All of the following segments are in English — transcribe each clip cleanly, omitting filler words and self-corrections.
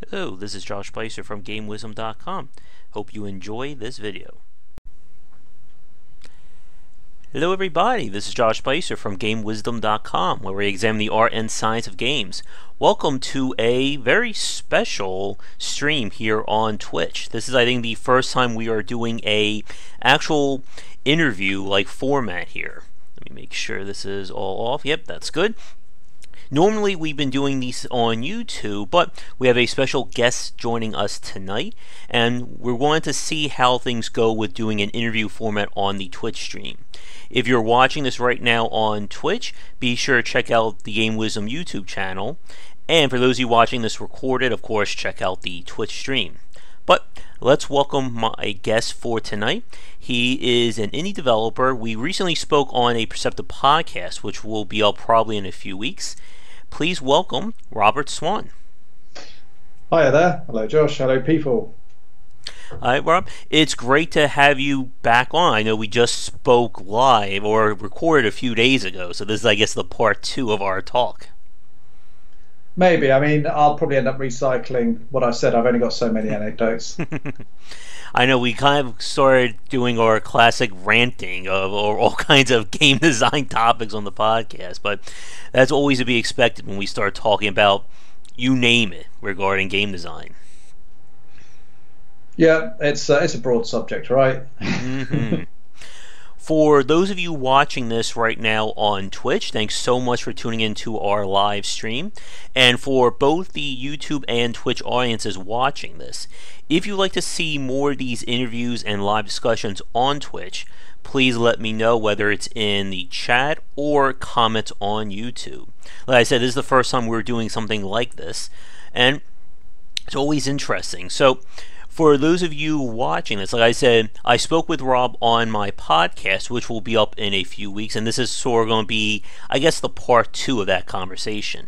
Hello, this is Josh Bycer from GameWisdom.com. Hope you enjoy this video. Hello everybody, this is Josh Bycer from GameWisdom.com, where we examine the art and science of games. Welcome to a very special stream here on Twitch. This is, I think, the first time we are doing a actual interview-like format here. Let me make sure this is all off. Yep, that's good. Normally we've been doing these on YouTube, but we have a special guest joining us tonight, and we're going to see how things go with doing an interview format on the Twitch stream. If you're watching this right now on Twitch, be sure to check out the Game Wisdom YouTube channel, and for those of you watching this recorded, of course, check out the Twitch stream. But let's welcome my guest for tonight. He is an indie developer. We recently spoke on a Perceptive podcast, which will be up probably in a few weeks. Please welcome Robert Swan. Hiya there. Hello, Josh. Hello, people. Hi, Rob. It's great to have you back on. I know we just spoke live or recorded a few days ago, so this is, I guess, the part 2 of our talk. Maybe. I mean, I'll probably end up recycling what I said. I've only got so many anecdotes. I know we kind of started doing our classic ranting of all kinds of game design topics on the podcast, but that's always to be expected when we start talking about, you name it, regarding game design. Yeah, it's a broad subject, right? Mm-hmm. For those of you watching this right now on Twitch, thanks so much for tuning into our live stream. And for both the YouTube and Twitch audiences watching this, if you'd like to see more of these interviews and live discussions on Twitch, please let me know, whether it's in the chat or comments on YouTube. Like I said, this is the first time we're doing something like this, and it's always interesting. So for those of you watching this, like I said, I spoke with Rob on my podcast, which will be up in a few weeks, and this is sort of going to be, I guess, the part 2 of that conversation.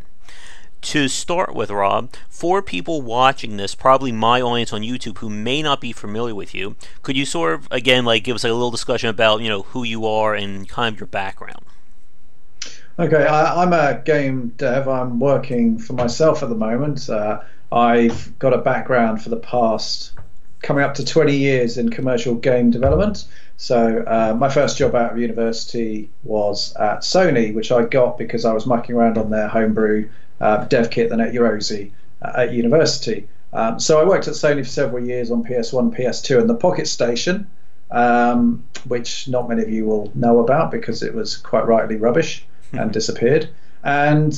To start with, Rob, for people watching this, probably my audience on YouTube who may not be familiar with you, could you sort of, again, like give us a little discussion about, who you are and kind of your background? Okay, I'm a game dev. I'm working for myself at the moment. I've got a background for the past coming up to 20 years in commercial game development. So my first job out of university was at Sony, which I got because I was mucking around on their homebrew dev kit, the Net Eurosi, at university. So I worked at Sony for several years on PS1, PS2, and the Pocket Station, which not many of you will know about because it was quite rightly rubbish and disappeared. And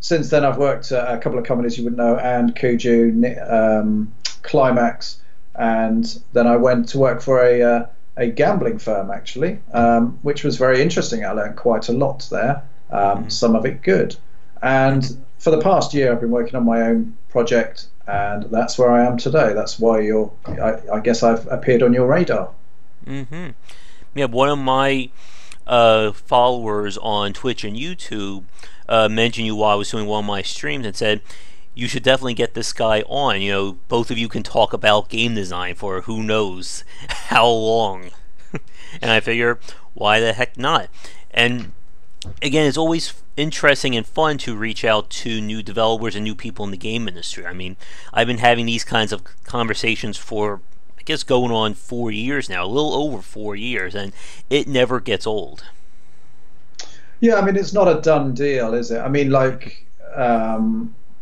since then, I've worked at a couple of companies you would know, and Kuju, Climax, and then I went to work for a gambling firm, actually, which was very interesting. I learned quite a lot there, some of it good. And for the past year, I've been working on my own project, and that's where I am today. That's why I guess I've appeared on your radar. Mm-hmm. Yeah, one of my followers on Twitch and YouTube mentioned you while I was doing one of my streams and said, you should definitely get this guy on. Both of you can talk about game design for who knows how long. And I figure, why the heck not? And again, it's always interesting and fun to reach out to new developers and new people in the game industry. I mean, I've been having these kinds of conversations for, I guess, going on 4 years now, a little over 4 years, and it never gets old. Yeah, I mean, it's not a done deal, is it? I mean, like,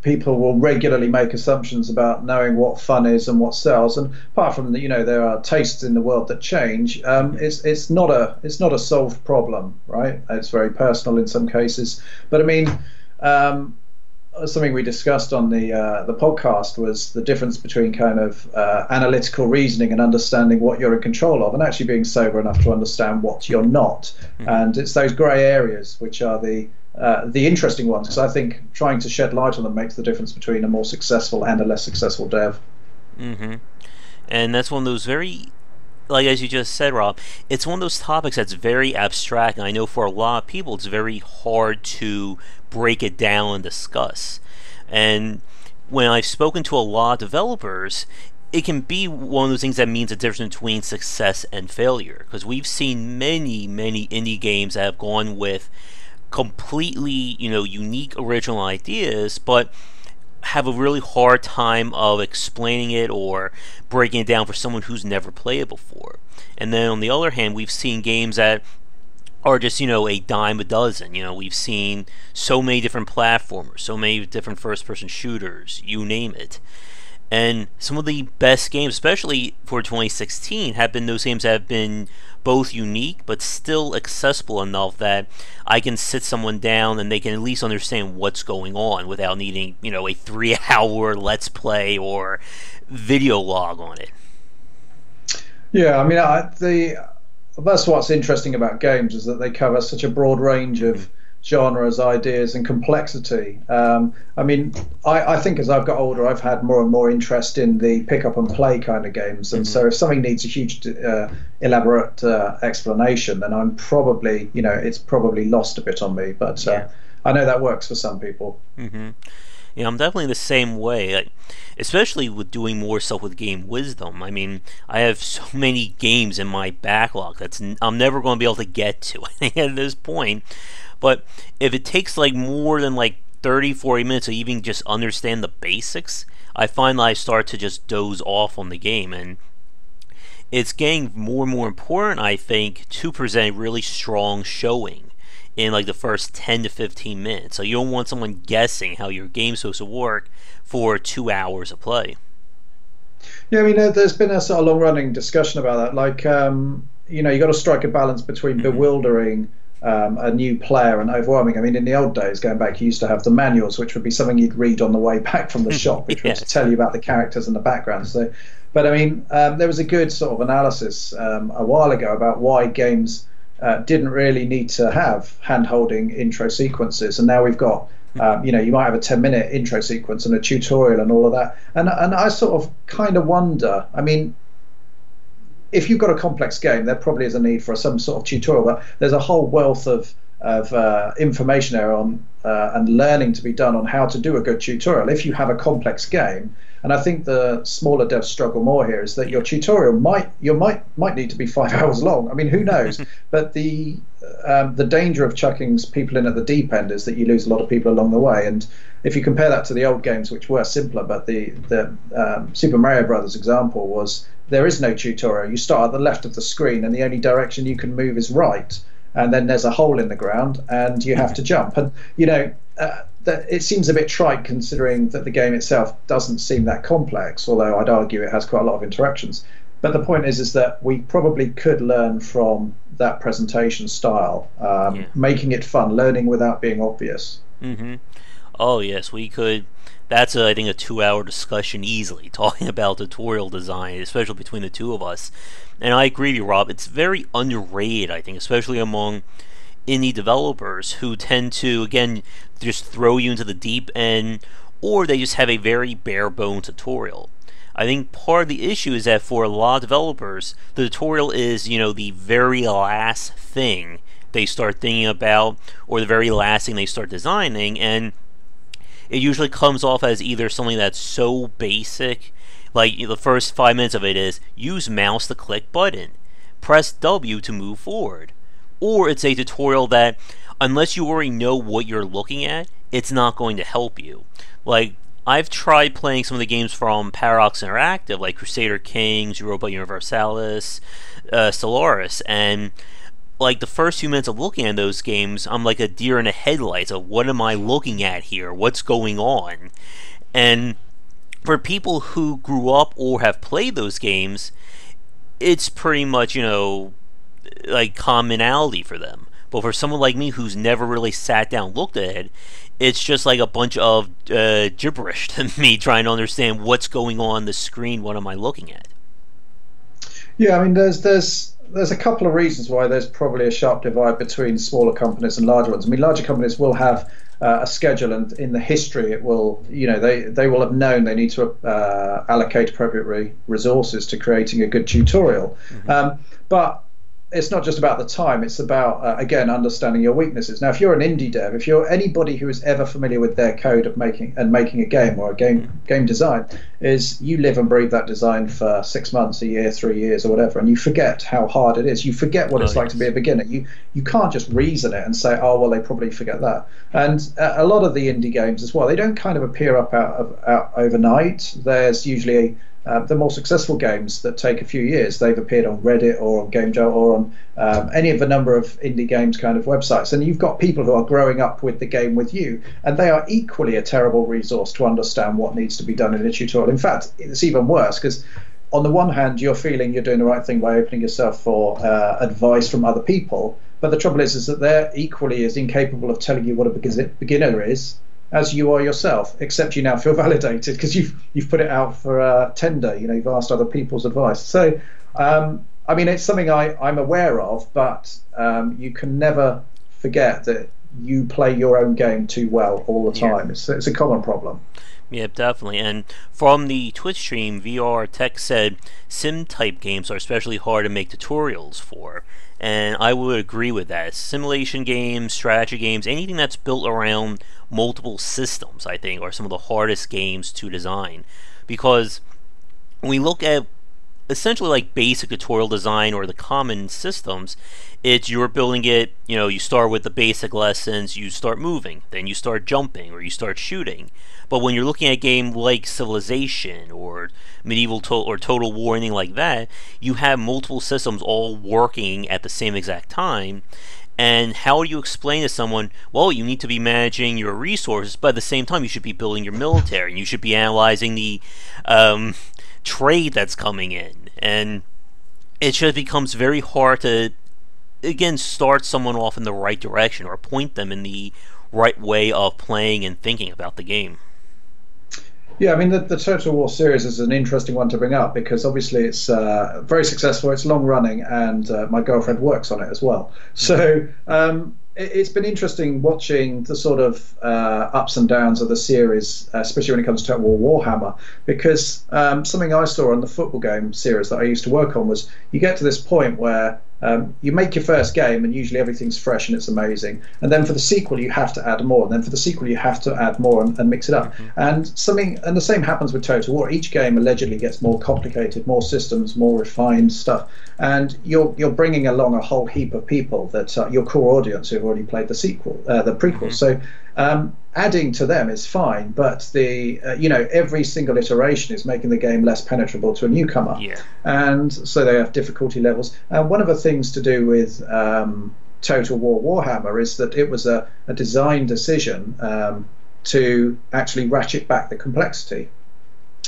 people will regularly make assumptions about knowing what fun is and what sells, and apart from there are tastes in the world that change. It's not a solved problem, right? It's very personal in some cases, but I mean, something we discussed on the podcast was the difference between kind of analytical reasoning and understanding what you're in control of, and actually being sober enough to understand what you're not. And it's those grey areas which are the interesting ones, because I think trying to shed light on them makes the difference between a more successful and a less successful dev. Mm-hmm. And that's one of those very, like as you just said, Rob, it's one of those topics that's very abstract, and I know for a lot of people it's very hard to break it down and discuss. And when I've spoken to a lot of developers, it can be one of those things that means a difference between success and failure, because we've seen many indie games that have gone with completely unique original ideas, but have a really hard time of explaining it or breaking it down for someone who's never played it before. And then on the other hand, we've seen games that are just, a dime a dozen. We've seen so many different platformers, so many different first-person shooters, you name it. And some of the best games, especially for 2016, have been those games that have been both unique but still accessible enough that I can sit someone down and they can at least understand what's going on without needing, a 3-hour let's play or video log on it. Yeah, I mean, that's what's interesting about games, is that they cover such a broad range of genres, ideas, and complexity. I mean, I think as I've got older, I've had more and more interest in the pick up and play kind of games. And so if something needs a huge, elaborate explanation, then I'm probably, it's probably lost a bit on me. But I know that works for some people. Yeah, I'm definitely the same way, especially with doing more stuff with Game Wisdom. I mean, I have so many games in my backlog I'm never going to be able to get to at this point. But if it takes more than 30, 40 minutes to even just understand the basics, I find that I start to just doze off on the game. And it's getting more and more important, I think, to present a really strong showing in the first 10 to 15 minutes. So you don't want someone guessing how your game's supposed to work for 2 hours of play. Yeah, I mean, there's been a sort of long-running discussion about that. You got to strike a balance between bewildering a new player and overwhelming. I mean, in the old days, going back, you used to have the manuals, which would be something you'd read on the way back from the shop, which would tell you about the characters and the background. So, but I mean, there was a good sort of analysis a while ago about why games didn't really need to have hand-holding intro sequences, and now we've got you might have a 10-minute intro sequence and a tutorial and all of that. And I sort of kind of wonder, I mean, if you've got a complex game, there probably is a need for some sort of tutorial, but there's a whole wealth of information there on and learning to be done on how to do a good tutorial if you have a complex game. And I think the smaller devs struggle more here, is that your tutorial might need to be 5 hours long. I mean, who knows? But the danger of chucking people in at the deep end is that you lose a lot of people along the way. And if you compare that to the old games, which were simpler, but the Super Mario Brothers example was, there is no tutorial. You start at the left of the screen, and the only direction you can move is right. And then there's a hole in the ground, and you have to jump. And it seems a bit trite, considering that the game itself doesn't seem that complex. Although I'd argue it has quite a lot of interactions. But the point is that we probably could learn from that presentation style, making it fun, learning without being obvious. Oh yes, we could. That's I think a 2-hour discussion easily, talking about tutorial design, especially between the two of us. And I agree with you, Rob. It's very underrated, I think, especially among indie developers who tend to, again, just throw you into the deep end, or they just have a very bare bones tutorial. I think part of the issue is that for a lot of developers, the tutorial is, the very last thing they start thinking about, or the very last thing they start designing, and it usually comes off as either something that's so basic, like the first 5 minutes of it is use mouse to click button, press W to move forward, or it's a tutorial that, unless you already know what you're looking at, it's not going to help you. Like, I've tried playing some of the games from Paradox Interactive, like Crusader Kings, Europa Universalis, Stellaris, and the first few minutes of looking at those games, I'm like a deer in the headlights of what am I looking at here? What's going on? And for people who grew up or have played those games, it's pretty much, commonality for them. But for someone like me who's never really sat down and looked at it, it's just like a bunch of gibberish to me, trying to understand what's going on the screen. What am I looking at? Yeah, I mean, there's a couple of reasons why there's probably a sharp divide between smaller companies and larger ones. I mean, larger companies will have a schedule, and in the history it will, they will have known they need to allocate appropriate resources to creating a good tutorial. But it's not just about the time. It's about again understanding your weaknesses. Now, if you're an indie dev, if you're anybody who is ever familiar with their code of making a game or a game design, is you live and breathe that design for 6 months, a year, 3 years, or whatever, and you forget how hard it is. You forget what it's like to be a beginner. You can't just reason it and say, oh well, they probably forget that. And a lot of the indie games as well, they don't kind of appear out overnight. There's usually the more successful games that take a few years, they've appeared on Reddit or on GameJolt or on any of a number of indie games kind of websites. And you've got people who are growing up with the game with you, and they are equally a terrible resource to understand what needs to be done in a tutorial. In fact, it's even worse because on the one hand, you're feeling you're doing the right thing by opening yourself for advice from other people. But the trouble is that they're equally as incapable of telling you what a beginner is as you are yourself, except you now feel validated because you've put it out for tender. You've asked other people's advice. So, I mean, it's something I'm aware of, but you can never forget that you play your own game too well all the time. Yeah. It's a common problem. Yeah, definitely. And from the Twitch stream, VR Tech said sim-type games are especially hard to make tutorials for. And I would agree with that. Simulation games, strategy games, anything that's built around multiple systems, I think, are some of the hardest games to design. Because when we look at essentially like basic tutorial design or the common systems, it's you're building it, you start with the basic lessons, you start moving, then you start jumping, or you start shooting. But when you're looking at a game like Civilization or Medieval or Total War, anything like that, you have multiple systems all working at the same exact time. And how do you explain to someone, well, you need to be managing your resources, but at the same time you should be building your military, and you should be analyzing the trade that's coming in. And it just becomes very hard to, again, start someone off in the right direction or point them in the right way of playing and thinking about the game. Yeah, I mean, the Total War series is an interesting one to bring up because obviously it's very successful, it's long running, and my girlfriend works on it as well. So it's been interesting watching the sort of ups and downs of the series, especially when it comes to Total War Warhammer, because something I saw on the football game series that I used to work on was you get to this point where you make your first game and usually everything's fresh and it's amazing, and then for the sequel you have to add more, and then for the sequel you have to add more and mix it up. And the same happens with Total War. Each game allegedly gets more complicated, more systems, more refined stuff, and you're bringing along a whole heap of people that your core audience who've already played the prequel. So adding to them is fine, but the every single iteration is making the game less penetrable to a newcomer, and so they have difficulty levels. And one of the things to do with Total War Warhammer is that it was a design decision to actually ratchet back the complexity,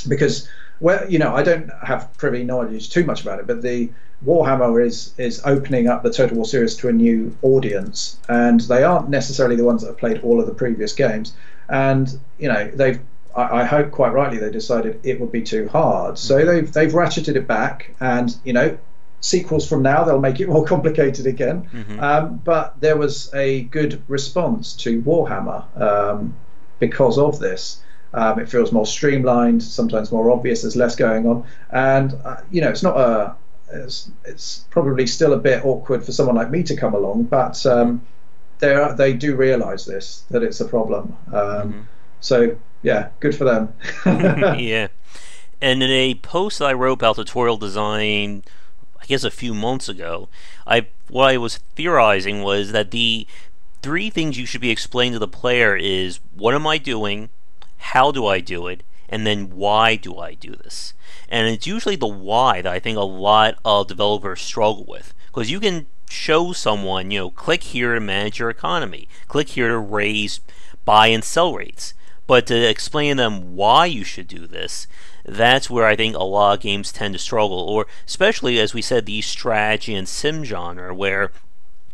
because I don't have privy knowledge too much about it, but the Warhammer is opening up the Total War series to a new audience, and they aren't necessarily the ones that have played all of the previous games. And I hope quite rightly they decided it would be too hard, so they've ratcheted it back, and sequels from now they'll make it more complicated again. But there was a good response to Warhammer because of this. It feels more streamlined, sometimes more obvious. There's less going on, and it's not it's probably still a bit awkward for someone like me to come along, but they do realise that it's a problem. So yeah, good for them. Yeah, and in a post that I wrote about tutorial design, I guess a few months ago, what I was theorizing was that the 3 things you should be explaining to the player is, what am I doing, how do I do it, and then why do I do this? And it's usually the why that I think a lot of developers struggle with, because you can show someone, click here to manage your economy, click here to raise buy and sell rates, but to explain to them why you should do this, that's where I think a lot of games tend to struggle, or especially, as we said, the strategy and sim genre, where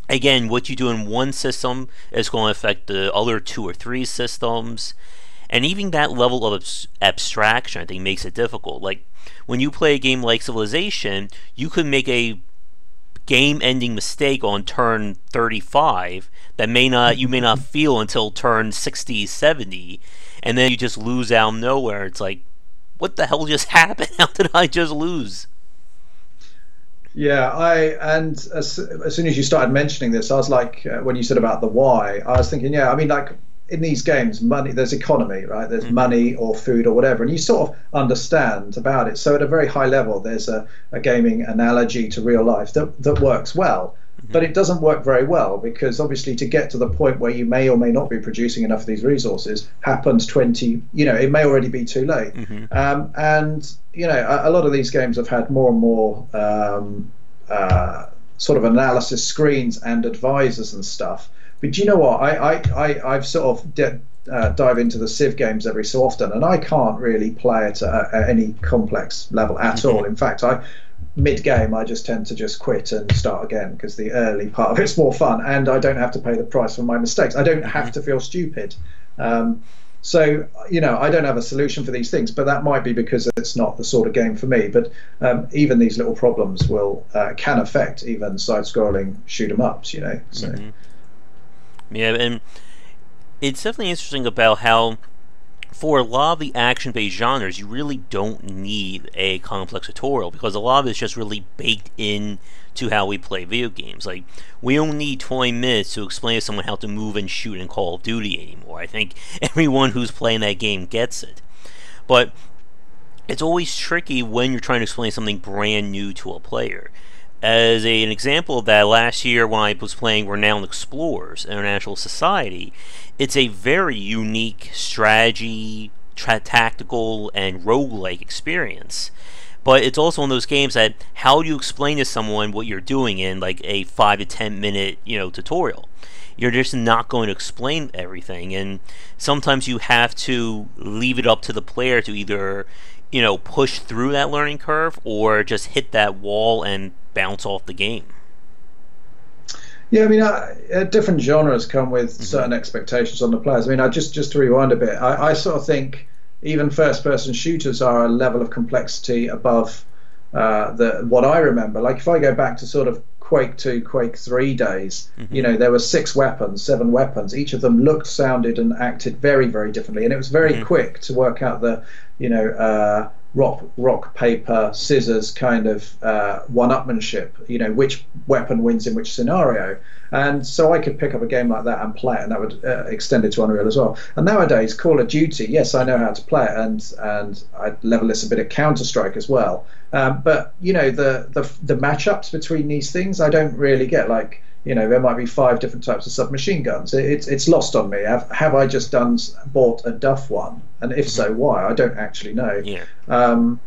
again, what you do in one system is going to affect the other 2 or 3 systems. And even that level of abstraction, I think, makes it difficult. Like, when you play a game like Civilization, you could make a game-ending mistake on turn 35 that you may not feel until turn 60, 70, and then you just lose out of nowhere. It's like, what the hell just happened? How did I just lose? Yeah, as soon as you started mentioning this, I was like, when you said about the why, I was thinking, yeah, I mean, like in these games, money, there's economy, right? There's Hmm. money or food or whatever, and you sort of understand about it. So at a very high level, there's a gaming analogy to real life that works well. But Hmm. it doesn't work very well because obviously to get to the point where you may or may not be producing enough of these resources happens 20, it may already be too late. Hmm. And a lot of these games have had more and more sort of analysis screens and advisors and stuff. But do you know what? I've sort of dive into the Civ games every so often, and I can't really play it at any complex level at Hmm. all. In fact, mid game I just tend to just quit and start again because the early part of it's more fun, and I don't have to pay the price for my mistakes. I don't have Hmm. to feel stupid. Um, so, I don't have a solution for these things, but that might be because it's not the sort of game for me. But even these little problems can affect even side-scrolling shoot 'em ups. So Hmm. Yeah, and it's definitely interesting about how for a lot of the action-based genres, you really don't need a complex tutorial because a lot of it's just really baked in to how we play video games. Like, we don't need 20 minutes to explain to someone how to move and shoot in Call of Duty anymore. I think everyone who's playing that game gets it. But it's always tricky when you're trying to explain something brand new to a player. An example of that, last year when I was playing Renowned Explorers International Society, it's a very unique strategy, tactical, and roguelike experience. But it's also one of those games that how do you explain to someone what you're doing in like a 5 to 10 minute tutorial? You're just not going to explain everything, and sometimes you have to leave it up to the player to either push through that learning curve or just hit that wall and bounce off the game. yeah, I mean, different genres come with Hmm. certain expectations on the players. I mean, just to rewind a bit, I sort of think even first-person shooters are a level of complexity above the what I remember. Like if I go back to sort of Quake 2, Quake 3 days, Hmm. there were 6 weapons, 7 weapons. Each of them looked, sounded, and acted very, very differently, and it was very Hmm. quick to work out the, rock, paper, scissors kind of one-upmanship. Which weapon wins in which scenario. And so I could pick up a game like that and play it, and that would extend it to Unreal as well. And nowadays, Call of Duty, yes, I know how to play it, and I level this a bit of Counter Strike as well. But the matchups between these things, I don't really get. Like there might be 5 different types of submachine guns. It's lost on me. Have I just bought a Duff one? And if Hmm. so, why? I don't actually know. Yeah. Um,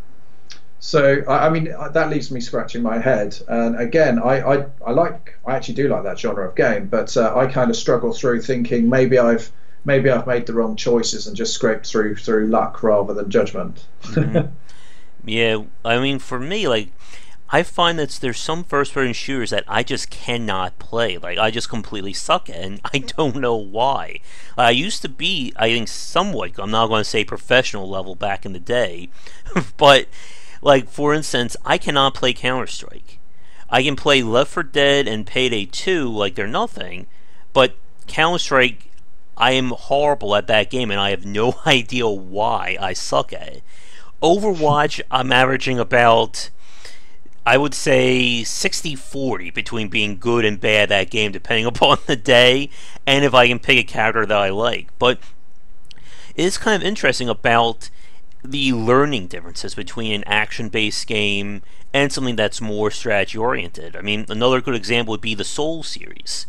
so I mean that leaves me scratching my head. And again, I actually do like that genre of game, but I kind of struggle through thinking maybe I've made the wrong choices and just scraped through luck rather than judgment. Hmm. Yeah. I mean, for me, like, I find that there's some first-person shooters that I just cannot play. Like, I just completely suck at, and I don't know why. I used to be, I think, somewhat. I'm not going to say professional level back in the day, but like for instance, I cannot play Counter Strike. I can play Left 4 Dead and Payday 2 like they're nothing, but Counter Strike, I am horrible at that game, and I have no idea why I suck at it. Overwatch, I'm averaging about, I would say, 60-40 between being good and bad at that game, depending upon the day, and if I can pick a character that I like. But it is kind of interesting about the learning differences between an action based game and something that's more strategy oriented. I mean, another good example would be the Souls series.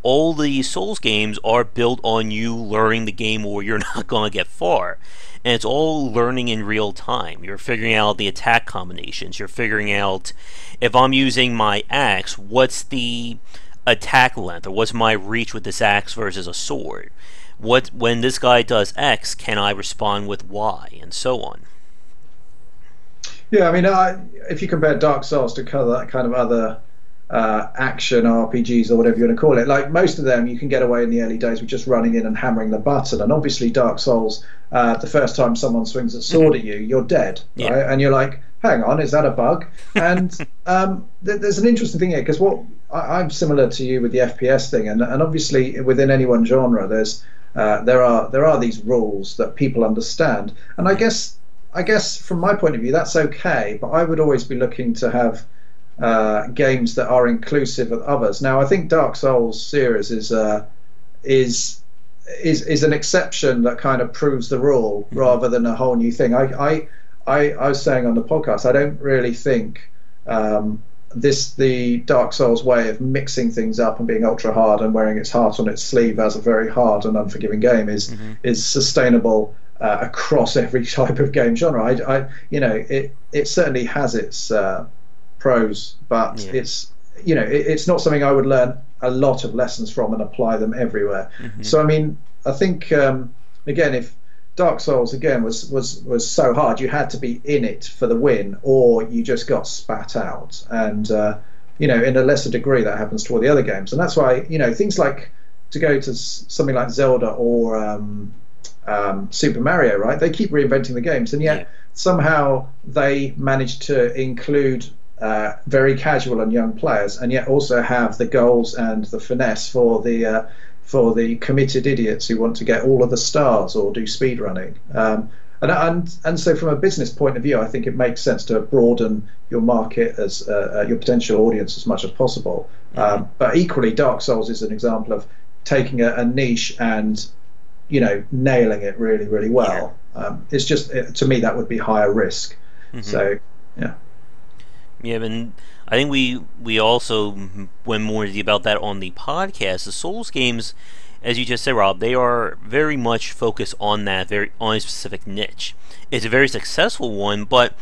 All the Souls games are built on you learning the game or you're not going to get far. And it's all learning in real time. You're figuring out the attack combinations. You're figuring out if I'm using my axe, what's the attack length or what's my reach with this axe versus a sword. When this guy does X, can I respond with Y, and so on. Yeah, I mean, if you compare Dark Souls to kind of other action RPGs or whatever you want to call it, like most of them, you can get away in the early days with just running in and hammering the button. And obviously, Dark Souls, the first time someone swings a sword at you, you're dead, Yeah. right? And you're like, hang on, is that a bug? And there's an interesting thing here because I'm similar to you with the FPS thing, and obviously within any one genre, there are these rules that people understand, and I guess from my point of view that's okay, but I would always be looking to have games that are inclusive of others. Now, I think Dark Souls series is an exception that kind of proves the rule rather than a whole new thing. I was saying on the podcast, I don't really think the Dark Souls way of mixing things up and being ultra hard and wearing its heart on its sleeve as a very hard and unforgiving game is sustainable across every type of game genre. It certainly has its pros, but it's not something I would learn a lot of lessons from and apply them everywhere. So I mean, I think again, if Dark Souls again was so hard, you had to be in it for the win, or you just got spat out. And in a lesser degree, that happens to all the other games. And that's why things like, to go to something like Zelda or Super Mario, right? They keep reinventing the games, and yet somehow they manage to include very casual and young players, and yet also have the goals and the finesse for the committed idiots who want to get all of the stars or do speed running. And so from a business point of view, I think it makes sense to broaden your market as your potential audience as much as possible. But equally, Dark Souls is an example of taking a niche and nailing it really, really well. It's just, to me, that would be higher risk. So and I think we also went more about that on the podcast. The Souls games, as you just said, Rob, they are very much focused on on a specific niche. It's a very successful one, but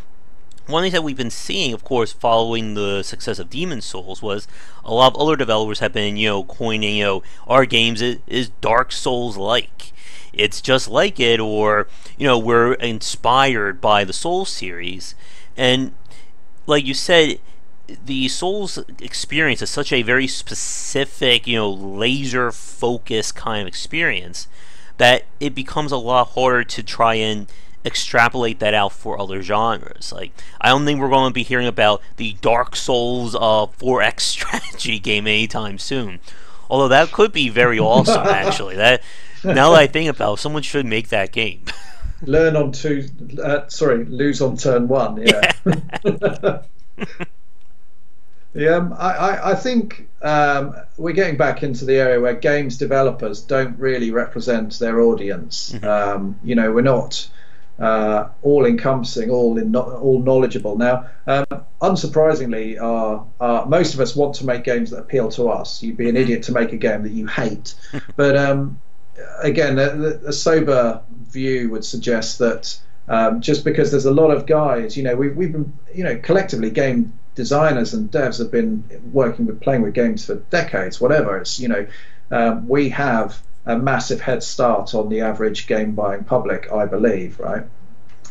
one thing that we've been seeing, of course, following the success of Demon's Souls, was a lot of other developers have been, coining, our games is Dark Souls-like. It's just like it, or, we're inspired by the Souls series. And like you said, the Souls experience is such a very specific, laser focused kind of experience that it becomes a lot harder to try and extrapolate that out for other genres. Like, I don't think we're going to be hearing about the Dark Souls 4X strategy game anytime soon. Although that could be very awesome, actually. Now that I think about it, someone should make that game. Lose on turn one. Yeah. I think we're getting back into the area where games developers don't really represent their audience. We're not all-encompassing, all knowledgeable. Now, unsurprisingly, most of us want to make games that appeal to us. You'd be an idiot to make a game that you hate. But again, a sober view would suggest that just because there's a lot of guys, we've been, collectively, game designers and devs have been playing with games for decades, whatever. It's, we have a massive head start on the average game buying public, I believe, right,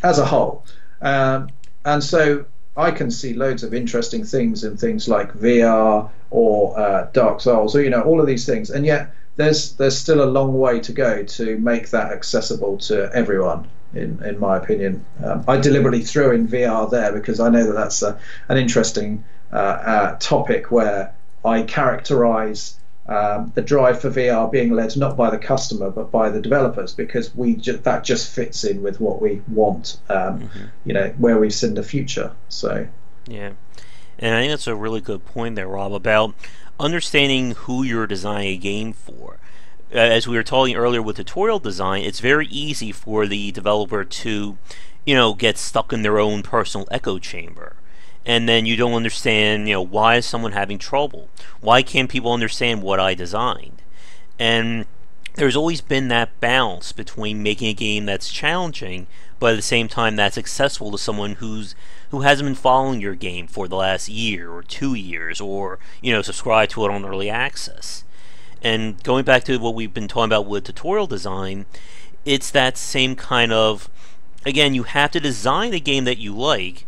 as a whole. And so I can see loads of interesting things in things like VR or Dark Souls, or all of these things, and yet there's still a long way to go to make that accessible to everyone. In my opinion, I deliberately threw in VR there because I know that that's an interesting topic where I characterize the drive for VR being led not by the customer but by the developers, because that just fits in with what we want, where we see the future. So yeah, and I think that's a really good point there, Rob, about understanding who you're designing a game for. As we were talking earlier with tutorial design, it's very easy for the developer to, get stuck in their own personal echo chamber. And then you don't understand, why is someone having trouble? Why can't people understand what I designed? And there's always been that balance between making a game that's challenging, but at the same time that's accessible to someone who hasn't been following your game for the last year or 2 years, or, subscribe to it on early access. And going back to what we've been talking about with tutorial design, it's that same kind of, again, you have to design a game that you like,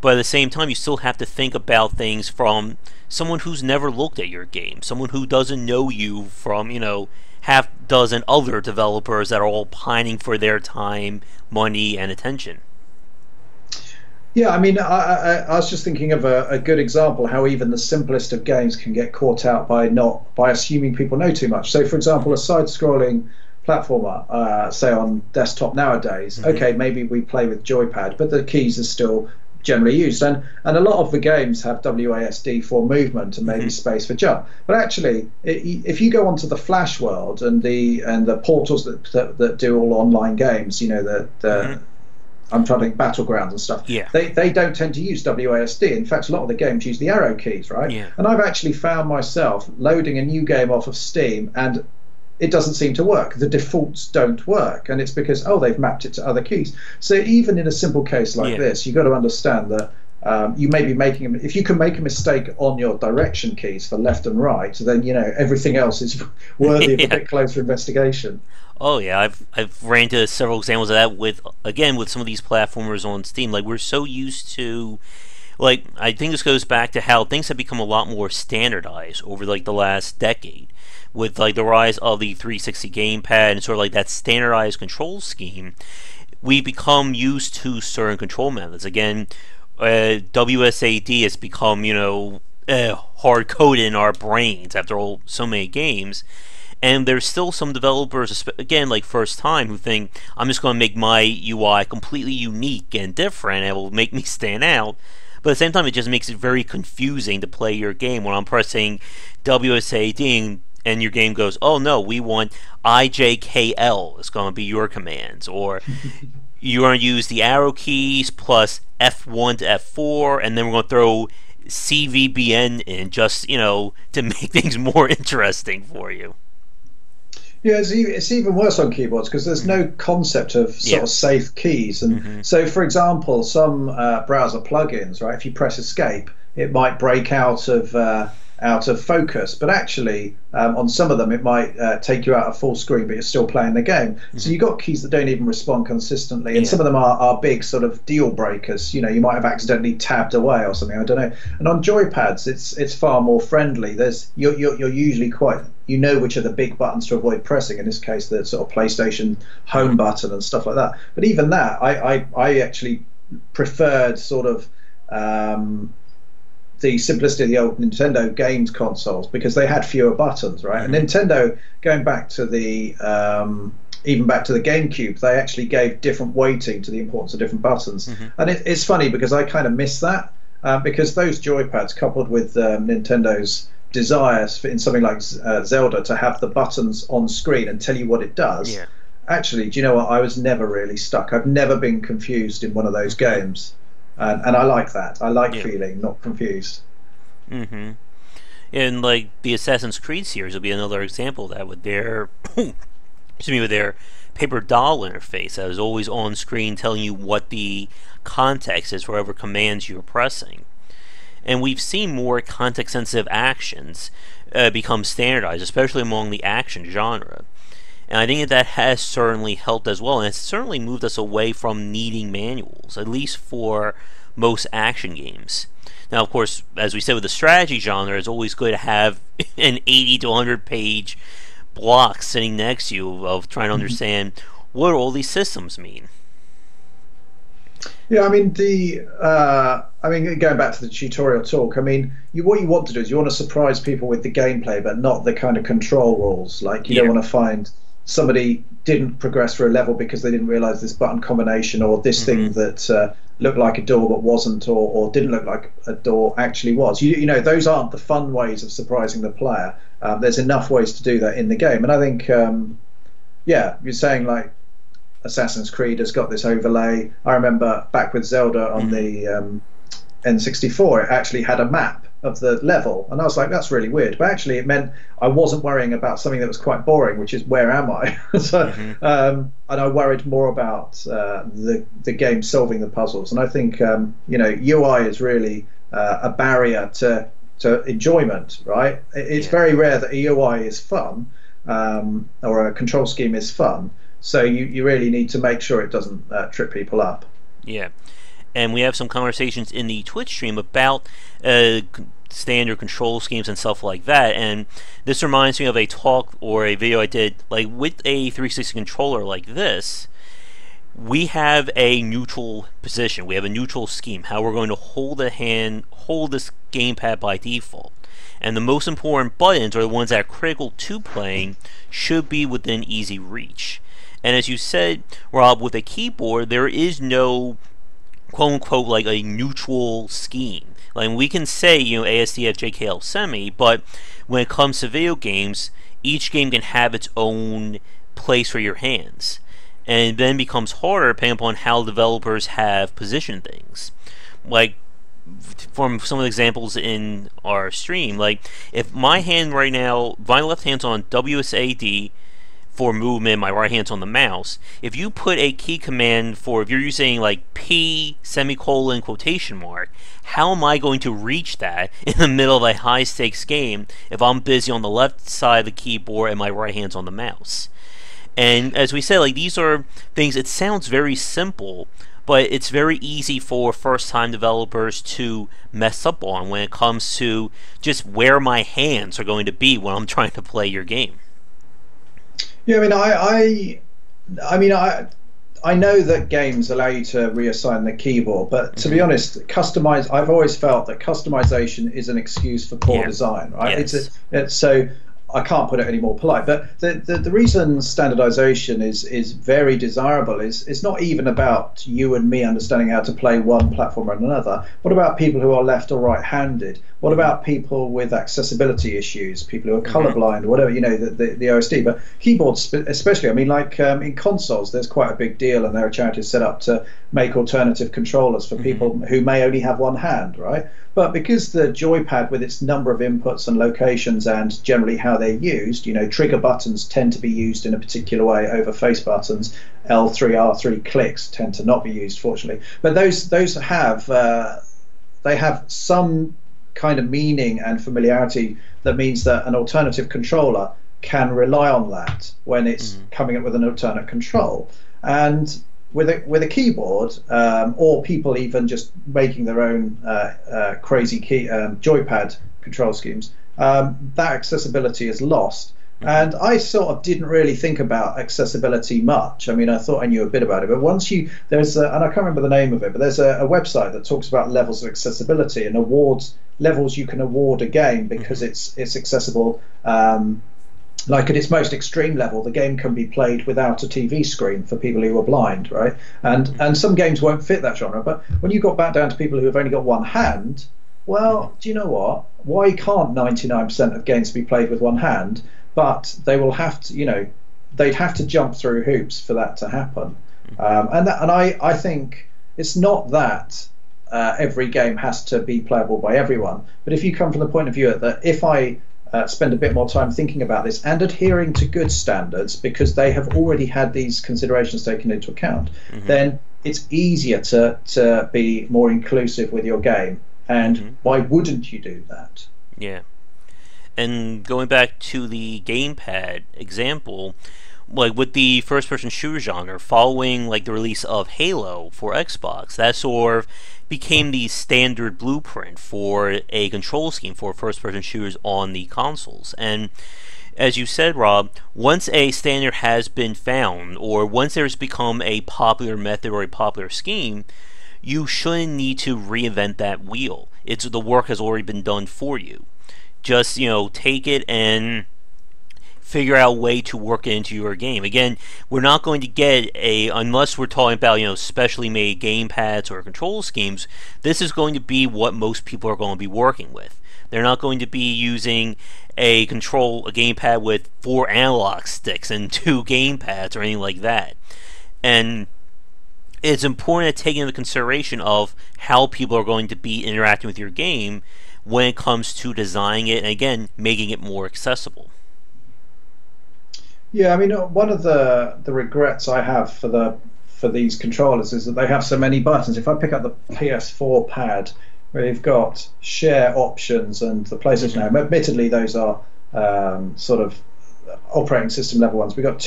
but at the same time you still have to think about things from someone who's never looked at your game, someone who doesn't know you from, half dozen other developers that are all pining for their time, money, and attention. Yeah, I mean, I was just thinking of a good example how even the simplest of games can get caught out by assuming people know too much. So, for example, a side-scrolling platformer, say on desktop nowadays, okay, maybe we play with joypad, but the keys are still generally used, and a lot of the games have WASD for movement and maybe space for jump. But actually, if you go onto the Flash world and the portals that do all online games, you know, the I'm trying to think Battlegrounds and stuff. Yeah. They don't tend to use WASD. In fact, a lot of the games use the arrow keys, right? Yeah. And I've actually found myself loading a new game off of Steam and it doesn't seem to work. The defaults don't work, and it's because they've mapped it to other keys. So even in a simple case like this, you've got to understand that you may be making if you can make a mistake on your direction keys for left and right, then you know everything else is worthy of a bit closer investigation. Oh yeah, I've ran into several examples of that with some of these platformers on Steam. Like we're so used to, like I think this goes back to how things have become a lot more standardized over like the last decade, with like the rise of the 360 gamepad and sort of like that standardized control scheme. We become used to certain control methods. Again, WSAD has become hard coded in our brains after all so many games. And there's still some developers, again, like first time, who think, I'm just going to make my UI completely unique and different, and it will make me stand out. But at the same time, it just makes it very confusing to play your game when I'm pressing WSAD and your game goes, oh no, we want IJKL is going to be your commands. Or you're going to use the arrow keys plus F1 to F4, and then we're going to throw CVBN in just, to make things more interesting for you. Yeah, it's even worse on keyboards because there's no concept of sort of safe keys. And so, for example, some browser plugins, right? If you press Escape, it might break out of focus, but actually on some of them it might take you out of full screen, but you're still playing the game. So you've got keys that don't even respond consistently, and some of them are big sort of deal breakers. You might have accidentally tabbed away or something, I don't know. And on joypads it's far more friendly. You're usually quite, which are the big buttons to avoid pressing, in this case the sort of PlayStation home button and stuff like that. But even that I actually preferred sort of the simplicity of the old Nintendo games consoles because they had fewer buttons, right? And Nintendo, going back to the even back to the GameCube, they actually gave different weighting to the importance of different buttons. And it's funny because I kind of miss that because those joypads, coupled with Nintendo's desires in something like Zelda to have the buttons on screen and tell you what it does. Actually, do you know what? I was never really stuck. I've never been confused in one of those games. And I like that. I like feeling not confused. And like the Assassin's Creed series will be another example of that with their with their paper doll interface that is always on screen telling you what the context is for whatever commands you're pressing. And we've seen more context-sensitive actions become standardized, especially among the action genre. And I think that has certainly helped as well, and it's certainly moved us away from needing manuals, at least for most action games. Now, of course, as we said with the strategy genre, it's always good to have an 80 to 100 page block sitting next to you of trying to understand what do all these systems mean. Yeah, I mean going back to the tutorial talk, what you want to do is you want to surprise people with the gameplay, but not the kind of control rules. Like you don't want to find somebody didn't progress through a level because they didn't realize this button combination or this thing that looked like a door but wasn't, or didn't look like a door actually was. Those aren't the fun ways of surprising the player. There's enough ways to do that in the game, and I think you're saying like Assassin's Creed has got this overlay. I remember back with Zelda on the N64, it actually had a map of the level, and I was like, that's really weird, but actually it meant I wasn't worrying about something that was quite boring, which is where am I. And I worried more about the game solving the puzzles. And I think UI is really a barrier to enjoyment, right? It's very rare that a UI is fun or a control scheme is fun, so you really need to make sure it doesn't trip people up. And we have some conversations in the Twitch stream about standard control schemes and stuff like that. And this reminds me of a talk or a video I did, like with a 360 controller like this. We have a neutral position. We have a neutral scheme. How we're going to hold this gamepad by default. And the most important buttons, or the ones that are critical to playing, should be within easy reach. And as you said, Rob, with a keyboard, there is no quote unquote like a neutral scheme. Like we can say, ASDF, JKL, semi, but when it comes to video games, each game can have its own place for your hands. And it then becomes harder depending upon how developers have positioned things. Like, from some of the examples in our stream, like, if my hand right now, my left hand's on WSAD for movement, my right hand's on the mouse. If you put a key command for, if you're using like P semicolon quotation mark, how am I going to reach that in the middle of a high stakes game if I'm busy on the left side of the keyboard and my right hand's on the mouse? And as we said, like, these are things, it sounds very simple, but it's very easy for first-time developers to mess up on when it comes to just where my hands are going to be when I'm trying to play your game. Yeah, I know that games allow you to reassign the keyboard, but to be honest, I've always felt that customization is an excuse for poor design, right? Yes. So I can't put it any more polite, but the reason standardization is very desirable is it's not even about you and me understanding how to play one platform or another. What about people who are left or right-handed? What about people with accessibility issues, people who are colorblind, whatever, the OSD? But keyboards especially, in consoles, there's quite a big deal, and there are charities set up to make alternative controllers for people who may only have one hand, right? But because the joypad, with its number of inputs and locations and generally how they're used, trigger buttons tend to be used in a particular way over face buttons. L3, R3 clicks tend to not be used, fortunately. But those have they have some kind of meaning and familiarity that means that an alternative controller can rely on that when it's coming up with an alternate control. And with a keyboard, or people even just making their own crazy joypad control schemes, that accessibility is lost. And I sort of didn't really think about accessibility much. I thought I knew a bit about it, but once and I can't remember the name of it, but there's a website that talks about levels of accessibility and awards levels you can award a game because it's accessible. Like at its most extreme level, the game can be played without a TV screen for people who are blind, right? And some games won't fit that genre. But when you got back down to people who have only got one hand, well, do you know what? Why can't 99% of games be played with one hand? But they will have to, they'd have to jump through hoops for that to happen. And I think it's not that every game has to be playable by everyone. But if you come from the point of view that if I spend a bit more time thinking about this and adhering to good standards because they have already had these considerations taken into account, then it's easier to be more inclusive with your game. And why wouldn't you do that? Yeah. And going back to the gamepad example, like with the first-person shooter genre, following like the release of Halo for Xbox, that sort of became the standard blueprint for a control scheme for first-person shooters on the consoles. And as you said, Rob, once a standard has been found, or once there's become a popular method or a popular scheme, you shouldn't need to reinvent that wheel. The work has already been done for you. Just, take it and figure out a way to work it into your game. Again, we're not going to get unless we're talking about, specially made gamepads or control schemes, this is going to be what most people are going to be working with. They're not going to be using a gamepad with 4 analog sticks and 2 gamepads or anything like that. And it's important to take into consideration of how people are going to be interacting with your game when it comes to designing it and, again, making it more accessible. Yeah, one of the regrets I have for these controllers is that they have so many buttons. If I pick up the PS4 pad, where you've got share options and the PlayStation Now, admittedly those are sort of operating system level ones. We've got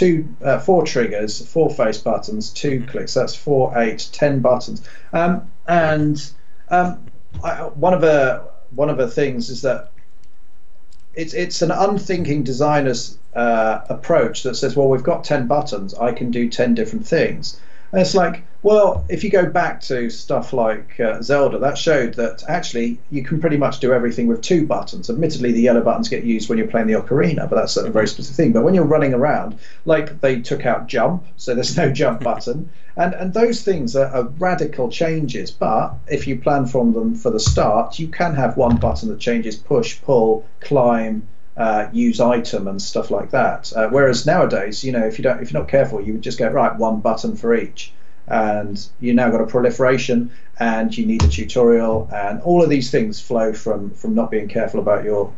4 triggers, 4 face buttons, 2 clicks. That's 4, 8, 10 buttons. One of the things is that it's an unthinking designer's approach that says, well, we've got 10 buttons, I can do 10 different things. And it's like, well, if you go back to stuff like Zelda, that showed that actually you can pretty much do everything with two buttons. Admittedly, the yellow buttons get used when you're playing the ocarina, but that's a very specific thing. But when you're running around, like they took out jump, so there's no jump button. And those things are radical changes. But if you plan from them for the start, you can have one button that changes push, pull, climb, use item and stuff like that. Whereas nowadays, if you're not careful, you would just go right one button for each, and you now got a proliferation, and you need a tutorial, and all of these things flow from not being careful about your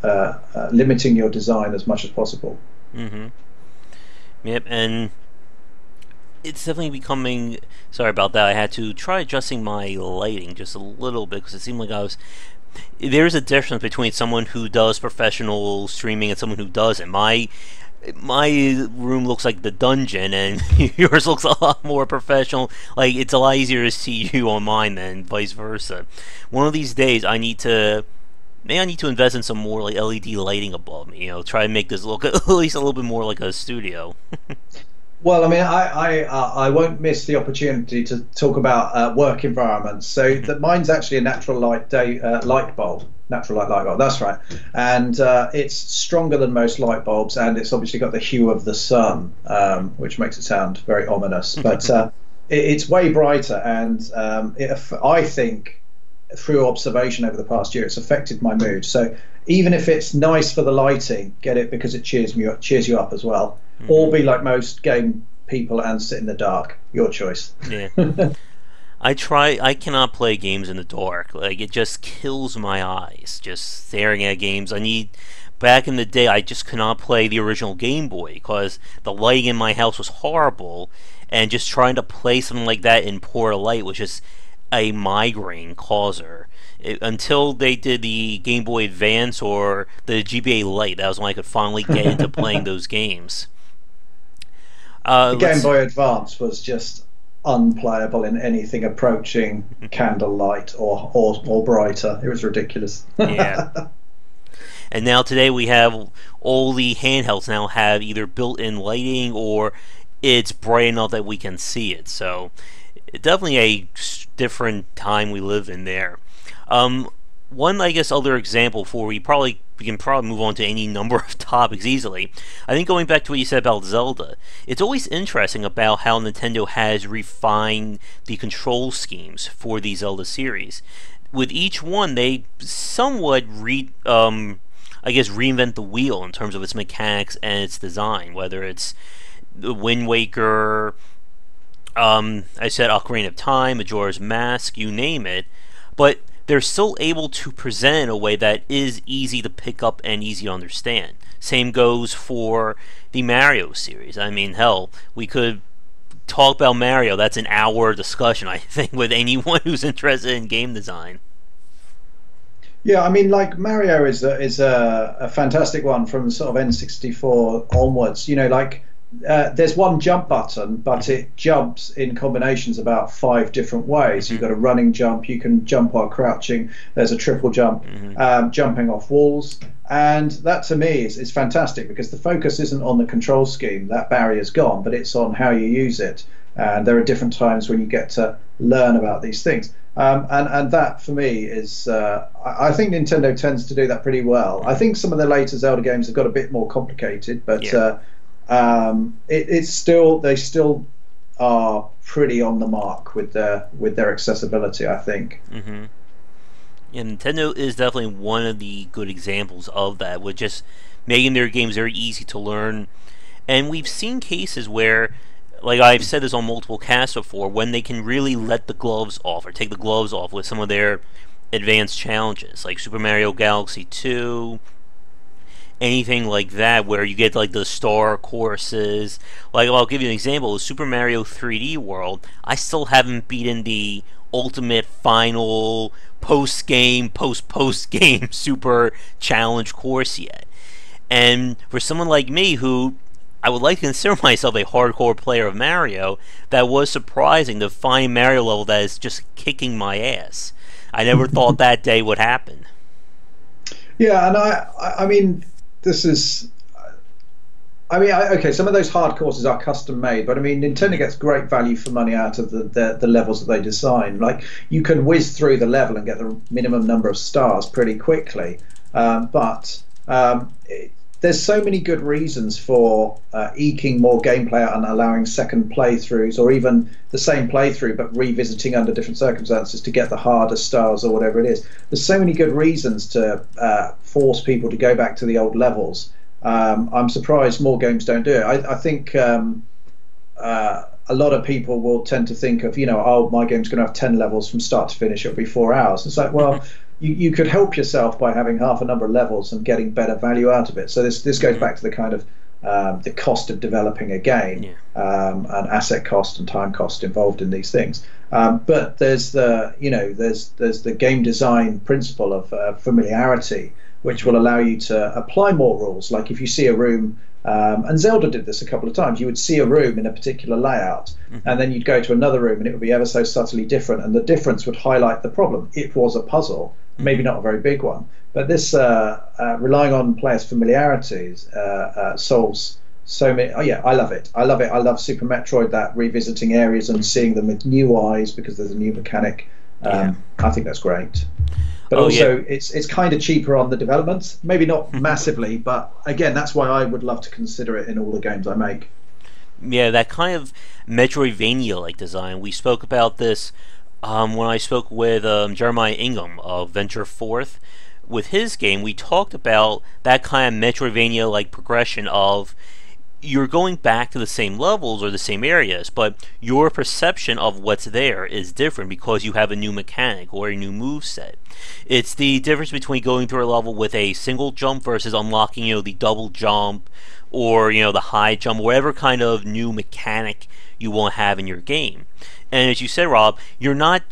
limiting your design as much as possible. Yep, and it's definitely becoming. Sorry about that. I had to try adjusting my lighting just a little bit because it seemed like I was. There's a difference between someone who does professional streaming and someone who doesn't. My room looks like the dungeon, and yours looks a lot more professional. Like, it's a lot easier to see you on mine than vice versa. One of these days, I need to invest in some more like LED lighting above me. Try to make this look at least a little bit more like a studio. Well, I mean, I won't miss the opportunity to talk about work environments. So that mine's actually a natural light light bulb, natural light bulb. That's right, and it's stronger than most light bulbs, and it's obviously got the hue of the sun, which makes it sound very ominous. But it's way brighter, and I think through observation over the past year, it's affected my mood. So even if it's nice for the lighting, get it because it cheers you up as well. Or be like most game people and sit in the dark. Your choice. Yeah. I cannot play games in the dark. Like, it just kills my eyes just staring at games. Back in the day, I just could not play the original Game Boy because the lighting in my house was horrible, and just trying to play something like that in poor light was just a migraine causer. Until they did the Game Boy Advance or the GBA Lite, that was when I could finally get into playing those games. The Game Boy Advance was just unplayable in anything approaching candlelight or brighter. It was ridiculous. Yeah. And now today we have all the handhelds now have either built-in lighting or it's bright enough that we can see it. So definitely a different time we live in there. One, I guess, other example for we can probably move on to any number of topics easily. I think going back to what you said about Zelda, it's always interesting about how Nintendo has refined the control schemes for the Zelda series. With each one, they somewhat reinvent the wheel in terms of its mechanics and its design. Whether it's the Wind Waker, I said Ocarina of Time, Majora's Mask, you name it, but they're still able to present in a way that is easy to pick up and easy to understand. Same goes for the Mario series. I mean, hell, we could talk about Mario. That's an hour discussion, I think, with anyone who's interested in game design. Yeah, I mean, like Mario is a fantastic one from sort of N64 onwards. There's one jump button, but it jumps in combinations about 5 different ways. You've got a running jump, you can jump while crouching, there's a triple jump, jumping off walls, and that to me is fantastic because the focus isn't on the control scheme, that barrier's gone, but it's on how you use it. And there are different times when you get to learn about these things. And that for me is, I think Nintendo tends to do that pretty well. I think some of the later Zelda games have got a bit more complicated, but it's still, they still are pretty on the mark with their accessibility, I think. Yeah, Nintendo is definitely one of the good examples of that, with just making their games very easy to learn. And we've seen cases where, like I've said this on multiple casts before, when they can really let the gloves off or take the gloves off with some of their advanced challenges, like Super Mario Galaxy 2, anything like that, where you get like the star courses. Like, I'll give you an example of Super Mario 3D World. I still haven't beaten the ultimate final post-game super challenge course yet. And for someone like me, who I would like to consider myself a hardcore player of Mario, that was surprising to find Mario level that is just kicking my ass. I never thought that day would happen. Yeah, and I mean, this is I mean, okay, some of those hard courses are custom made, but I mean, Nintendo gets great value for money out of the levels that they design. Like, you can whiz through the level and get the minimum number of stars pretty quickly. But there's so many good reasons for eking more gameplay out and allowing second playthroughs, or even the same playthrough but revisiting under different circumstances to get the harder stars or whatever it is. There's so many good reasons to force people to go back to the old levels. I'm surprised more games don't do it. I think a lot of people will tend to think of, oh, my game's going to have 10 levels from start to finish. It'll be 4 hours. It's like, well, you could help yourself by having half a number of levels and getting better value out of it. So this goes back to the kind of the cost of developing a game, and asset cost and time cost involved in these things. But there's the there's the game design principle of familiarity, which will allow you to apply more rules. Like if you see a room, and Zelda did this a couple of times, you would see a room in a particular layout, and then you'd go to another room and it would be ever so subtly different, and the difference would highlight the problem. It was a puzzle, maybe not a very big one, but this relying on players' familiarities solves so many. Oh yeah, I love it. I love Super Metroid, that revisiting areas and seeing them with new eyes because there's a new mechanic. I think that's great. But it's kind of cheaper on the development. Maybe not massively, but again, that's why I would love to consider it in all the games I make. Yeah, that kind of Metroidvania-like design. We spoke about this when I spoke with Jeremiah Ingham of Venture Forth. With his game, we talked about that kind of Metroidvania-like progression of you're going back to the same levels or the same areas, but your perception of what's there is different because you have a new mechanic or a new move set. It's the difference between going through a level with a single jump versus unlocking, the double jump or, the high jump, whatever kind of new mechanic you want to have in your game. And as you said, Rob, you're not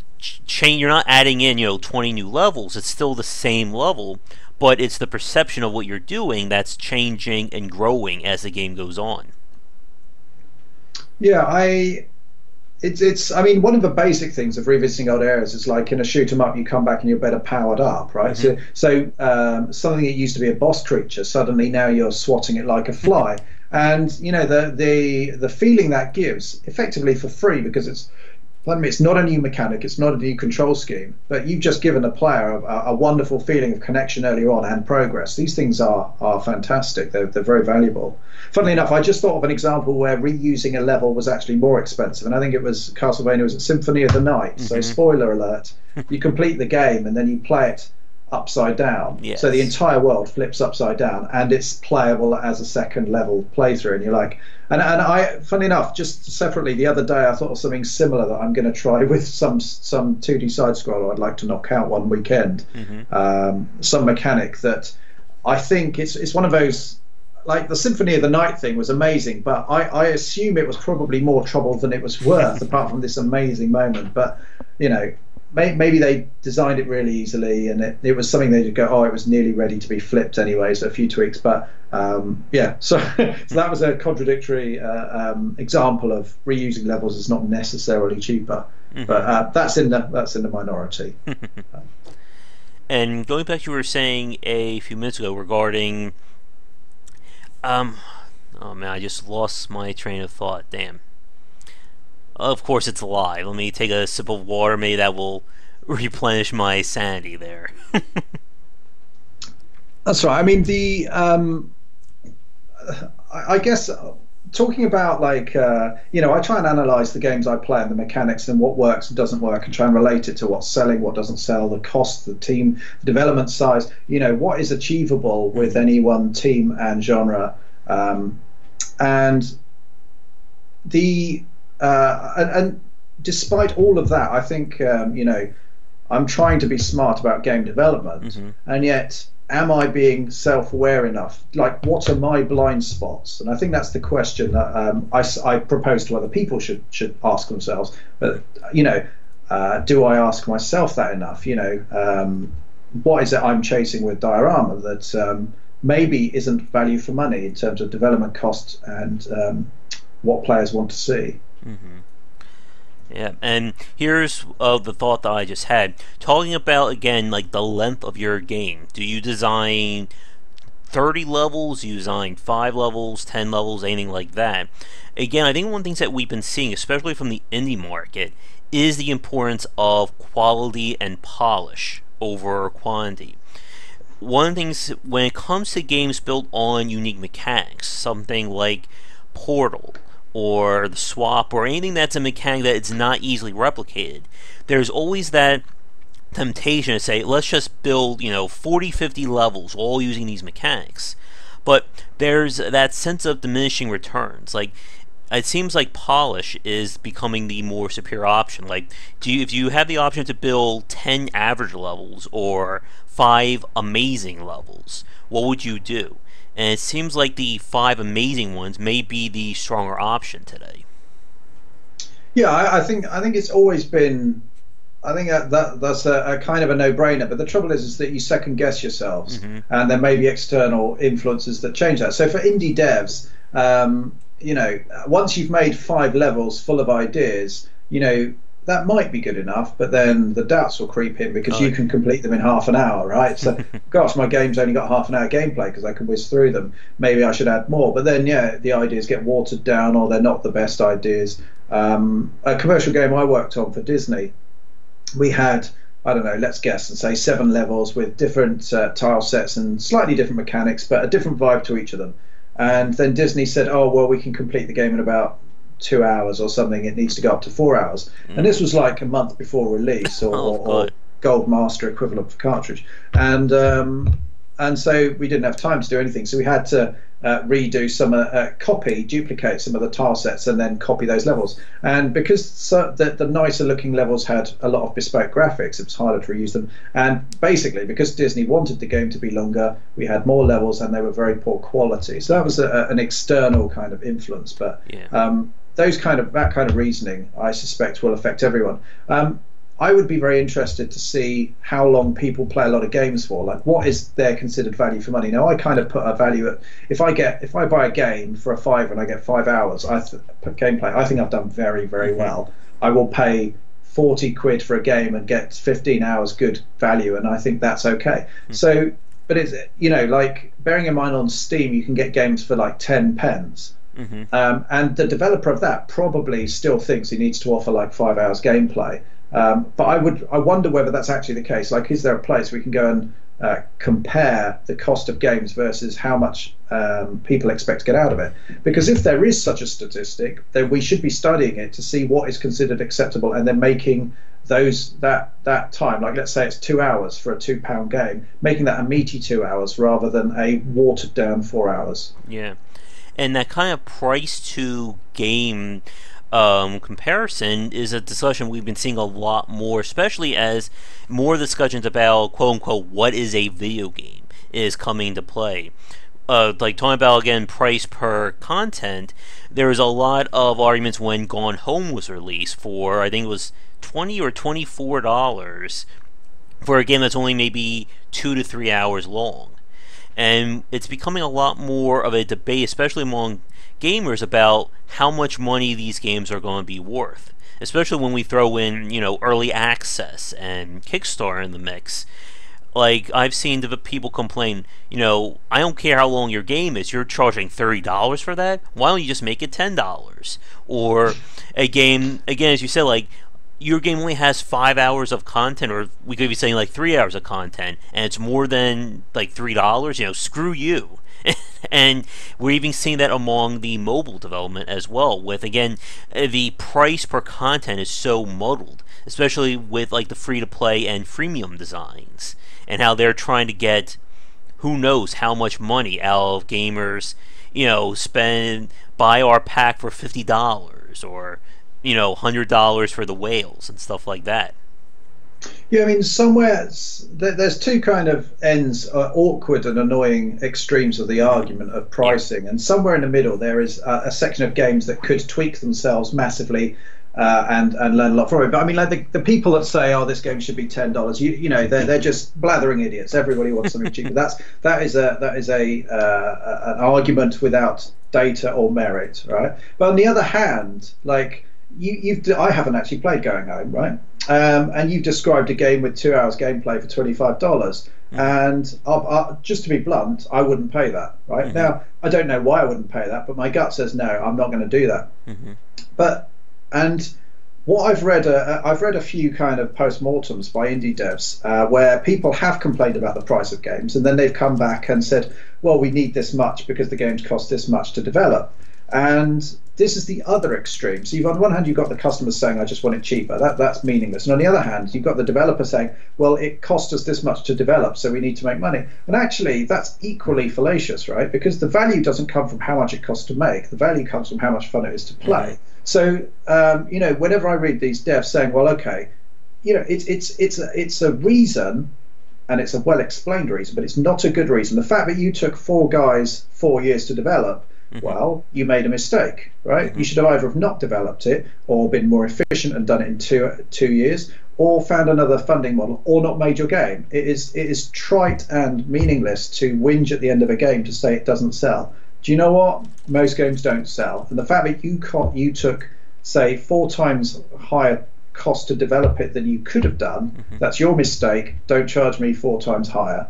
adding in, 20 new levels. It's still the same level, but it's the perception of what you're doing that's changing and growing as the game goes on. Yeah, it's I mean, one of the basic things of revisiting old areas is like in a shoot 'em up, you come back and you're better powered up, right? So something that used to be a boss creature, suddenly now you're swatting it like a fly, and the feeling that gives effectively for free, because it's not a new mechanic, it's not a new control scheme, but you've just given a player a wonderful feeling of connection earlier on and progress. These things are fantastic. They're very valuable. Funnily enough, I just thought of an example where reusing a level was actually more expensive, and I think it was Castlevania, was it Symphony of the Night? So spoiler alert, you complete the game and then you play it upside down. Yes. So the entire world flips upside down and it's playable as a second level playthrough, and you're like, and I, funny enough, just separately the other day I thought of something similar that I'm going to try with some 2D side scroller I'd like to knock out one weekend. Some mechanic that I think it's one of those, like the Symphony of the Night thing was amazing, but I assume it was probably more trouble than it was worth apart from this amazing moment. But maybe they designed it really easily, and it was something they could go, it was nearly ready to be flipped anyway, so a few tweaks. But so that was a contradictory example of reusing levels is not necessarily cheaper, but that's in the minority. And going back to what you were saying a few minutes ago regarding oh man, I just lost my train of thought. Damn. Of course it's a lie. Let me take a sip of water. Maybe that will replenish my sanity there. That's right. I mean, I guess talking about I try and analyze the games I play and the mechanics and what works and doesn't work, and try and relate it to what's selling, what doesn't sell, the cost, the team, the development size. What is achievable with any one team and genre, and despite all of that, I think I'm trying to be smart about game development, and yet am I being self-aware enough? Like, what are my blind spots? And I think that's the question that I propose to other people should ask themselves. But do I ask myself that enough? What is it I'm chasing with Diorama that maybe isn't value for money in terms of development costs and what players want to see? Yeah, and here's the thought that I just had. Talking about, again, like the length of your game. Do you design 30 levels, you design 5 levels, 10 levels, anything like that. Again, I think one of the things that we've been seeing, especially from the indie market, is the importance of quality and polish over quantity. One of the things when it comes to games built on unique mechanics, something like Portal or the swap or anything that's a mechanic that it's not easily replicated, there's always that temptation to say, let's just build, 40, 50 levels all using these mechanics. But there's that sense of diminishing returns. Like, it seems like polish is becoming the more superior option. Like, if you have the option to build 10 average levels or 5 amazing levels, what would you do? And it seems like the 5 amazing ones may be the stronger option today. Yeah, I think it's always been. I think that's a kind of a no-brainer. But the trouble is that you second guess yourselves, and there may be external influences that change that. So for indie devs, once you've made 5 levels full of ideas, that might be good enough, but then the doubts will creep in because you can complete them in half an hour, right? So, gosh, my game's only got half an hour gameplay because I can whiz through them. Maybe I should add more. But then, the ideas get watered down or they're not the best ideas. A commercial game I worked on for Disney, we had, I don't know, let's guess and say 7 levels with different tile sets and slightly different mechanics, but a different vibe to each of them. And then Disney said, oh, well, we can complete the game in about 2 hours or something. It needs to go up to 4 hours. And this was like a month before release or Gold Master equivalent for cartridge. And so we didn't have time to do anything. So we had to redo some, duplicate some of the tile sets and then copy those levels. And because the nicer looking levels had a lot of bespoke graphics, it was harder to reuse them. And basically, because Disney wanted the game to be longer, we had more levels and they were very poor quality. So that was an external kind of influence. But that kind of reasoning, I suspect, will affect everyone. I would be very interested to see how long people play a lot of games for. Like, what is their considered value for money? Now, I kind of put a value at if I buy a game for a £5 and I get 5 hours gameplay, I think I've done very, very well. I will pay 40 quid for a game and get 15 hours good value, and I think that's okay. So, but it's like bearing in mind on Steam, you can get games for like 10 pence. And the developer of that probably still thinks he needs to offer like 5 hours gameplay. But I wonder whether that's actually the case. Like, is there a place we can go and compare the cost of games versus how much people expect to get out of it? Because if there is such a statistic, then we should be studying it to see what is considered acceptable, and then making that time, like let's say it's 2 hours for a £2 game, making that a meaty 2 hours rather than a watered down 4 hours. Yeah, and that kind of price to game comparison is a discussion we've been seeing a lot more, especially as more discussions about quote-unquote what is a video game is coming into play. Like talking about, again, price per content, there was a lot of arguments when Gone Home was released for, I think it was $20 or $24 for a game that's only maybe 2 to 3 hours long. And it's becoming a lot more of a debate, especially among gamers, about how much money these games are going to be worth, especially when we throw in early access and Kickstarter in the mix. Like, I've seen the people complain, I don't care how long your game is, you're charging $30 for that, why don't you just make it $10? Or a game, again, as you said, like, your game only has 5 hours of content, or we could be saying like 3 hours of content, and it's more than like $3, screw you. And we're even seeing that among the mobile development as well, with, again, the price per content is so muddled, especially with like the free-to-play and freemium designs, and how they're trying to get who knows how much money out of gamers, buy our pack for $50, or $100 for the whales and stuff like that. Yeah, I mean, somewhere there's two kind of ends, awkward and annoying extremes of the argument of pricing, and somewhere in the middle there is a section of games that could tweak themselves massively and learn a lot from it. But I mean, like the people that say, "Oh, this game should be $10," they're just blathering idiots. Everybody wants something cheaper. That is an argument without data or merit, right? But on the other hand, like I haven't actually played Going Home, right? And you've described a game with 2 hours gameplay for $25. And just to be blunt, I wouldn't pay that. Right now, I don't know why I wouldn't pay that, but my gut says no, I'm not going to do that. But and what I've read a few kind of post-mortems by indie devs where people have complained about the price of games, and then they've come back and said, well, we need this much because the games cost this much to develop. And this is the other extreme. So on one hand, you've got the customers saying, I just want it cheaper. That's meaningless. And on the other hand, you've got the developer saying, well, it cost us this much to develop, so we need to make money. And actually, that's equally fallacious, right? Because the value doesn't come from how much it costs to make. The value comes from how much fun it is to play. So, whenever I read these devs saying, well, okay, it's a reason, and it's a well-explained reason, but it's not a good reason. The fact that you took 4 guys 4 years to develop, well, you made a mistake, right? You should have either have not developed it, or been more efficient and done it in two years, or found another funding model, or not made your game. It is trite and meaningless to whinge at the end of a game to say it doesn't sell. Do you know what? Most games don't sell, and the fact that you took, say, 4 times higher cost to develop it than you could have done, that's your mistake. Don't charge me 4 times higher.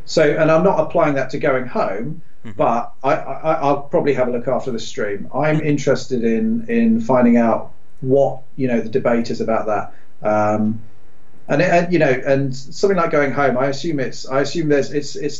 So, and I'm not applying that to going home, but I'll probably have a look after the stream. I'm interested in finding out what the debate is about that. And something like going home, I assume it's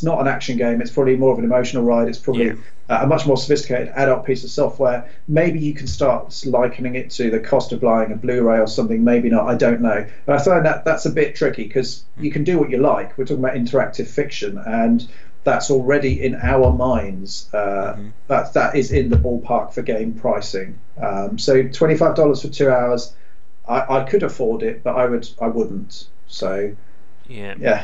not an action game. It's probably more of an emotional ride. It's probably a much more sophisticated adult piece of software. Maybe you can start likening it to the cost of buying a Blu-ray or something. Maybe not. I don't know. But I find that's a bit tricky because you can do what you like. We're talking about interactive fiction, and that's already in our minds. That is in the ballpark for game pricing. So $25 for 2 hours. I could afford it, but I wouldn't. So, yeah.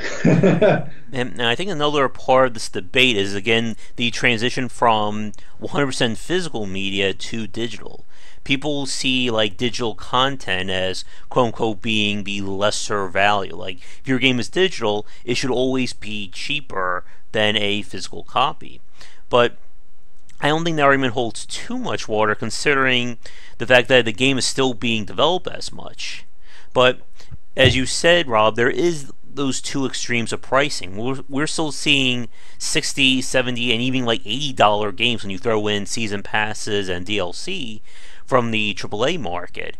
And I think another part of this debate is, again, the transition from 100% physical media to digital. People see like digital content as quote unquote being the lesser value. Like if your game is digital, it should always be cheaper than a physical copy. But I don't think the argument holds too much water, considering the fact that the game is still being developed as much. But as you said, Rob, there is those two extremes of pricing. We're still seeing $60, $70, and even like $80 games when you throw in season passes and DLC from the AAA market.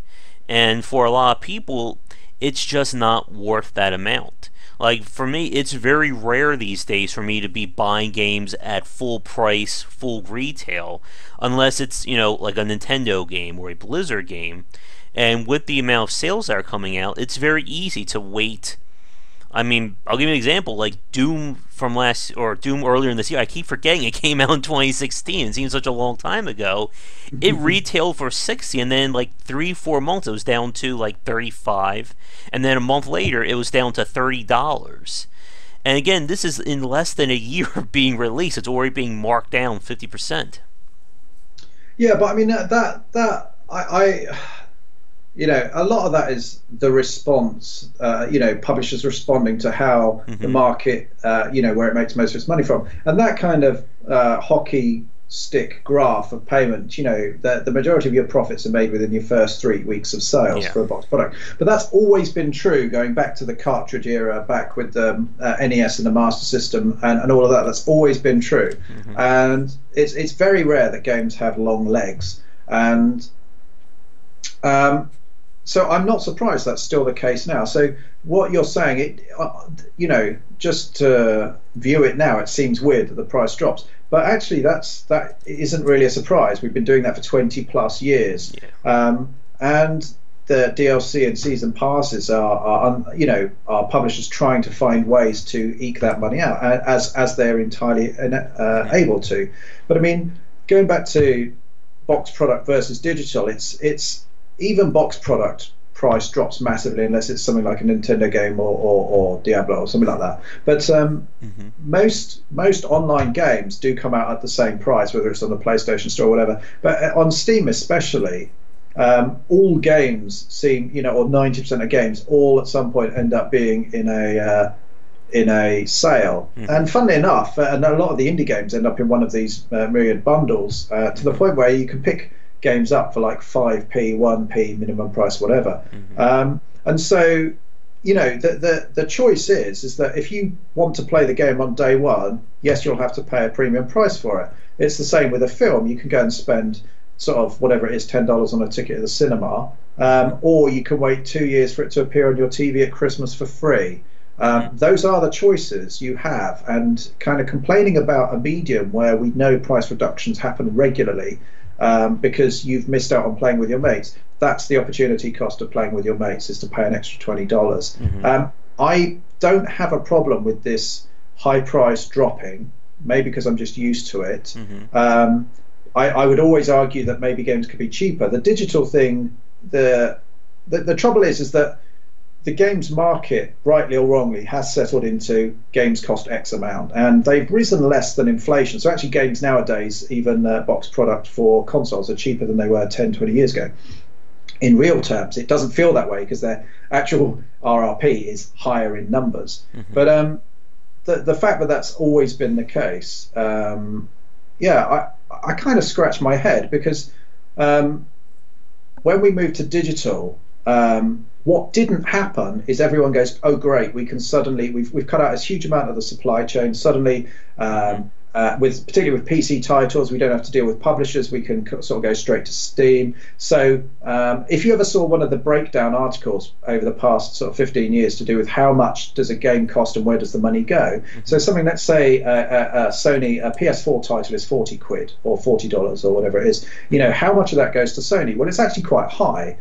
And for a lot of people, it's just not worth that amount. Like for me, it's very rare these days for me to be buying games at full price, full retail, unless it's, like a Nintendo game or a Blizzard game. And with the amount of sales that are coming out, it's very easy to wait. I mean, I'll give you an example, like Doom Doom earlier in this year. I keep forgetting it came out in 2016. It seems such a long time ago. It retailed for $60, and then like 3-4 months it was down to like $35, and then a month later it was down to $30. And again, this is in less than a year of being released. It's already being marked down 50%. Yeah, but I mean a lot of that is the response, publishers responding to how the market, where it makes most of its money from. And that kind of hockey stick graph of payment, the majority of your profits are made within your first 3 weeks of sales for a box product. But that's always been true, going back to the cartridge era, back with the NES and the Master System and all of that. That's always been true. And it's very rare that games have long legs. And so I'm not surprised that's still the case now. So what you're saying, just to view it now, it seems weird that the price drops. But actually, that isn't really a surprise. We've been doing that for 20 plus years, and the DLC and season passes are publishers trying to find ways to eke that money out as they're entirely able to. But I mean, going back to box product versus digital, it's even box product price drops massively unless it's something like a Nintendo game or Diablo or something like that. But most online games do come out at the same price, whether it's on the PlayStation Store or whatever. But on Steam especially, all games seem, or 90% of games, all at some point end up being in a sale. And funnily enough, and a lot of the indie games end up in one of these myriad bundles to the point where you can pick games up for like 5p, 1p, minimum price, whatever. And so the choice is that if you want to play the game on day one, yes, you'll have to pay a premium price for it. It's the same with a film. You can go and spend sort of whatever it is, $10 on a ticket at the cinema, or you can wait 2 years for it to appear on your TV at Christmas for free. Those are the choices you have, and kind of complaining about a medium where we know price reductions happen regularly because you've missed out on playing with your mates. That's the opportunity cost of playing with your mates, is to pay an extra $20. I don't have a problem with this high price dropping, maybe because I'm just used to it. I would always argue that maybe games could be cheaper. The digital thing, the trouble is that the games market, rightly or wrongly, has settled into games cost X amount, and they've risen less than inflation. So actually games nowadays, even box product for consoles, are cheaper than they were 10, 20 years ago. In real terms, it doesn't feel that way because their actual RRP is higher in numbers. But the fact that that's always been the case, I kind of scratch my head, because when we moved to digital, what didn't happen is everyone goes, oh great, we can suddenly, we've cut out a huge amount of the supply chain. Suddenly, particularly with PC titles, we don't have to deal with publishers. We can sort of go straight to Steam. So if you ever saw one of the breakdown articles over the past sort of 15 years to do with how much does a game cost and where does the money go, so something, let's say Sony, a PS4 title is 40 quid or $40 or whatever it is, how much of that goes to Sony? Well, it's actually quite high.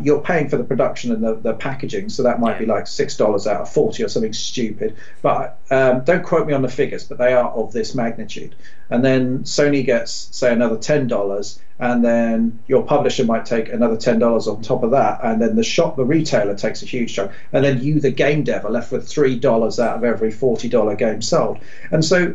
You're paying for the production and the packaging, so that might be like $6 out of 40 or something stupid. But don't quote me on the figures, but they are of this magnitude. And then Sony gets, say, another $10, and then your publisher might take another $10 on top of that, and then the retailer takes a huge chunk, and then you, the game dev, are left with $3 out of every $40 game sold. And so,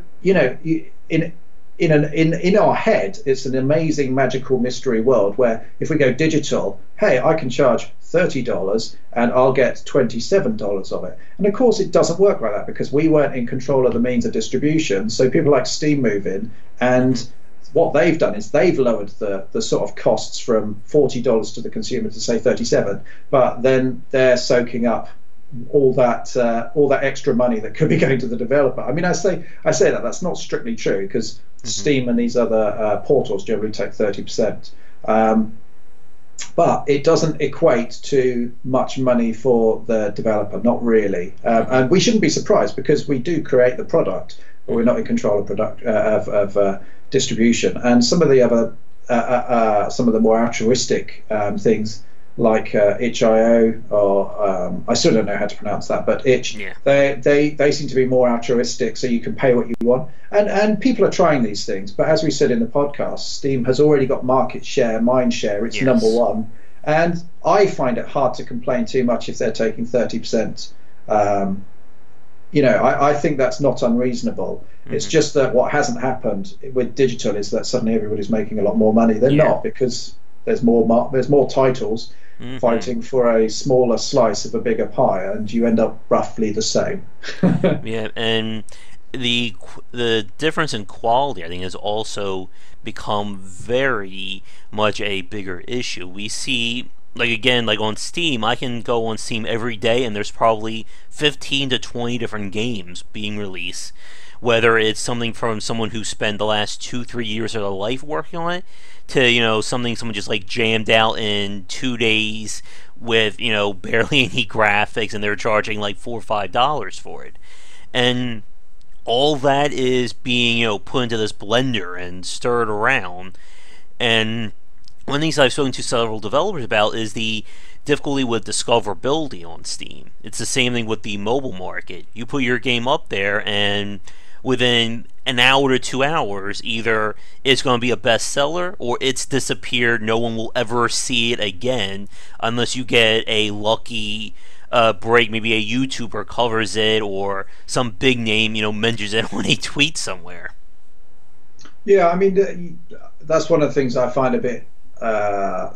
in our head, it's an amazing magical mystery world where if we go digital, hey, I can charge $30 and I'll get $27 of it. And of course it doesn't work like that, because we weren't in control of the means of distribution. So people like Steam move in, and what they've done is they've lowered the sort of costs from $40 to the consumer to say $37, but then they're soaking up all that extra money that could be going to the developer. I mean, I say that's not strictly true, because Steam and these other portals generally take 30%, but it doesn't equate to much money for the developer, not really. And we shouldn't be surprised, because we do create the product, but we're not in control of distribution. And some of the other some of the more altruistic things, like itch.io, or I still don't know how to pronounce that, but itch, they seem to be more altruistic, so you can pay what you want, and people are trying these things. But as we said in the podcast, Steam has already got market share, mind share, it's number one, and I find it hard to complain too much if they're taking 30%. I think that's not unreasonable. It's just that what hasn't happened with digital is that suddenly everybody's making a lot more money. They're not, because there's more titles fighting for a smaller slice of a bigger pie, and you end up roughly the same. And the difference in quality, I think, has also become very much a bigger issue. We see, like on Steam, I can go on Steam every day and there's probably 15 to 20 different games being released, whether it's something from someone who spent the last 2-3 years of their life working on it, to something someone just jammed out in 2 days with barely any graphics, and they're charging like $4 or $5 for it. And all that is being put into this blender and stirred around. And one of the things I've spoken to several developers about is the difficulty with discoverability on Steam. It's the same thing with the mobile market. You put your game up there, and within an hour to 2 hours, either it's going to be a bestseller or it's disappeared. No one will ever see it again unless you get a lucky break. Maybe a YouTuber covers it, or some big name mentions it on a tweet somewhere. Yeah, I mean, that's one of the things I find a bit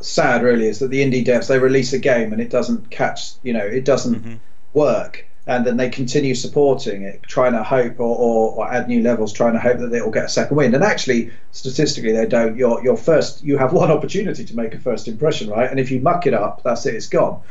sad, really, is that the indie devs, they release a game and it doesn't catch, it doesn't work, and then they continue supporting it, trying to hope, or add new levels, trying to hope that it will get a second wind. And actually, statistically, they don't. You have one opportunity to make a first impression, right? And if you muck it up, that's it, it's gone.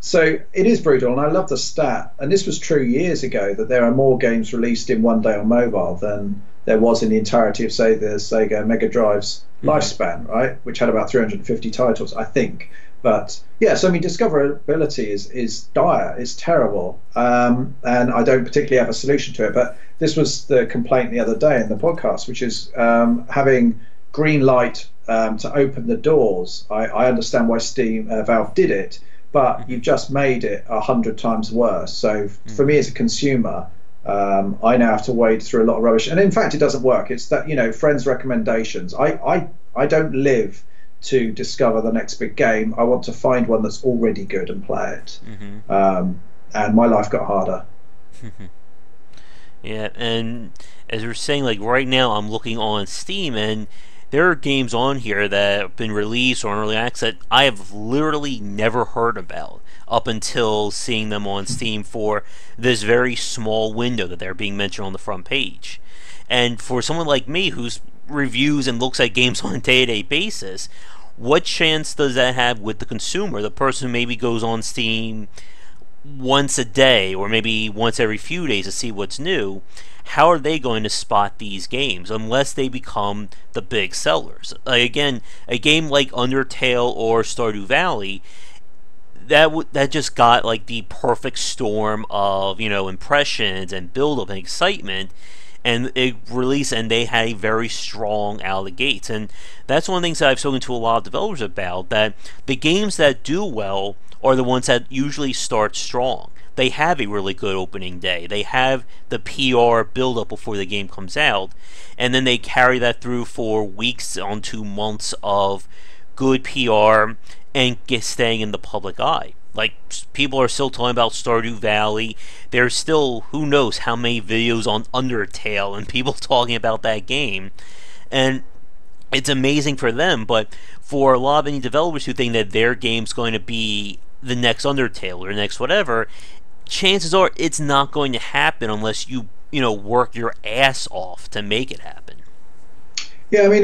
So it is brutal, and I love the stat. And this was true years ago that there are more games released in one day on mobile than there was in the entirety of, say, the Sega Mega Drive's lifespan, right? Which had about 350 titles, I think. But yeah, so I mean, discoverability is dire, it's terrible, and I don't particularly have a solution to it. But this was the complaint the other day in the podcast, which is having green light to open the doors. I understand why Steam Valve did it, but you've just made it 100 times worse. So for me as a consumer, I now have to wade through a lot of rubbish, and in fact, it doesn't work. It's that, you know, friends' recommendations. I don't live to discover the next big game. I want to find one that's already good and play it. And my life got harder. Yeah, and as we're saying, like right now, I'm looking on Steam, and there are games on here that have been released or on early access that I have literally never heard about up until seeing them on Steam for this very small window that they're being mentioned on the front page. And for someone like me who's reviews and looks at games on a day-to-day basis, what chance does that have with the consumer, the person who maybe goes on Steam once a day or maybe once every few days to see what's new? How are they going to spot these games unless they become the big sellers? Again, a game like Undertale or Stardew Valley, that just got like the perfect storm of, you know, impressions and build-up and excitement, and it released, and they had a very strong out of the gates. And that's one of the things that I've spoken to a lot of developers about, that the games that do well are the ones that usually start strong. They have a really good opening day. They have the PR build-up before the game comes out, and then they carry that through for weeks onto months of good PR and staying in the public eye. Like, people are still talking about Stardew Valley. There's still, who knows how many videos on Undertale and people talking about that game. And it's amazing for them, but for a lot of indie developers who think that their game's going to be the next Undertale or the next whatever, chances are it's not going to happen unless you work your ass off to make it happen. Yeah, I mean,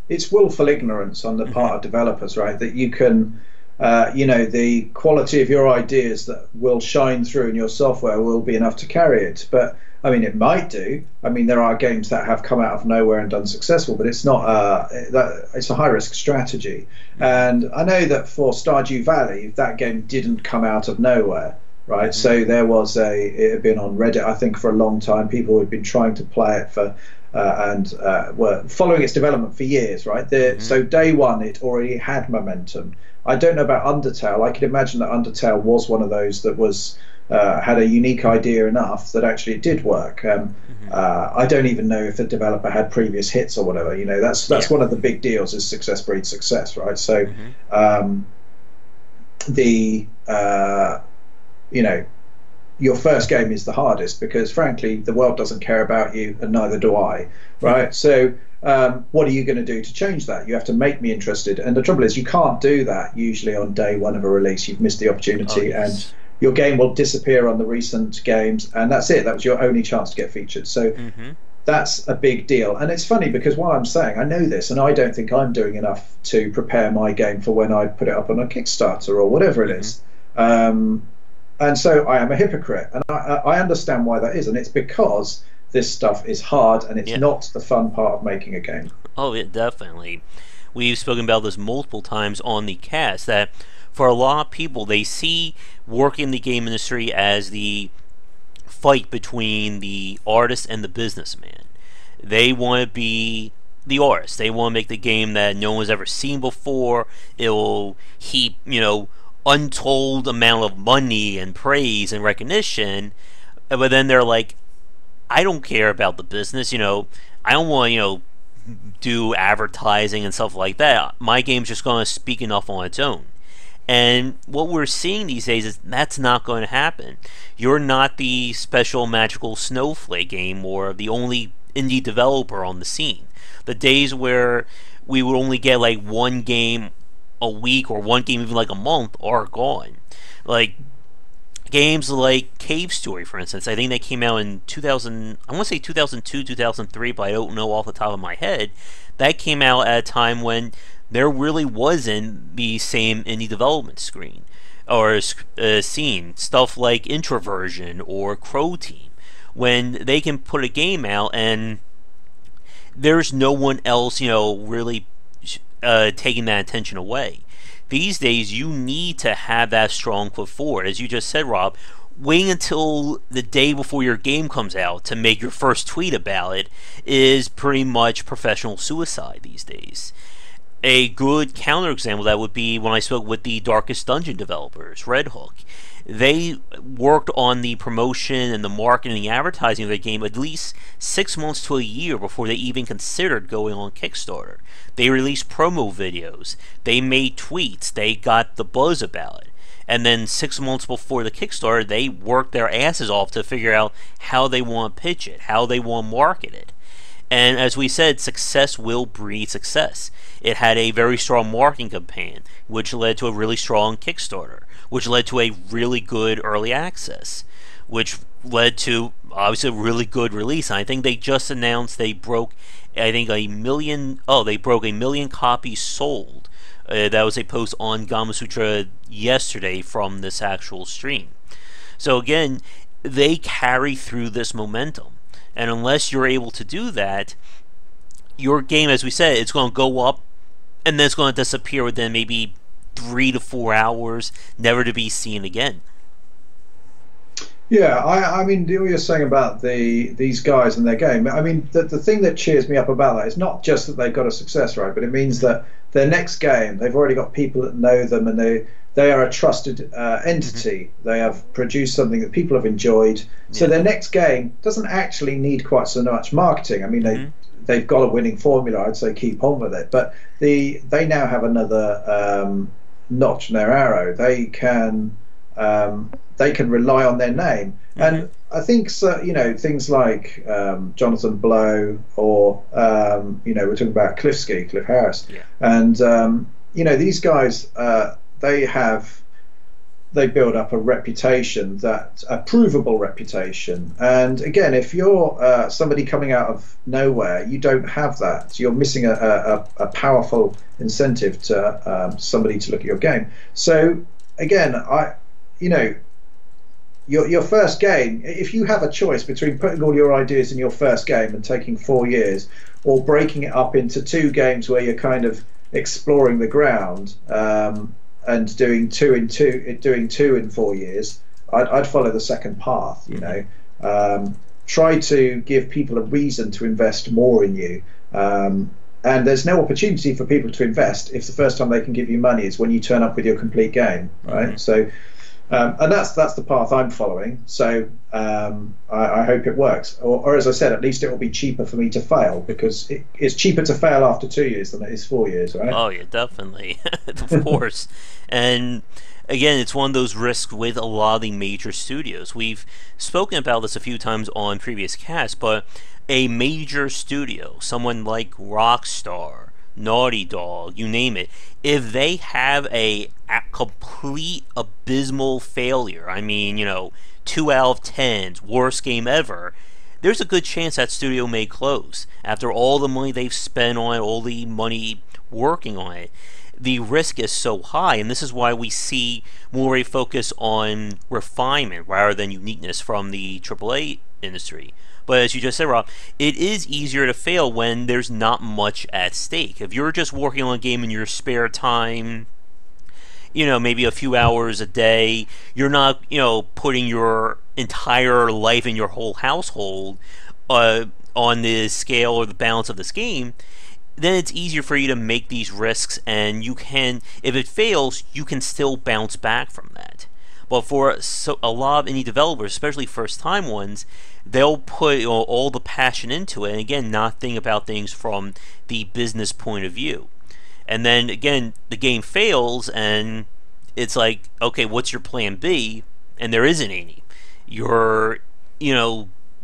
it's willful ignorance on the part of developers, right? That you can, the quality of your ideas that will shine through in your software will be enough to carry it. But I mean, it might do. I mean, there are games that have come out of nowhere and done successful, but it's not. It's a high risk strategy. And I know that for Stardew Valley, that game didn't come out of nowhere, right? So there was it had been on Reddit, I think, for a long time. People had been trying to play it for. And were following its development for years, right? So day one, it already had momentum. I don't know about Undertale. I can imagine that Undertale was one of those that was had a unique idea enough that actually it did work. I don't even know if the developer had previous hits or whatever. You know, that's one of the big deals, is success breeds success, right? So your first game is the hardest because, frankly, the world doesn't care about you, and neither do I, right? So what are you going to do to change that? You have to make me interested, and the trouble is you can't do that usually on day one of a release. You've missed the opportunity, and your game will disappear on the recent games, and that's it. That was your only chance to get featured. So that's a big deal. And it's funny because while I'm saying I know this, and I don't think I'm doing enough to prepare my game for when I put it up on a Kickstarter or whatever it is. And so I am a hypocrite, and I understand why that is, and it's because this stuff is hard, and it's not the fun part of making a game. Oh, yeah, definitely. We've spoken about this multiple times on the cast, that for a lot of people, they see working in the game industry as the fight between the artist and the businessman. They want to be the artist. They want to make the game that no one's ever seen before. It will heap, untold amount of money and praise and recognition, but then they're like, I don't care about the business, I don't want to do advertising and stuff like that. My game's just going to speak enough on its own. And what we're seeing these days is that's not going to happen. You're not the special magical snowflake game or the only indie developer on the scene. The days where we would only get like one game a week or one game even like a month are gone. Like games like Cave Story, for instance, I think they came out in 2000, I want to say 2002, 2003, but I don't know off the top of my head. That came out at a time when there really wasn't the same indie development screen or scene. Stuff like Introversion or Crow Team, when they can put a game out and there's no one else, really taking that attention away. These days, you need to have that strong foot forward. As you just said, Rob, waiting until the day before your game comes out to make your first tweet about it is pretty much professional suicide these days. A good counterexample of that would be when I spoke with the Darkest Dungeon developers, Red Hook. They worked on the promotion and the marketing and the advertising of their game at least 6 months to a year before they even considered going on Kickstarter. They released promo videos, they made tweets, they got the buzz about it. And then 6 months before the Kickstarter, they worked their asses off to figure out how they want to pitch it, how they want to market it. And as we said, success will breed success. It had a very strong marketing campaign, which led to a really strong Kickstarter, which led to a really good early access, which led to obviously a really good release. And I think they just announced they broke, a million. Oh, they broke 1 million copies sold. That was a post on Gamasutra yesterday from this actual stream. So again, they carry through this momentum. And unless you're able to do that, your game, as we said, it's going to go up and then it's going to disappear within maybe 3 to 4 hours, never to be seen again. Yeah, I mean, what you're saying about these guys and their game, I mean, the thing that cheers me up about that is not just that they've got a success rate, but it means that their next game, they've already got people that know them, and they are a trusted entity. They have produced something that people have enjoyed. So their next game doesn't actually need quite so much marketing. I mean, they've got a winning formula. I'd say keep on with it. But they now have another notch in their arrow. They can rely on their name. And I think things like Jonathan Blow or we're talking about Cliff Harris, and these guys. They build up a reputation, a provable reputation. And again, if you're somebody coming out of nowhere, you don't have that. You're missing a powerful incentive to somebody to look at your game. So again, your first game, if you have a choice between putting all your ideas in your first game and taking 4 years, or breaking it up into 2 games where you're kind of exploring the ground, and doing two in 4 years, I'd follow the second path. Try to give people a reason to invest more in you, and there's no opportunity for people to invest if the first time they can give you money is when you turn up with your complete game, right? So and that's the path I'm following. So I hope it works, or as I said, at least it will be cheaper for me to fail, because it's cheaper to fail after 2 years than it is 4 years, right? Oh yeah, definitely. Of course. And again, it's one of those risks with a lot of the major studios. We've spoken about this a few times on previous casts, but a major studio, someone like Rockstar, Naughty Dog, you name it, if they have a complete abysmal failure, 2 out of 10, worst game ever, there's a good chance that studio may close. After all the money they've spent on it, all the money working on it, the risk is so high, and this is why we see more a focus on refinement rather than uniqueness from the AAA industry. But as you just said, Rob, it is easier to fail when there's not much at stake. If you're just working on a game in your spare time, maybe a few hours a day, you're not, putting your entire life and your whole household on the scale or the balance of this game, then it's easier for you to make these risks, and you can, if it fails, you can still bounce back from that. But for a lot of indie developers, especially first-time ones, they'll put all the passion into it, and again, not think about things from the business point of view. And then again, the game fails, and it's like, okay, what's your plan B? And there isn't any. You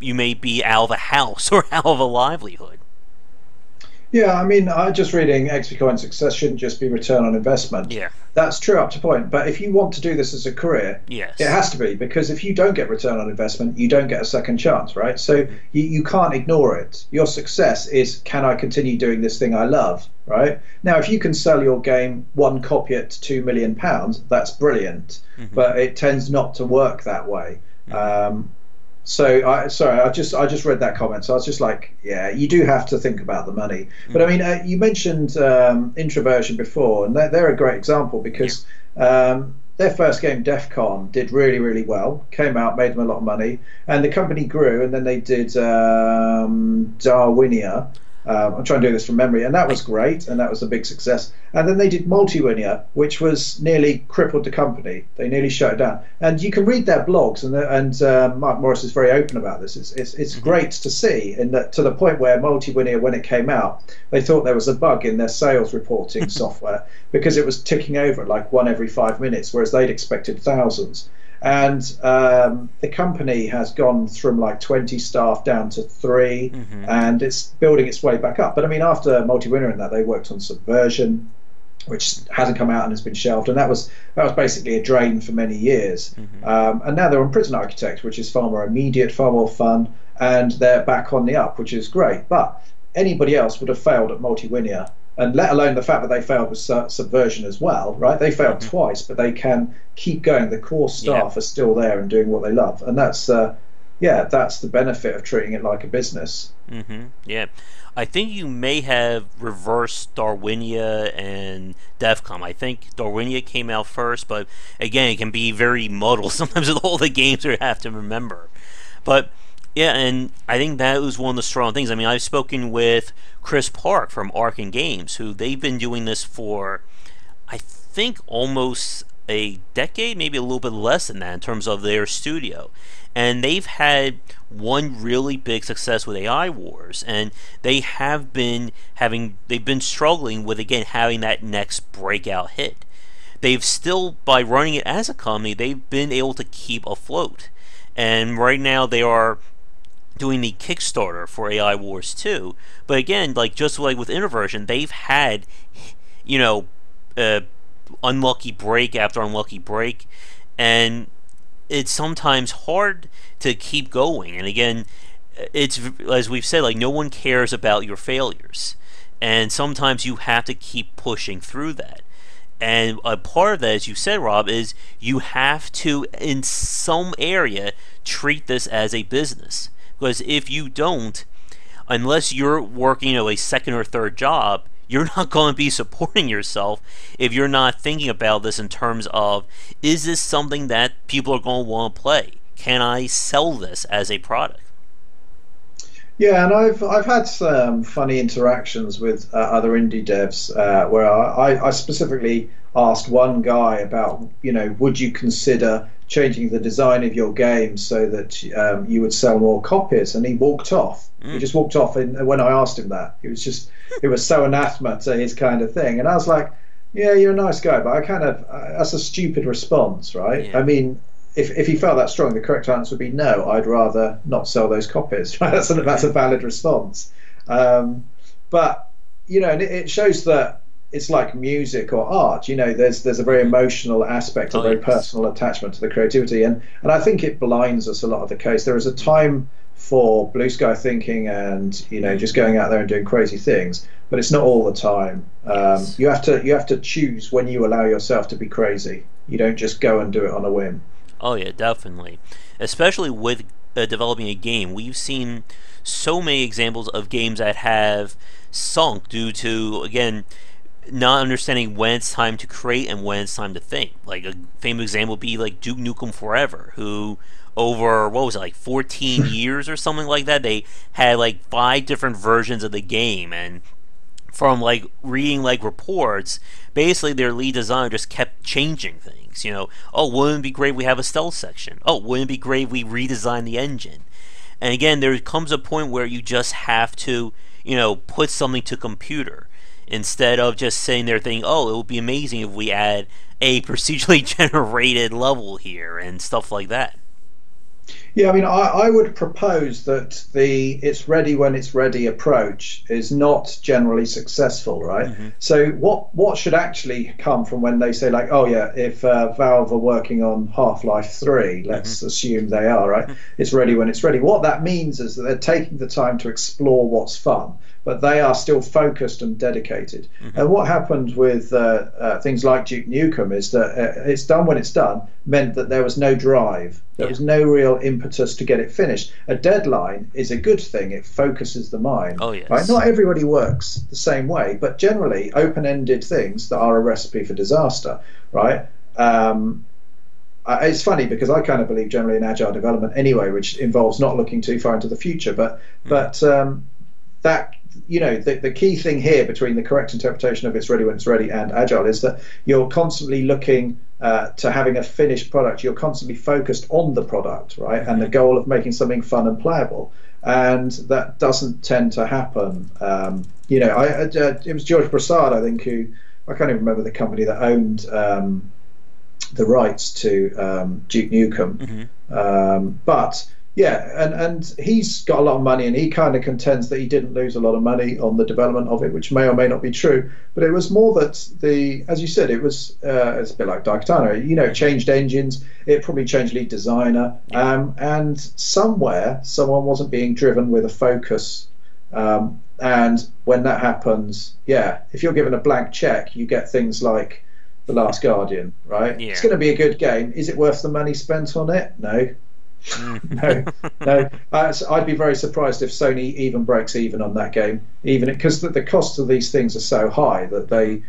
may be out of a house or out of a livelihood. Yeah, I mean, I just reading equity coin success shouldn't just be return on investment. Yeah. That's true up to a point, but if you want to do this as a career, it Yes. has to be because if you don't get return on investment, you don't get a second chance, right? So you can't ignore it. Your success is can I continue doing this thing I love, right? Now, if you can sell your game one copy at £2 million, that's brilliant, Mm-hmm. but it tends not to work that way. Mm-hmm. Sorry, I just read that comment, so I was just like, yeah, you do have to think about the money. But I Mm-hmm. mean, you mentioned Introversion before, and they're a great example Yeah. because their first game, DEF CON, did really, really well. Came out, made them a lot of money, and the company grew. And then they did Darwinia. I'm trying to do this from memory, and that I. was great, and that was a big success. And then they did Multiwinia, which was nearly crippled the company. They nearly shut it down. And you can read their blogs, and Mark Morris is very open about this. It's Mm-hmm. great to see, in that to the point where Multiwinia, when it came out, they thought there was a bug in their sales reporting software because it was ticking over at like one every 5 minutes, whereas they'd expected thousands. And the company has gone from like 20 staff down to three, Mm-hmm. and it's building its way back up. But I mean, after Multi-Winner and that, they worked on Subversion, which hasn't come out and has been shelved, and that was basically a drain for many years. Mm-hmm. And now they're on Prison Architect, which is far more immediate, far more fun, and they're back on the up, which is great. But anybody else would have failed at Multi-Winner, and let alone the fact that they failed with Subversion as well, right? They failed Mm-hmm. twice, but they can keep going. The core Yeah. staff are still there and doing what they love, and that's the benefit of treating it like a business. Mm-hmm. Yeah. I think you may have reversed Darwinia and DEFCON. I think Darwinia came out first, but again, it can be very muddled sometimes with all the games you have to remember. But yeah, and I think that was one of the strong things. I mean, I've spoken with Chris Park from Arkin Games, who they've been doing this for, I think, almost a decade, maybe a little bit less than that in terms of their studio. And they've had one really big success with AI Wars, and they've been struggling with again having that next breakout hit. They've still, by running it as a company, they've been able to keep afloat. And right now they are doing the Kickstarter for AI Wars 2. But again, like just like with Introversion, they've had, you know, uh, unlucky break after unlucky break, and it's sometimes hard to keep going. And again, it's as we've said, like no one cares about your failures, and sometimes you have to keep pushing through that. And a part of that, as you said, Rob, is you have to, in some area, treat this as a business. Because if you don't, unless you're working, a second or third job, you're not going to be supporting yourself if you're not thinking about this in terms of, is this something that people are going to want to play? Can I sell this as a product? Yeah, and I've had some funny interactions with other indie devs where I specifically asked one guy about, would you consider changing the design of your game so that you would sell more copies? And he walked off. He Mm. just walked off when I asked him that. It was so anathema to his kind of thing. And I was like, yeah, you're a nice guy, but that's a stupid response, right? Yeah. I mean, if he felt that strong, the correct answer would be no. I'd rather not sell those copies. Right? That's a valid response. But and it shows that it's like music or art. There's a very emotional aspect, a Oh very yes. personal attachment to the creativity, and I think it blinds us a lot of the case. There is a time for blue sky thinking and just going out there and doing crazy things, but it's not all the time. Yes. You have to choose when you allow yourself to be crazy. You don't just go and do it on a whim. Oh yeah, definitely. Especially with developing a game, we've seen so many examples of games that have sunk due to again not understanding when it's time to create and when it's time to think. Like a famous example would be like Duke Nukem Forever, who over what was it, like 14 years or something like that, they had like 5 different versions of the game, and from like reading like reports, basically their lead designer just kept changing things. Oh, wouldn't it be great if we have a stealth section? Oh, wouldn't it be great if we redesign the engine? And again, there comes a point where you just have to, put something to computer instead of just sitting there thinking, oh, it would be amazing if we add a procedurally generated level here and stuff like that. Yeah, I mean, I would propose that the "it's ready when it's ready" approach is not generally successful, right? Hmm. So what should actually come from when they say like, oh yeah, if Valve are working on Half-Life 3, Hmm. let's assume they are, right? It's ready when it's ready. What that means is that they're taking the time to explore what's fun, but they are still focused and dedicated. Hmm. And what happened with things like Duke Nukem is that it's done when it's done meant that there was no drive. There Yeah. was no real impetus to get it finished. A deadline is a good thing. It focuses the mind, Oh, right? yes. Not everybody works the same way, but generally open-ended things that are a recipe for disaster, right? It's funny because I kind of believe generally in agile development anyway, which involves not looking too far into the future, but Hmm. that the key thing here between the correct interpretation of "it's ready when it's ready" and agile is that you're constantly looking to having a finished product. You're constantly focused on the product, right, and the Hmm. goal of making something fun and playable, and that doesn't tend to happen. It was George Prasad, I think, who, I can't even remember the company that owned the rights to Duke Nukem. Hmm. But yeah, and he's got a lot of money, and he kind of contends that he didn't lose a lot of money on the development of it, which may or may not be true. But it was more that as you said, it's a bit like Daikatana. It changed engines. It probably changed lead designer, Yeah. and somewhere someone wasn't being driven with a focus. And when that happens, yeah, if you're given a blank check, you get things like The Last Guardian, right? It's Yeah. going to be a good game. Is it worth the money spent on it? No. No, Mm. no. I'd be very surprised if Sony even breaks even on that game, even because the costs of these things are so high that they.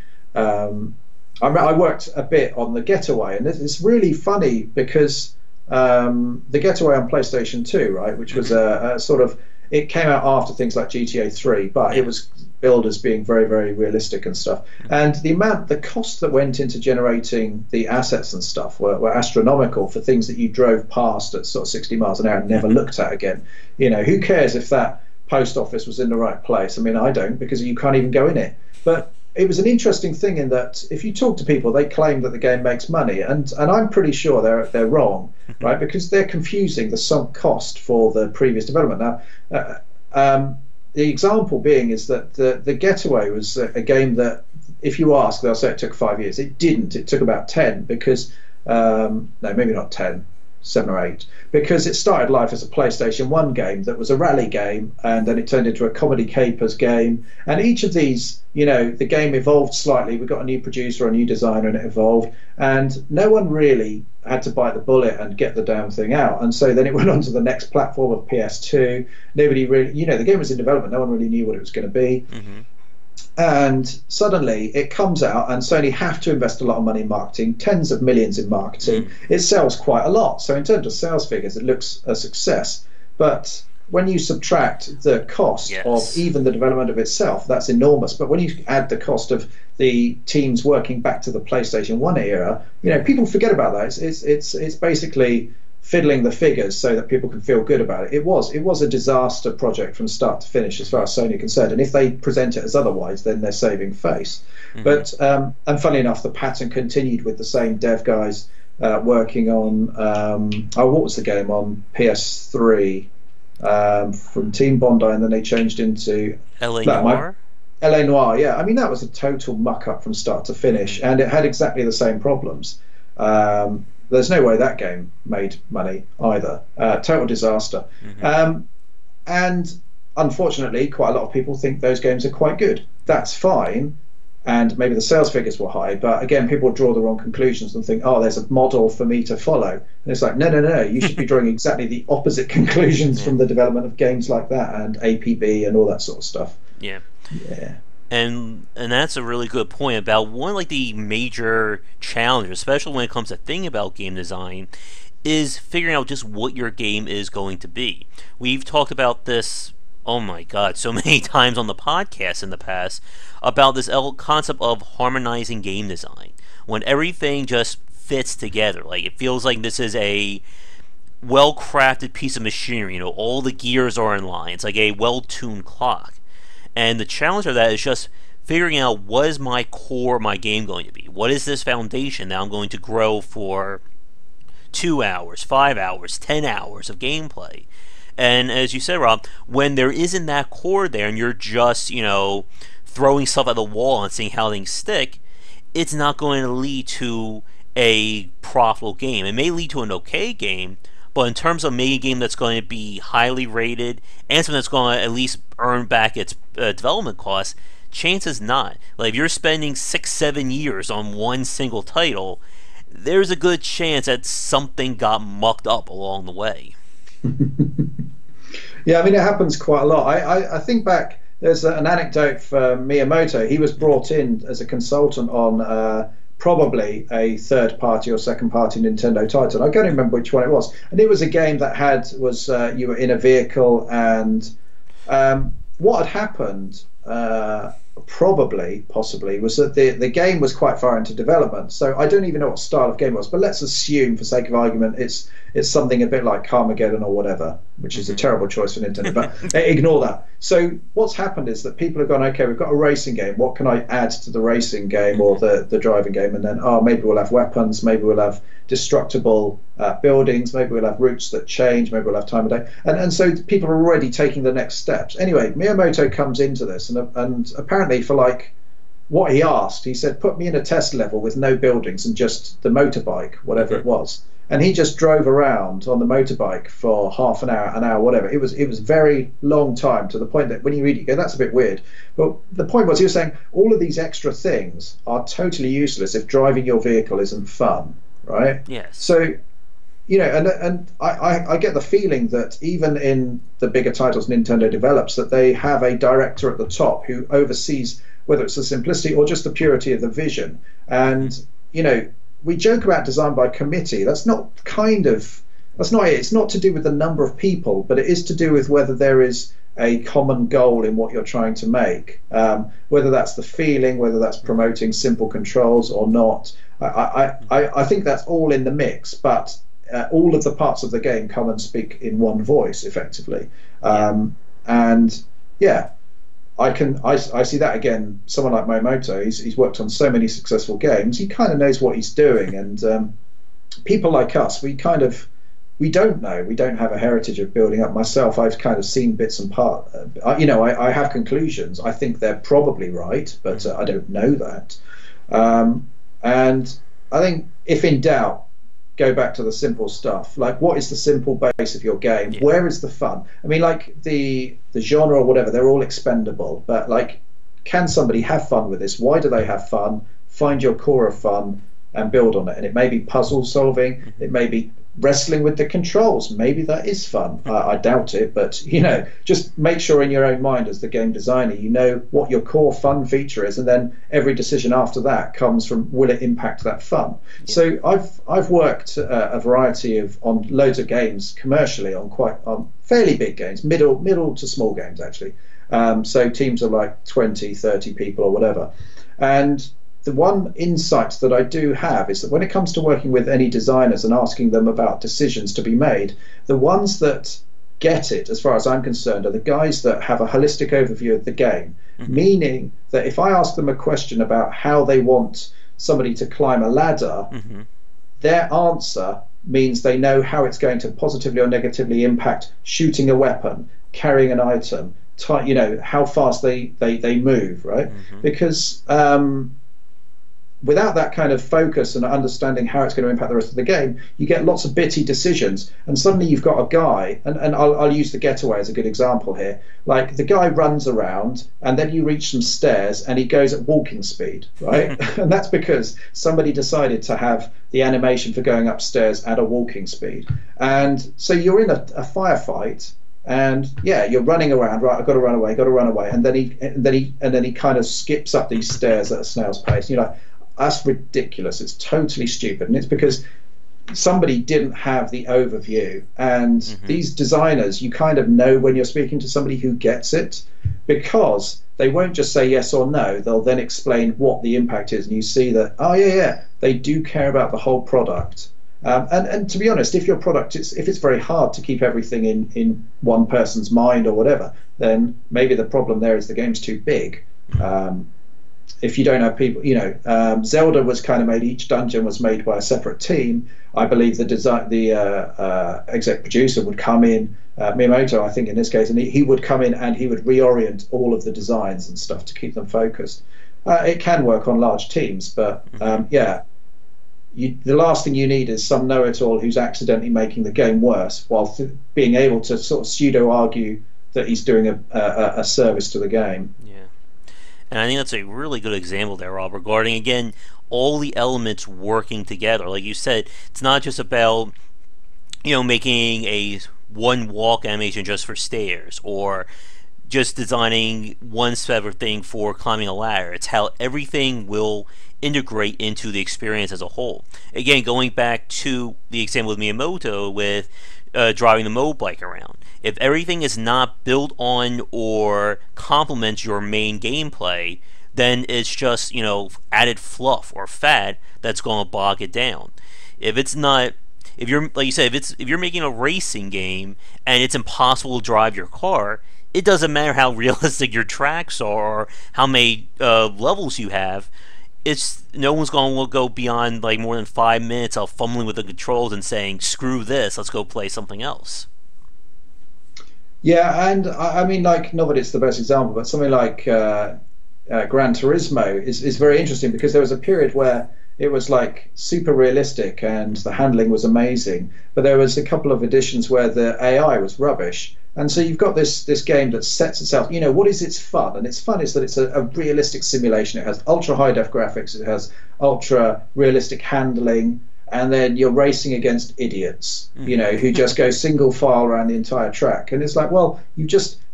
I worked a bit on the Getaway, and it's really funny because the Getaway on PlayStation 2, right, which was Hmm. a sort of, it came out after things like GTA 3, but it Yeah. was billed as being very, very realistic and stuff. Hmm. And the cost that went into generating the assets and stuff were astronomical for things that you drove past at sort of 60 miles an hour and never Hmm. looked at again. Who cares if that post office was in the right place? I mean, I don't, because you can't even go in it. But it was an interesting thing in that if you talk to people, they claim that the game makes money, and I'm pretty sure they're wrong, right? Because they're confusing the sunk cost for the previous development. Now, the example being is that the Getaway was a game that, if you ask, they'll say it took 5 years. It didn't. It took about 10 because, no, maybe not 10, 7 or 8, because it started life as a PlayStation 1 game that was a rally game, and then it turned into a comedy capers game. And each of these, the game evolved slightly. We got a new producer, a new designer, and it evolved. And no one really had to bite the bullet and get the damn thing out. And so then it went on to the next platform of PS2. Nobody really, the game was in development. No one really knew what it was going to be. Hmm. And suddenly it comes out, and Sony have to invest a lot of money in marketing, tens of millions in marketing. It sells quite a lot. So in terms of sales figures, it looks a success. But when you subtract the cost of Yes. even the development of itself, that's enormous. But when you add the cost of the teams working back to the PlayStation 1 era, people forget about that. It's basically fiddling the figures so that people can feel good about it. It was a disaster project from start to finish as far as Sony are concerned. And if they present it as otherwise, then they're saving face. Hmm. But and funny enough, the pattern continued with the same dev guys working on what was the game on PS3 from Team Bondi, and then they changed into L.A. that. Noir. LA Noire, yeah. I mean, that was a total muck up from start to finish, and it had exactly the same problems. There's no way that game made money either. Total disaster. Hmm. And unfortunately, quite a lot of people think those games are quite good. That's fine, and maybe the sales figures were high, but again, people draw the wrong conclusions and think, oh, there's a model for me to follow. And it's like, no, you should be drawing exactly the opposite conclusions Yeah. from the development of games like that and APB and all that sort of stuff. Yeah. Yeah. And that's a really good point about one like the major challenges, especially when it comes to thinking about game design, is figuring out just what your game is going to be. We've talked about this, oh my god, so many times on the podcast in the past about this concept of harmonizing game design. When everything just fits together. Like it feels like this is a well-crafted piece of machinery. All the gears are in line. It's like a well-tuned clock. And the challenge of that is just figuring out what is my core, my game going to be? What is this foundation that I'm going to grow for 2 hours, 5 hours, 10 hours of gameplay. And as you said, Rob, when there isn't that core there and you're just, throwing stuff at the wall and seeing how things stick, it's not going to lead to a profitable game. It may lead to an okay game, but in terms of making a game that's going to be highly rated and something that's going to at least earn back its development costs, chances not. Like, if you're spending 6-7 years on one single title, there's a good chance that something got mucked up along the way. Yeah, I mean, it happens quite a lot. I think back, there's an anecdote for Miyamoto. He was brought in as a consultant on probably a third-party or second-party Nintendo title. I can't remember which one it was. And it was a game that was you were in a vehicle, and what had happened, possibly, was that the game was quite far into development. So I don't even know what style of game it was, but let's assume, for sake of argument, it's something a bit like Carmageddon or whatever, which is a terrible choice for Nintendo, but ignore that. So what's happened is that people have gone, okay, we've got a racing game, what can I add to the racing game or the driving game? And then, maybe we'll have weapons, maybe we'll have destructible buildings, maybe we'll have routes that change, maybe we'll have time of day. And so people are already taking the next steps. Anyway, Miyamoto comes into this, and apparently for what he asked, he said, put me in a test level with no buildings and just the motorbike, whatever it was. And he just drove around on the motorbike for half an hour, whatever. It was very long time, to the point that when you read it, you go, that's a bit weird. But the point was, he was saying all of these extra things are totally useless if driving your vehicle isn't fun, right? Yes. So, and I get the feeling that even in the bigger titles Nintendo develops, that they have a director at the top who oversees whether it's the simplicity or just the purity of the vision. And, we joke about design by committee. That's not it. It's not to do with the number of people, but it is to do with whether there is a common goal in what you're trying to make, whether that's the feeling, whether that's promoting simple controls or not. I think that's all in the mix, but all of the parts of the game come and speak in one voice, effectively. And yeah, I see that again. Someone like Miyamoto, he's worked on so many successful games. He kind of knows what he's doing, and people like us, we don't know. We don't have a heritage of building up. Myself, I've kind of seen bits and parts. I have conclusions. I think they're probably right, but I don't know that. And I think, if in doubt, go back to the simple stuff. Like, what is the simple base of your game? Yeah. Where is the fun? I mean, like the genre or whatever, they're all expendable. But can somebody have fun with this? Why do they have fun? Find your core of fun and build on it. And it may be puzzle solving. It may be wrestling with the controls. Maybe that is fun. I doubt it, but just make sure in your own mind as the game designer, you know what your core fun feature is, and then every decision after that comes from, will it impact that fun? Yeah. So I've worked a variety on loads of games commercially, on fairly big games, middle to small games actually. So teams of like 20, 30 people or whatever. And the one insight that I do have is that when it comes to working with any designers and asking them about decisions to be made, the ones that get it, as far as I'm concerned, are the guys that have a holistic overview of the game. Meaning that if I ask them a question about how they want somebody to climb a ladder, their answer means they know how it's going to positively or negatively impact shooting a weapon, carrying an item, how fast they move, right? Because without that kind of focus and understanding how it's going to impact the rest of the game, you get lots of bitty decisions, and suddenly you've got a guy, and I'll use the Getaway as a good example here. Like, the guy runs around, and then you reach some stairs, and he goes at walking speed, right? And that's because somebody decided to have the animation for going upstairs at a walking speed. And so you're in a firefight, and yeah, you're running around, right? I've got to run away, and then he kind of skips up these stairs at a snail's pace. And you're like, that's ridiculous. It's totally stupid, and it's because somebody didn't have the overview. And these designers, you kind of know when you're speaking to somebody who gets it, because they won't just say yes or no. They'll then explain what the impact is, and you see that they do care about the whole product. And to be honest, if your product if it's very hard to keep everything in one person's mind or whatever, then maybe the problem there is the game's too big. if you don't have people, Zelda was kind of made. Each dungeon was made by a separate team. I believe the exec producer would come in, Miyamoto, I think in this case, and he would come in and he would reorient all of the designs and stuff to keep them focused. It can work on large teams, but yeah, the last thing you need is some know-it-all who's accidentally making the game worse while being able to sort of pseudo-argue that he's doing a service to the game. Yeah. And I think that's a really good example there, Rob, regarding, again, all the elements working together. Like you said, it's not just about, making a one walk animation just for stairs, or just designing one separate thing for climbing a ladder. It's how everything will integrate into the experience as a whole. Again, going back to the example with Miyamoto with driving the motorbike around. If everything is not built on or complements your main gameplay, then it's just, added fluff or fat that's going to bog it down. If it's not, if you're, like you said, if you're making a racing game and it's impossible to drive your car, it doesn't matter how realistic your tracks are or how many levels you have. It's no one's going to go beyond like more than 5 minutes of fumbling with the controls and saying, "Screw this, let's go play something else." Yeah, and I mean, like, not that it's the best example, but something like Gran Turismo is very interesting because there was a period where it was like super realistic and the handling was amazing, but there was a couple of editions where the AI was rubbish. And so you've got this game that sets itself, what is its fun? And its fun is that it's a realistic simulation. It has ultra high def graphics, it has ultra realistic handling, and then you're racing against idiots, who just go single file around the entire track. And it's like, well,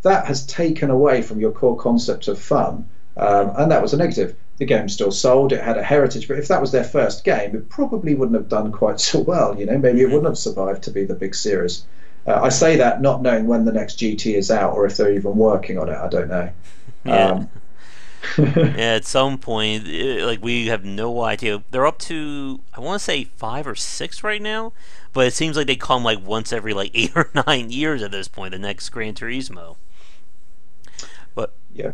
that has taken away from your core concept of fun. And that was a negative. The game still sold, it had a heritage, but if that was their first game, it probably wouldn't have done quite so well. Maybe it wouldn't have survived to be the big series. I say that not knowing when the next GT is out or if they're even working on it. I don't know. Yeah. Yeah, at some point, we have no idea. They're up to, I want to say 5 or 6 right now, but it seems like they come like once every 8 or 9 years at this point, the next Gran Turismo. But yeah.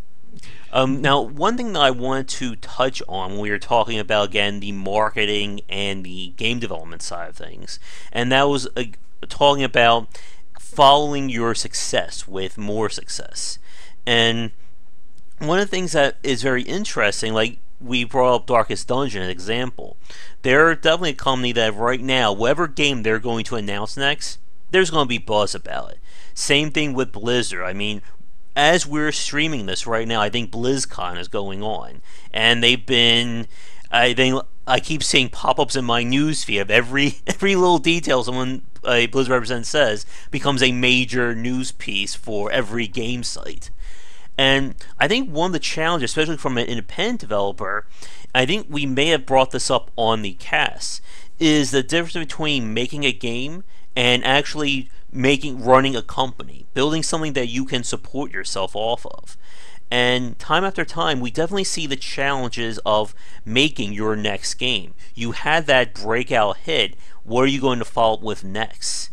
Now, one thing that I wanted to touch on when we were talking about, again, the marketing and the game development side of things, and that was talking about following your success with more success. And one of the things that is very interesting, like we brought up Darkest Dungeon as an example, they're definitely a company that right now, whatever game they're going to announce next, there's going to be buzz about it. Same thing with Blizzard. I mean, as we're streaming this right now, I think BlizzCon is going on, and they've been, I keep seeing pop-ups in my newsfeed of every little detail someone a Blizzard representative says becomes a major news piece for every game site. And I think one of the challenges, especially from an independent developer, I think we may have brought this up on the cast, is the difference between making a game and actually running a company, building something that you can support yourself off of. And time after time, we definitely see the challenges of making your next game. You had that breakout hit. What are you going to follow up with next?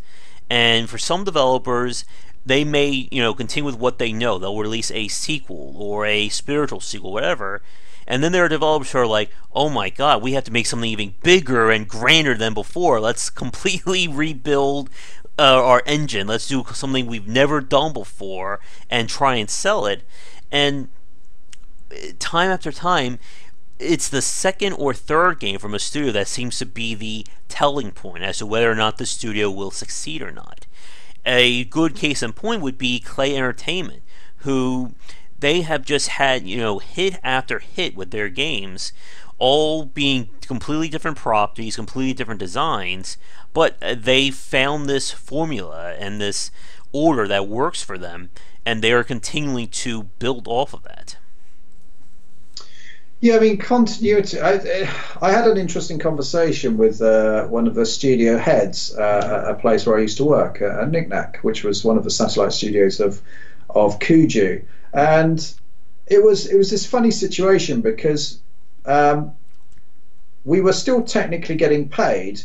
And for some developers, they may, continue with what they know. They'll release a sequel or a spiritual sequel, whatever. And then there are developers who are like, oh my god, we have to make something even bigger and grander than before. Let's completely rebuild our engine. Let's do something we've never done before and try and sell it. And time after time, it's the second or third game from a studio that seems to be the telling point as to whether or not the studio will succeed or not. A good case in point would be Clay Entertainment, who they have just had, hit after hit with their games, all being completely different properties, completely different designs, but they found this formula and this order that works for them, and they are continuing to build off of that. Yeah, I mean, continuity. I had an interesting conversation with one of the studio heads at a place where I used to work, at Knick-Knack, which was one of the satellite studios of Kuju, and it was this funny situation because we were still technically getting paid,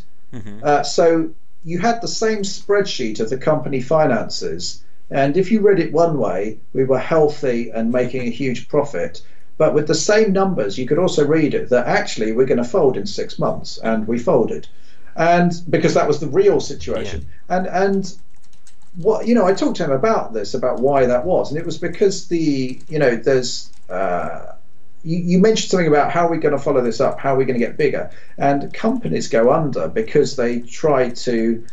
so you had the same spreadsheet of the company finances, and if you read it one way, we were healthy and making a huge profit. But with the same numbers, you could also read it that actually we're going to fold in 6 months, and we folded, and because that was the real situation. And what I talked to him about this, about why that was, and it was because there's you mentioned something about how we're going to follow this up, how we're going to get bigger, and companies go under because they try to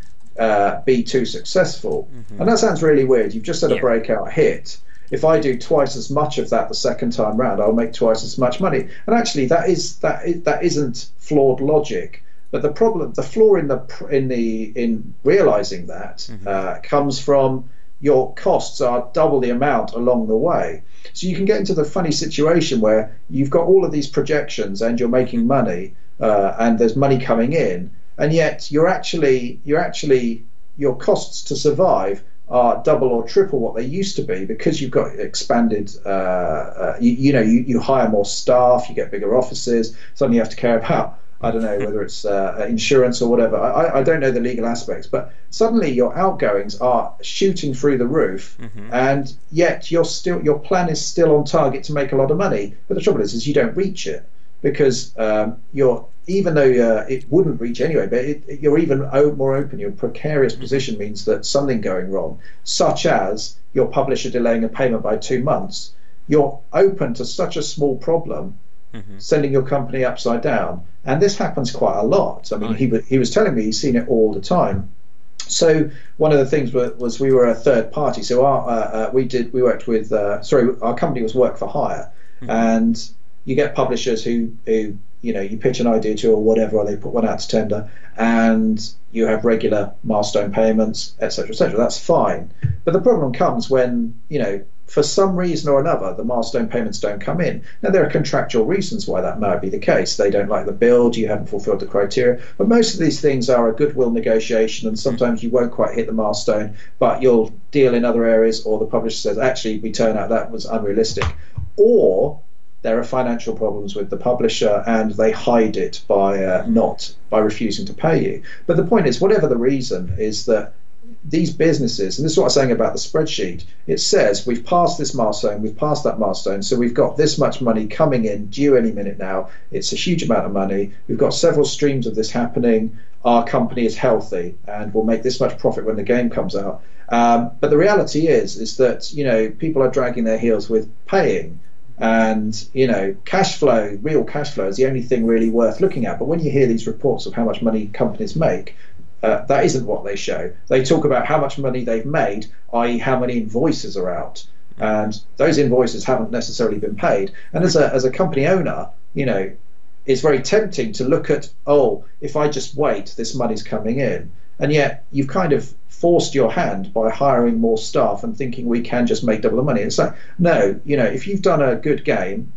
be too successful, and that sounds really weird. You've just had a breakout hit. If I do twice as much of that the second time round, I'll make twice as much money. And actually, that isn't flawed logic. But the flaw in realizing that comes from your costs are double the amount along the way. So you can get into the funny situation where you've got all of these projections and you're making money, and there's money coming in, and yet your costs to survive are double or triple what they used to be, because you've got expanded, you hire more staff, you get bigger offices, suddenly you have to care about, I don't know whether it's insurance or whatever. I don't know the legal aspects, but suddenly your outgoings are shooting through the roof, and yet your plan is still on target to make a lot of money. But the trouble is you don't reach it, because even though it wouldn't reach anyway, but you're even more open. Your precarious position means that something going wrong, such as your publisher delaying a payment by 2 months, you're open to such a small problem, sending your company upside down. And this happens quite a lot. I mean, he was telling me he's seen it all the time. So one of the things was we were a third party. So our company was work for hire, and you get publishers who you pitch an idea to or whatever, or they put one out to tender, and you have regular milestone payments, etc., etc. That's fine. But the problem comes when, for some reason or another, the milestone payments don't come in. Now, there are contractual reasons why that might be the case. They don't like the build, you haven't fulfilled the criteria. But most of these things are a goodwill negotiation, and sometimes you won't quite hit the milestone, but you'll deal in other areas, or the publisher says, actually, we turn out that was unrealistic. Or there are financial problems with the publisher, and they hide it by refusing to pay you. But the point is, whatever the reason, is that these businesses, and this is what I'm saying about the spreadsheet, it says we've passed this milestone, we've passed that milestone, so we've got this much money coming in, due any minute now. It's a huge amount of money. We've got several streams of this happening. Our company is healthy, and we'll make this much profit when the game comes out. But the reality is that people are dragging their heels with paying. And cash flow, real cash flow, is the only thing really worth looking at. But when you hear these reports of how much money companies make, that isn't what they show. They talk about how much money they've made, i.e. how many invoices are out, and those invoices haven't necessarily been paid. And as a company owner, it's very tempting to look at, if I just wait, this money's coming in. And yet you've kind of forced your hand by hiring more staff and thinking we can just make double the money. It's like, no, if you've done a good game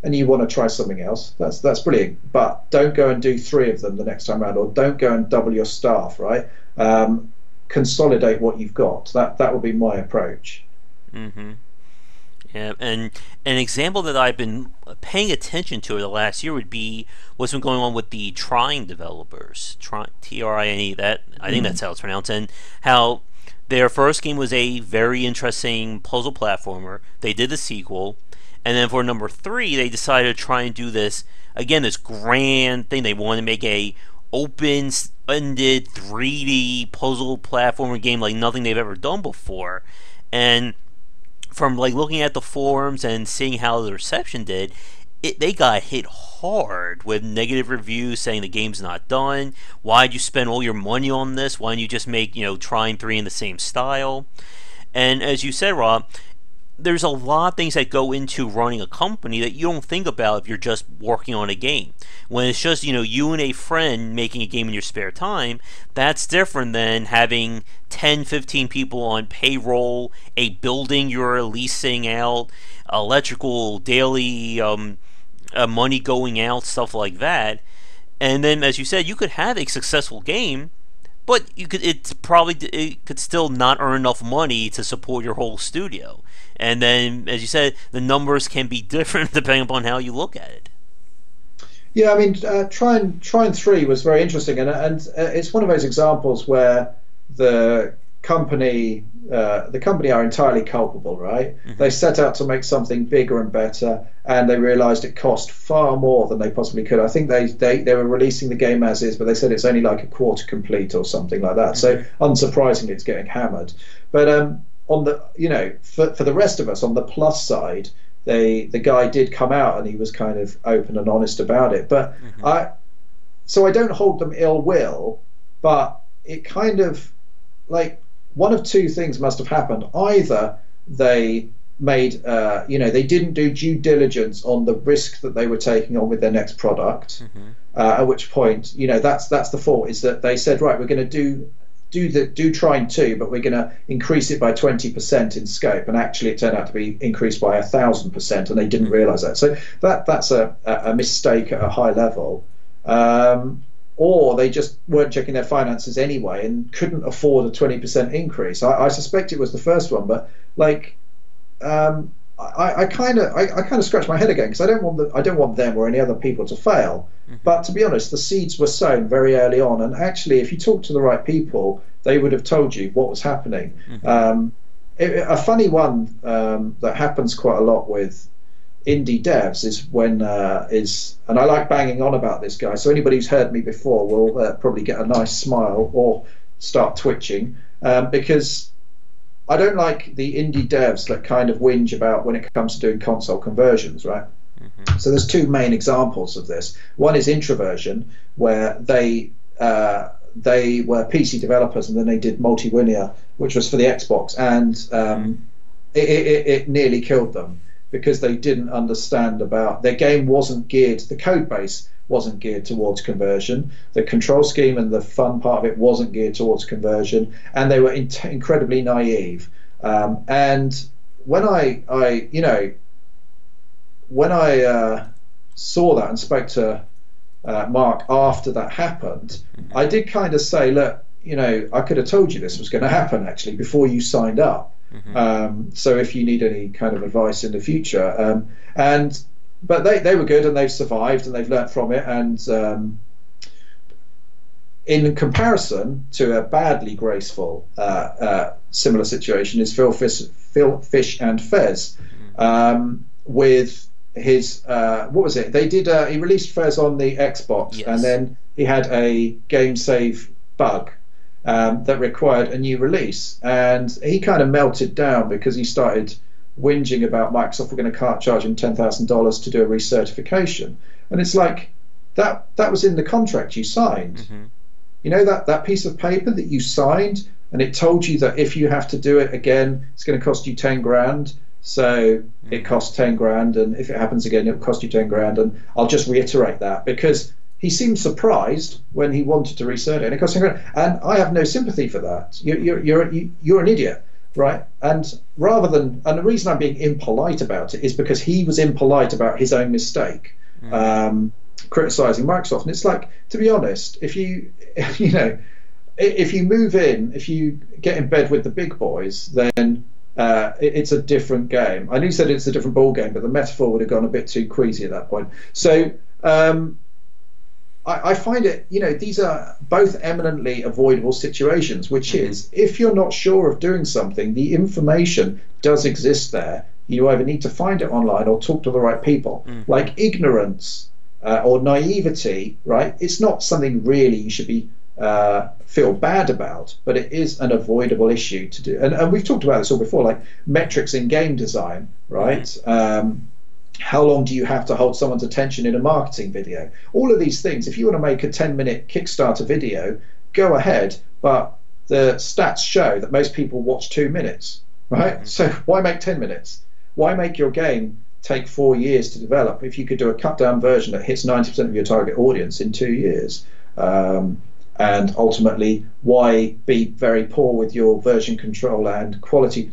and you want to try something else, that's brilliant. But don't go and do 3 of them the next time around, or don't go and double your staff, right? Consolidate what you've got. That would be my approach. Yeah, and an example that I've been paying attention to over the last year would be what's been going on with the Trine developers, Trine, that I think that's how it's pronounced, and how their first game was a very interesting puzzle platformer. They did the sequel, and then for number 3, they decided to try and do this grand thing. They wanted to make a open-ended 3D puzzle platformer game like nothing they've ever done before, and from looking at the forums and seeing how the reception did, they got hit hard with negative reviews saying the game's not done. Why'd you spend all your money on this? Why didn't you just make Trine 3 in the same style? And as you said, Rob, there's a lot of things that go into running a company that you don't think about if you're just working on a game. When it's just you and a friend making a game in your spare time, that's different than having 10-15 people on payroll, a building you're leasing out, electrical daily money going out, stuff like that. And then, as you said, you could have a successful game, but it could still not earn enough money to support your whole studio. And then, as you said, the numbers can be different depending upon how you look at it. Yeah, I mean, Trine 3 was very interesting, and it's one of those examples where the the company are entirely culpable, right? They set out to make something bigger and better, and they realized it cost far more than they possibly could. I think they were releasing the game as is, but they said it's only like a quarter complete or something like that. So unsurprisingly, it's getting hammered. But on the, for the rest of us, on the plus side, the guy did come out and he was kind of open and honest about it. But I don't hold them ill will, but it kind of, like, one of two things must have happened. Either they made, they didn't do due diligence on the risk that they were taking on with their next product, at which point, that's the fault, is that they said, right, we're going to do Trine 2, but we're going to increase it by 20% in scope, and actually it turned out to be increased by 1,000%, and they didn't realize that. So that's a mistake at a high level. Or they just weren't checking their finances anyway and couldn't afford a 20% increase. I suspect it was the first one, but like, I kind of scratch my head again, because I don't want them or any other people to fail. But to be honest, the seeds were sown very early on, and actually, if you talk to the right people, they would have told you what was happening. A funny one that happens quite a lot with indie devs is when and I like banging on about this guy, so anybody who's heard me before will probably get a nice smile or start twitching, because I don't like the indie devs that kind of whinge about when it comes to doing console conversions, right? So there's two main examples of this. One is Introversion, where they were PC developers, and then they did Multi-Linear, which was for the Xbox, and it nearly killed them, because they didn't understand about their game wasn't geared, the code base wasn't geared towards conversion, the control scheme and the fun part of it wasn't geared towards conversion, and they were incredibly naive. And when I saw that and spoke to Mark after that happened, I did kind of say, look, I could have told you this was going to happen actually before you signed up. So if you need any kind of advice in the future, but they were good, and they've survived, and they've learnt from it. And in comparison to a badly graceful similar situation is Phil Fish and Fez, with his what was it? They did. He released Fez on the Xbox, and then he had a game save bug that required a new release, and he kind of melted down because he started whinging about Microsoft were going to charge him $10,000 to do a recertification, and it's like that was in the contract you signed. That piece of paper that you signed, and it told you that if you have to do it again, it's going to cost you 10 grand. So it costs 10 grand, and if it happens again, it'll cost you 10 grand. And I'll just reiterate that, because he seemed surprised when he wanted to recert it, and it cost 10 grand. And I have no sympathy for that. You're an idiot, right? And the reason I'm being impolite about it is because he was impolite about his own mistake, criticizing Microsoft. And it's like, to be honest, if you move in, if you get in bed with the big boys, then it's a different game. I know you said it's a different ball game, but the metaphor would have gone a bit too queasy at that point. So I find it, these are both eminently avoidable situations, which is, if you're not sure of doing something, the information does exist there. You either need to find it online or talk to the right people. Like ignorance or naivety, right? It's not something really you should be feel bad about, but it is an avoidable issue to do. And we've talked about this all before, like metrics in game design, right? How long do you have to hold someone's attention in a marketing video? All of these things, if you want to make a 10-minute Kickstarter video, go ahead, but the stats show that most people watch 2 minutes, right? So why make 10 minutes? Why make your game take 4 years to develop if you could do a cut-down version that hits 90% of your target audience in 2 years? And ultimately, why be very poor with your version control and quality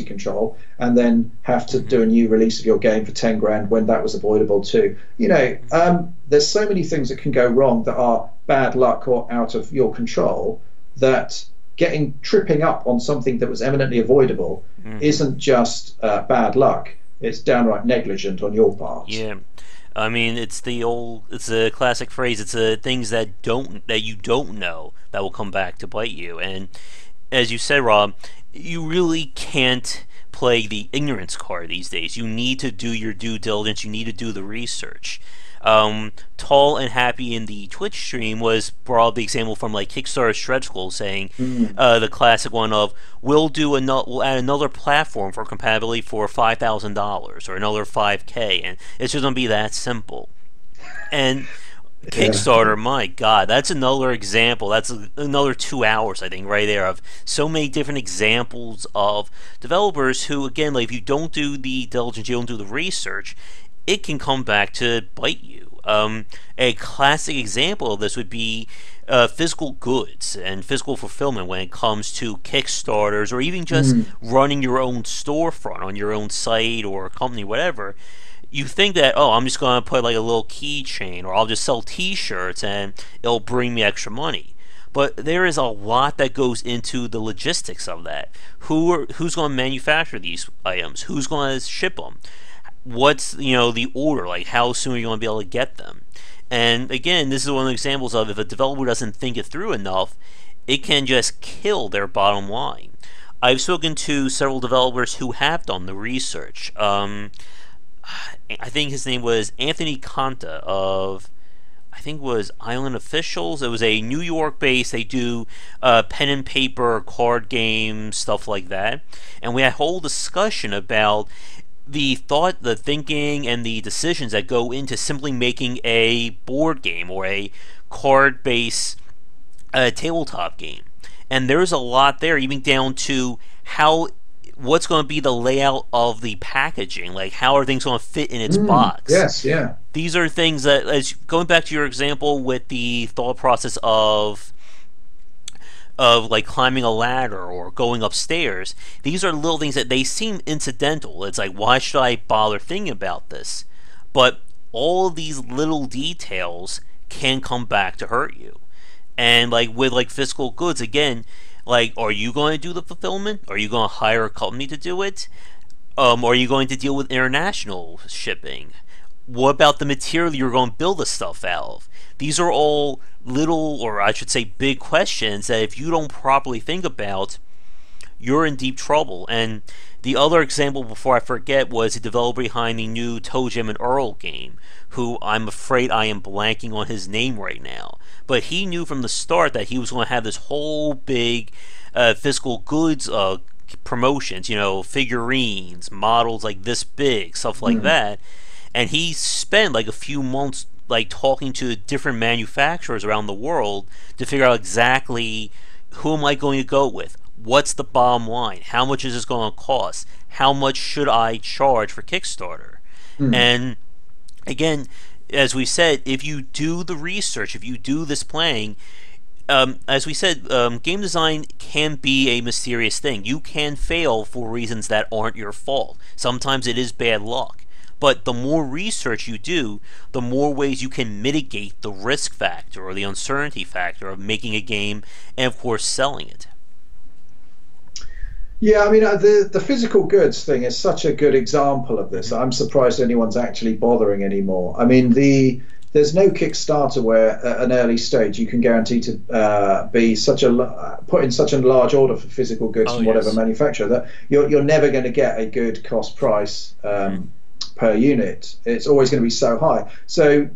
control, and then have to do a new release of your game for 10 grand when that was avoidable too? There's so many things that can go wrong that are bad luck or out of your control, that tripping up on something that was eminently avoidable isn't just bad luck. It's downright negligent on your part. Yeah. I mean, it's a classic phrase. It's things that you don't know that will come back to bite you. And as you said, Rob, you really can't play the ignorance card these days. You need to do your due diligence. You need to do the research. Tall and Happy in the Twitch stream was brought up the example from like Kickstarter stretch goal, saying the classic one of we'll add another platform for compatibility for $5,000 or another 5K, and it's just gonna be that simple. And Kickstarter, my God, that's another example. That's another 2 hours, I think, right there, of so many different examples of developers who, again, like if you don't do the diligence, you don't do the research, it can come back to bite you. A classic example of this would be physical goods and physical fulfillment when it comes to Kickstarters or even just running your own storefront on your own site or company, whatever. You think that, oh, I'm just going to put like a little keychain or I'll just sell t-shirts and it'll bring me extra money. But there is a lot that goes into the logistics of that. Who's going to manufacture these items? Who's going to ship them? What's the order? Like how soon are you going to be able to get them? And again, this is one of the examples of if a developer doesn't think it through enough, it can just kill their bottom line. I've spoken to several developers who have done the research. I think his name was Anthony Conta of, I think it was Island Officials. It was a New York base. They do pen and paper, card games, stuff like that. And we had a whole discussion about the thought, the thinking, and the decisions that go into simply making a board game or a card-based tabletop game. And there's a lot there, even down to what's going to be the layout of the packaging, like how are things going to fit in its box. Yes, yeah. These are things that, as going back to your example with the thought process of like climbing a ladder or going upstairs, these are little things that they seem incidental. It's like, why should I bother thinking about this? But all of these little details can come back to hurt you. And like with like physical goods, again, like, are you going to do the fulfillment? Are you going to hire a company to do it? Are you going to deal with international shipping? What about the material you're going to build the stuff out of? These are all little, or I should say big questions that if you don't properly think about, you're in deep trouble. And the other example, before I forget, was the developer behind the new Toe Jam and Earl game, who I'm afraid I am blanking on his name right now. But he knew from the start that he was going to have this whole big physical goods promotions, figurines, models like this big, stuff like that. And he spent like a few months like talking to different manufacturers around the world to figure out exactly who am I going to go with? What's the bottom line? How much is this going to cost? How much should I charge for Kickstarter? And again, as we said, if you do the research, if you do this planning, as we said, game design can be a mysterious thing. You can fail for reasons that aren't your fault. Sometimes it is bad luck. But the more research you do, the more ways you can mitigate the risk factor or the uncertainty factor of making a game and, of course, selling it. Yeah, I mean, the physical goods thing is such a good example of this. I'm surprised anyone's actually bothering anymore. I mean, there's no Kickstarter where at an early stage you can guarantee to be put in such a large order for physical goods from whatever manufacturer that you're never going to get a good cost price per unit. It's always going to be so high. So,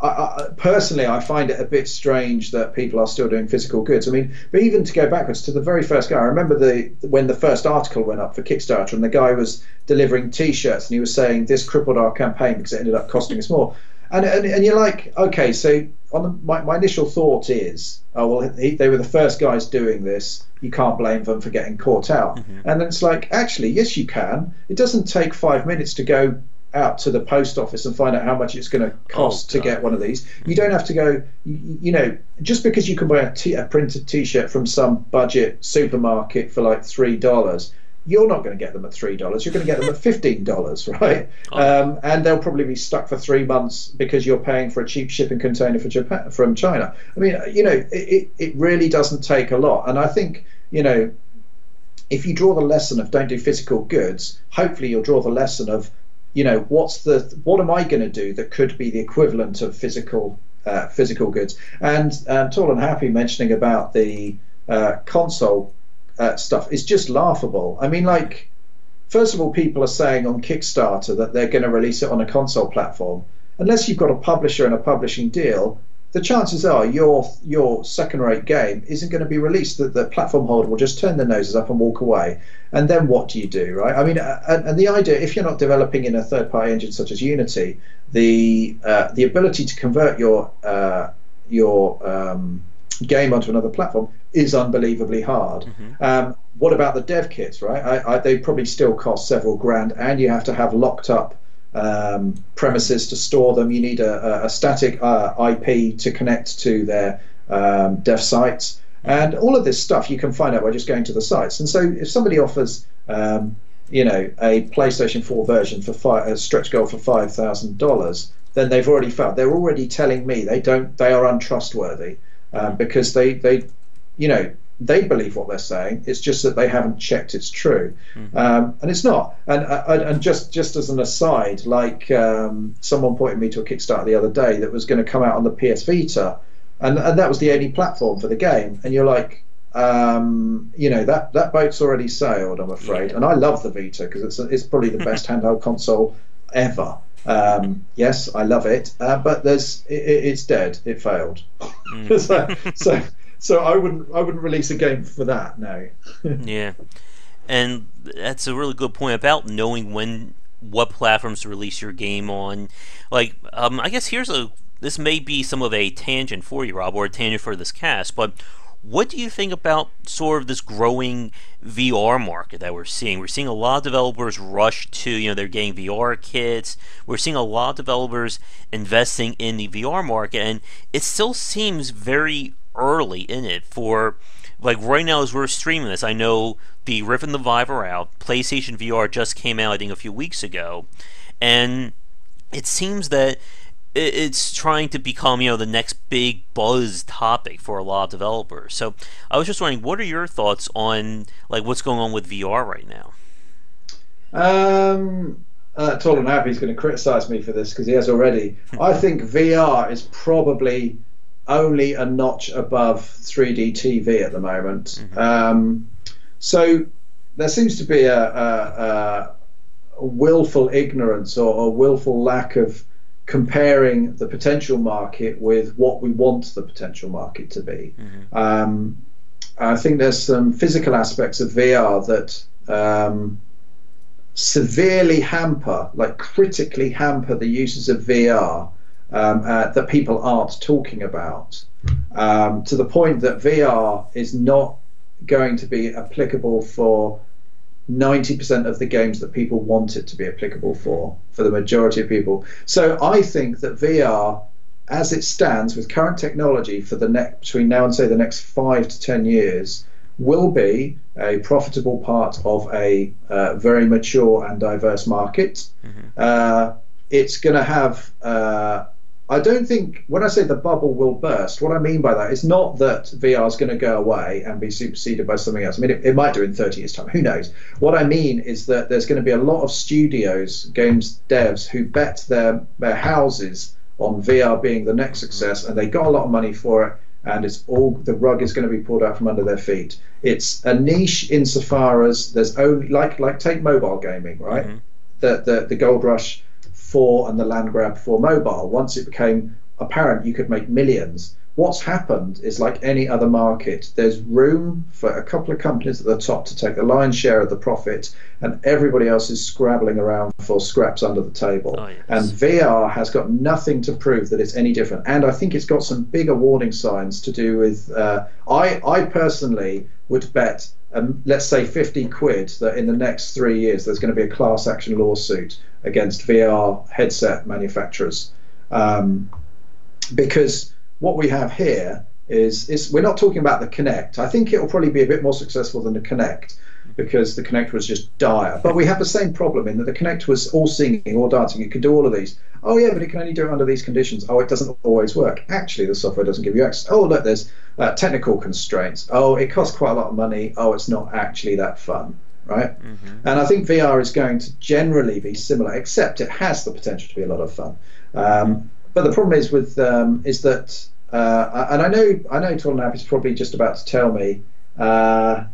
I personally, I find it a bit strange that people are still doing physical goods. I mean, but even to go backwards to the very first guy, I remember when the first article went up for Kickstarter, and the guy was delivering T-shirts, and he was saying this crippled our campaign because it ended up costing us more. And you're like, okay, so my initial thought is, oh well, they were the first guys doing this. You can't blame them for getting caught out. And then it's like, actually, yes, you can. It doesn't take 5 minutes to go out to the post office and find out how much it's going to cost to get one of these. You don't have to go, just because you can buy a printed T-shirt from some budget supermarket for like $3, you're not going to get them at $3. You're going to get them at $15, right? And they'll probably be stuck for 3 months because you're paying for a cheap shipping container from China. I mean, it really doesn't take a lot. And I think, if you draw the lesson of don't do physical goods, hopefully you'll draw the lesson of, what am I going to do that could be the equivalent of physical goods? And Tall and Happy mentioning about the console stuff is just laughable. I mean, like, first of all, people are saying on Kickstarter that they're going to release it on a console platform. Unless you've got a publisher and a publishing deal, the chances are your second-rate game isn't going to be released. The platform holder will just turn their noses up and walk away. And then what do you do, right? I mean, and the idea, if you're not developing in a third-party engine such as Unity, the ability to convert your game onto another platform is unbelievably hard. What about the dev kits, right? They probably still cost several grand, and you have to have locked up premises to store them. You need a static IP to connect to their dev sites, and all of this stuff you can find out by just going to the sites. And so if somebody offers a PlayStation 4 version for a stretch goal for $5,000, then they've already failed. They're already telling me they are untrustworthy, because they believe what they're saying. It's just that they haven't checked it's true, and it's not. And just as an aside, like someone pointed me to a Kickstarter the other day that was going to come out on the PS Vita, and that was the only platform for the game. And you're like, that boat's already sailed, I'm afraid. And I love the Vita because it's probably the best handheld console ever. Yes, I love it, but it's dead. It failed. So I wouldn't release a game for that. No. Yeah, and that's a really good point about knowing what platforms to release your game on. Like, I guess this may be some of a tangent for you, Rob, or a tangent for this cast, but what do you think about sort of this growing VR market that we're seeing? We're seeing a lot of developers rush to, they're getting VR kits. We're seeing a lot of developers investing in the VR market, and it still seems very early in it. For like right now as we're streaming this, I know the Rift and the Vive are out. PlayStation VR just came out, I think, a few weeks ago, and it seems that it's trying to become, the next big buzz topic for a lot of developers. So I was just wondering, what are your thoughts on like what's going on with VR right now? Tall and Happy's going to criticize me for this because he has already. I think VR is probably only a notch above 3D TV at the moment. So there seems to be a willful ignorance or a willful lack of comparing the potential market with what we want the potential market to be. I think there's some physical aspects of VR that severely hamper, like critically hamper the uses of VR that people aren't talking about, to the point that VR is not going to be applicable for 90% of the games that people want it to be applicable for the majority of people. So I think that VR, as it stands with current technology for between now and say the next 5 to 10 years, will be a profitable part of a very mature and diverse market. It's going to have I don't think, when I say the bubble will burst, what I mean by that is not that VR is going to go away and be superseded by something else. I mean, it might do in 30 years' time. Who knows? What I mean is that there's going to be a lot of studios, games devs, who bet their houses on VR being the next success, and they got a lot of money for it, and the rug is going to be pulled out from under their feet. It's a niche insofar as there's only, like take mobile gaming, right? The gold rush for and the land grab for mobile. Once it became apparent you could make millions, what's happened is, like any other market, there's room for a couple of companies at the top to take the lion's share of the profit, and everybody else is scrabbling around for scraps under the table. And VR has got nothing to prove that it's any different, and I think it's got some bigger warning signs to do with I personally would bet let's say 50 quid that in the next 3 years there's going to be a class action lawsuit against VR headset manufacturers, because what we have here is we're not talking about the Kinect. I think it will probably be a bit more successful than the Kinect, because the Kinect was just dire. But we have the same problem in that the Kinect was all singing, all dancing. It could do all of these. Oh yeah, but it can only do it under these conditions. Oh, it doesn't always work. Actually, the software doesn't give you access. Oh, look, there's technical constraints. Oh, it costs quite a lot of money. Oh, it's not actually that fun, right? And I think VR is going to generally be similar, except it has the potential to be a lot of fun. But the problem is with is that, and I know Tall and Happy is probably just about to tell me Uh,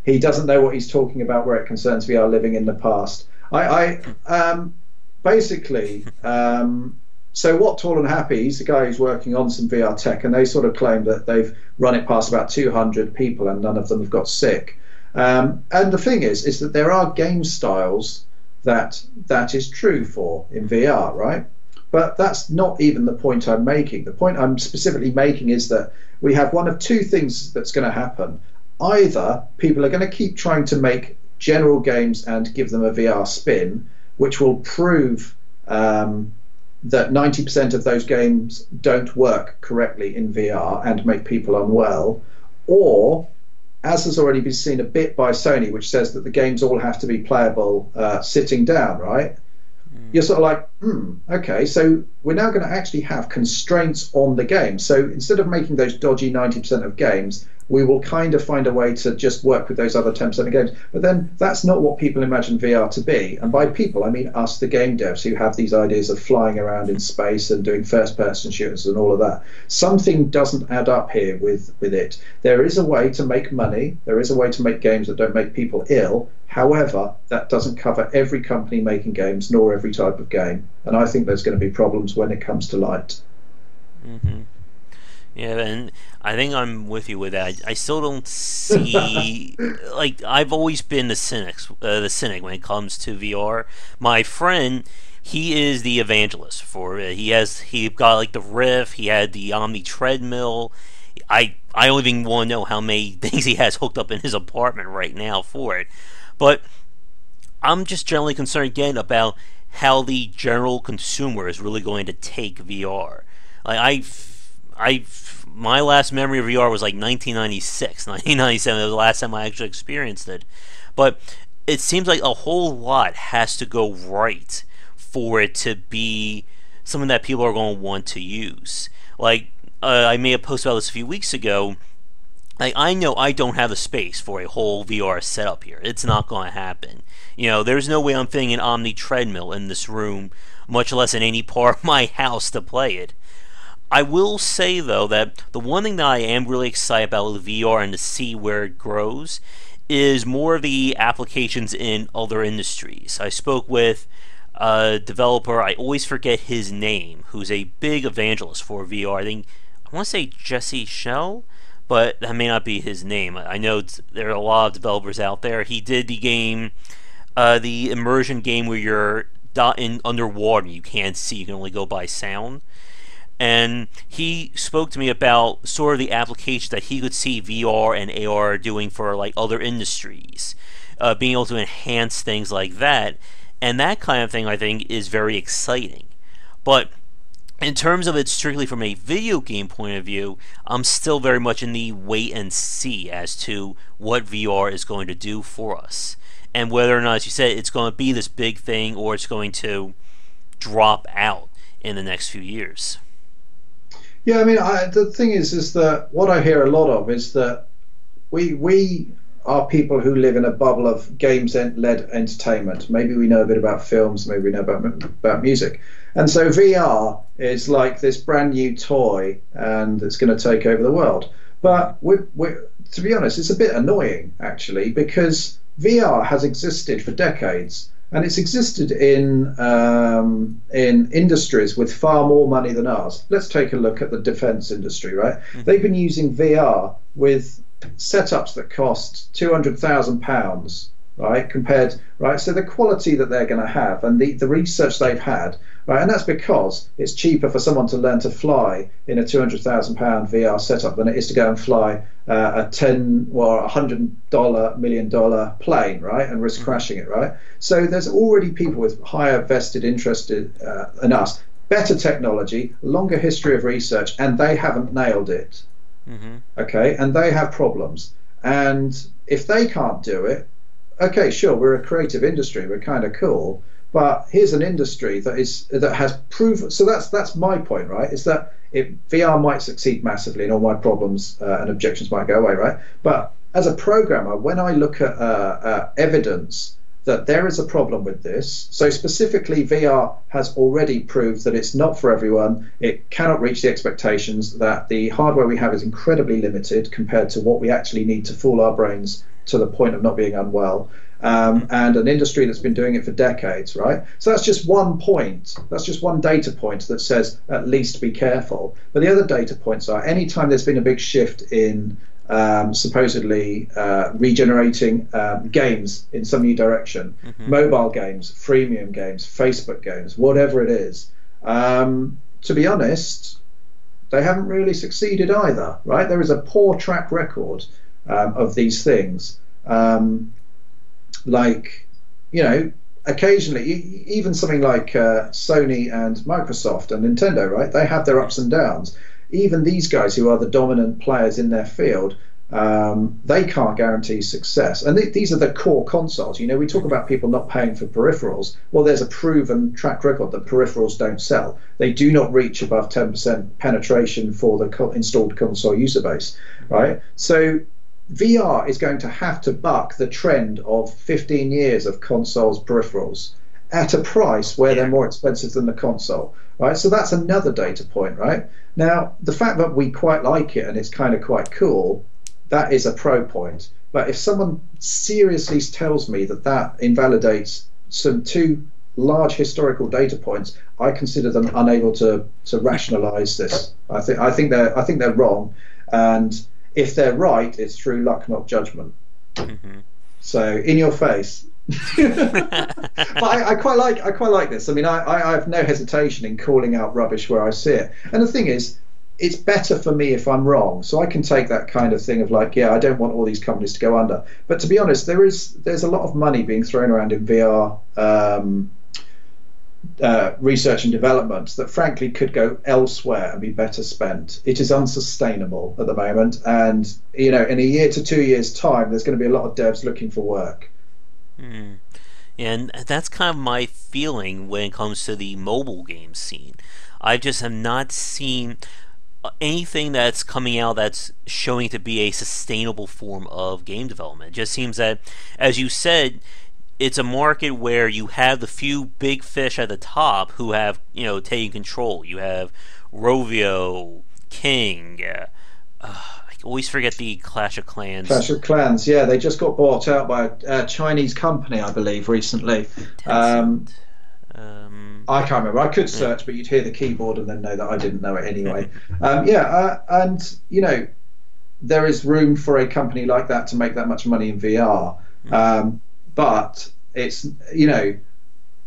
he doesn't know what he's talking about where it concerns VR living in the past. Basically, so what Tall and Happy, he's the guy who's working on some VR tech, and they sort of claim that they've run it past about 200 people and none of them have got sick. And the thing is that there are game styles that is true for in VR, right? But that's not even the point I'm making. The point I'm specifically making is that we have one of two things that's going to happen. Either people are going to keep trying to make general games and give them a VR spin, which will prove that 90% of those games don't work correctly in VR and make people unwell, or, as has already been seen a bit by Sony, which says that the games all have to be playable sitting down, right? You're sort of like, okay, so we're now going to actually have constraints on the game. So instead of making those dodgy 90% of games, we will kind of find a way to just work with those other 10% of games. But then that's not what people imagine VR to be. And by people, I mean us, the game devs, who have these ideas of flying around in space and doing first-person shooters and all of that. Something doesn't add up here with it. There is a way to make money. There is a way to make games that don't make people ill. However, that doesn't cover every company making games, nor every type of game. And I think there's going to be problems when it comes to light. Mm-hmm. Yeah, and I think I'm with you with that. I still don't see like I've always been the cynic when it comes to VR. My friend, he is the evangelist for it. He got like the Rift. He had the Omni treadmill. I don't even want to know how many things he has hooked up in his apartment right now for it. But I'm just generally concerned again about how the general consumer is really going to take VR. Like my last memory of VR was like 1996, 1997. That was the last time I actually experienced it. But it seems like a whole lot has to go right for it to be something that people are going to want to use. Like I may have posted about this a few weeks ago. Like, I know I don't have the space for a whole VR setup here. It's not going to happen. You know, there's no way I'm fitting an Omni treadmill in this room, much less in any part of my house to play it. I will say, though, that the one thing that I am really excited about with VR and to see where it grows is more of the applications in other industries. I spoke with a developer, I always forget his name, who's a big evangelist for VR. I want to say Jesse Schell, but that may not be his name. I know there are a lot of developers out there. He did the game, the immersion game where you're underwater, you can't see, you can only go by sound. And he spoke to me about sort of the applications that he could see VR and AR doing for like other industries, being able to enhance things like that. And that kind of thing, I think, is very exciting. But in terms of it strictly from a video game point of view, I'm still very much in the wait and see as to what VR is going to do for us. And whether or not, as you said, it's going to be this big thing or it's going to drop out in the next few years. Yeah, I mean, the thing is that what I hear a lot of is that we are people who live in a bubble of games-led entertainment. Maybe we know a bit about films, maybe we know about music. And so VR is like this brand new toy and it's going to take over the world. But to be honest, it's a bit annoying, actually, because VR has existed for decades. And it's existed in industries with far more money than ours. Let's take a look at the defense industry, right? Mm-hmm. They've been using VR with setups that cost £200,000, right? So the quality that they're going to have and the research they've had, right? And that's because it's cheaper for someone to learn to fly in a £200,000 VR setup than it is to go and fly a $10 or $100 million plane, right? And risk crashing it, right? So there's already people with higher vested interest in us, better technology, longer history of research, and they haven't nailed it. Mm-hmm. Okay, and they have problems. And if they can't do it, okay, sure, we're a creative industry, we're kind of cool, but here's an industry that has proven. So that's my point, right? Is that VR might succeed massively, and all my problems and objections might go away, right? But as a programmer, when I look at evidence that there is a problem with this. So specifically, VR has already proved that it's not for everyone. It cannot reach the expectations, that the hardware we have is incredibly limited compared to what we actually need to fool our brains to the point of not being unwell. And an industry that's been doing it for decades, right? So that's just one point. That's just one data point that says at least be careful. But the other data points are, anytime there's been a big shift in supposedly regenerating games in some new direction, mobile games, freemium games, Facebook games, whatever it is, to be honest, they haven't really succeeded either, right? There is a poor track record of these things. Like, you know, occasionally, even something like Sony and Microsoft and Nintendo, right? They have their ups and downs. Even these guys who are the dominant players in their field, they can't guarantee success. And these are the core consoles. You know, we talk about people not paying for peripherals. Well, there's a proven track record that peripherals don't sell. They do not reach above 10% penetration for the installed console user base, right? So VR is going to have to buck the trend of 15 years of consoles peripherals at a price where they're more expensive than the console, right? So that's another data point, right? Now, the fact that we quite like it and it's kind of quite cool, that is a pro point. But if someone seriously tells me that that invalidates some two large historical data points, I consider them unable to rationalize this. I think they're wrong, and if they're right, it's through luck, not judgment. So in your face. But I quite like this. I mean, I have no hesitation in calling out rubbish where I see it. And the thing is, it's better for me if I'm wrong. So I can take that kind of thing of like, yeah, I don't want all these companies to go under. But to be honest, there's a lot of money being thrown around in VR research and development that frankly could go elsewhere and be better spent. It is unsustainable at the moment, and you know, in a year to 2 years time, there's going to be a lot of devs looking for work. And that's kind of my feeling when it comes to the mobile game scene. I just have not seen anything that's coming out that's showing to be a sustainable form of game development. It just seems that, as you said, it's a market where you have the few big fish at the top who have, you know, taken control. You have Rovio, King. I always forget the Clash of Clans. Clash of Clans, yeah, they just got bought out by a Chinese company, I believe, recently. I can't remember. I could search, but you'd hear the keyboard and then know that I didn't know it anyway. And you know, there is room for a company like that to make that much money in VR. But it's, you know,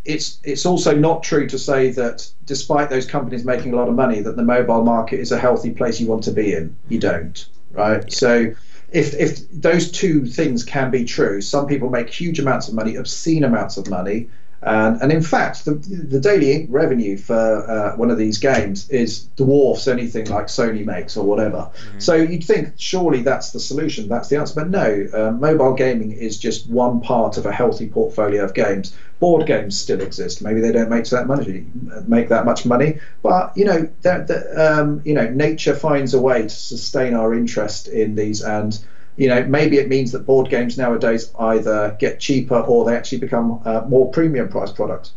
it's also not true to say that despite those companies making a lot of money, that the mobile market is a healthy place you want to be in. You don't, right? So if those two things can be true, some people make huge amounts of money, obscene amounts of money, and in fact, the daily revenue for one of these games is dwarfs anything like Sony makes or whatever. So you'd think surely that's the solution, that's the answer. But no, mobile gaming is just one part of a healthy portfolio of games. Board games still exist. Maybe they don't make that much money, but you know, nature finds a way to sustain our interest in these, and you know, maybe it means that board games nowadays either get cheaper or they actually become more premium price products.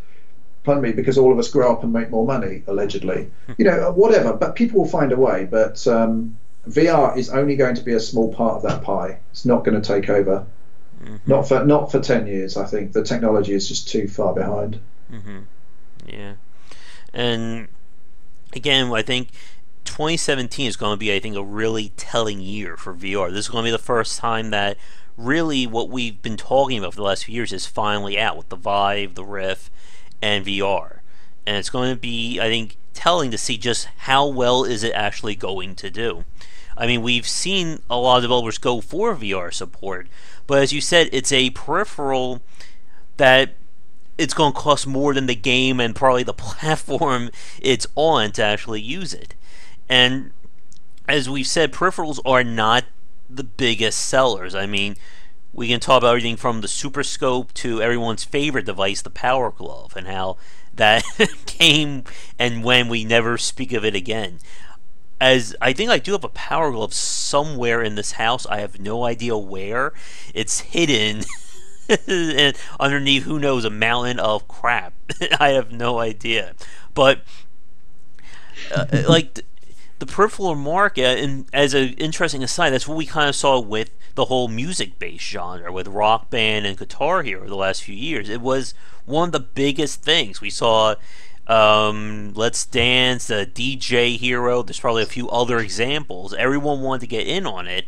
Pardon me, because all of us grow up and make more money, allegedly. You know, whatever. But people will find a way. But VR is only going to be a small part of that pie. It's not going to take over. Not for 10 years. I think the technology is just too far behind. Yeah, and again, I think 2017 is going to be, I think, a really telling year for VR. This is going to be the first time that really what we've been talking about for the last few years is finally out with the Vive, the Rift, and VR. And it's going to be, I think, telling to see just how well is it actually going to do. I mean, we've seen a lot of developers go for VR support, but as you said, it's a peripheral that it's going to cost more than the game and probably the platform it's on to actually use it. And as we've said, peripherals are not the biggest sellers. I mean, we can talk about everything from the Super Scope to everyone's favorite device, the Power Glove, and how that came and when we never speak of it again. As I think I do have a Power Glove somewhere in this house. I have no idea where. It's hidden and underneath, who knows, a mountain of crap. I have no idea. But like the peripheral market, and as an interesting aside, that's what we kind of saw with the whole music-based genre, with Rock Band and Guitar Hero the last few years. It was one of the biggest things we saw. Let's Dance, DJ Hero. There's probably a few other examples. Everyone wanted to get in on it,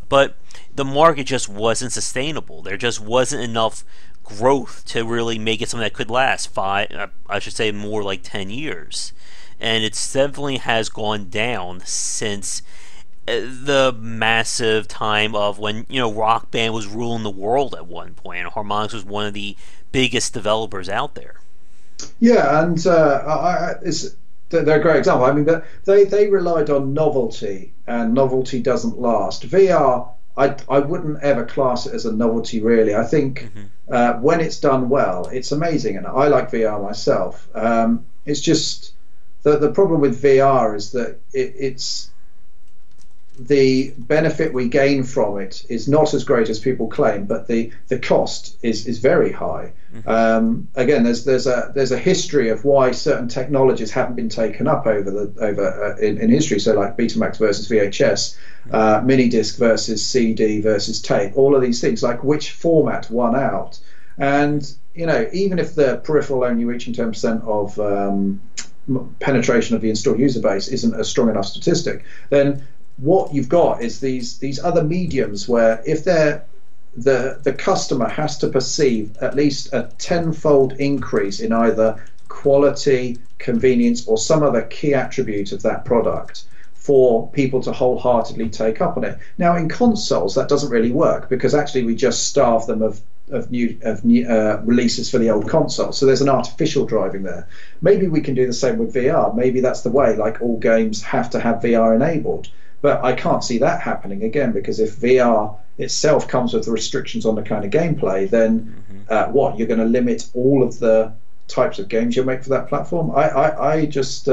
but the market just wasn't sustainable. There just wasn't enough growth to really make it something that could last I should say more like 10 years. And it definitely has gone down since the massive time of when, Rock Band was ruling the world at one point, and Harmonix was one of the biggest developers out there. Yeah, and they're a great example. I mean, but they relied on novelty, and novelty doesn't last. VR, I wouldn't ever class it as a novelty, really. I think when it's done well, it's amazing, and I like VR myself. It's just the problem with VR is that it's the benefit we gain from it is not as great as people claim, but the cost is very high. Again, there's a history of why certain technologies haven't been taken up in history. So like Betamax versus VHS, mini disc versus CD versus tape. All of these things, like which format won out. And even if the peripheral only reaching 10% of penetration of the installed user base isn't a strong enough statistic, then what you've got is these other mediums where if the customer has to perceive at least a tenfold increase in either quality, convenience, or some other key attribute of that product for people to wholeheartedly take up on it. Now, in consoles, that doesn't really work because actually we just starve them of new releases for the old console. So there's an artificial driving there. Maybe we can do the same with VR. Maybe that's the way, like all games have to have VR enabled. But I can't see that happening again, because if VR itself comes with the restrictions on the kind of gameplay, then you're going to limit all of the types of games you make for that platform? I just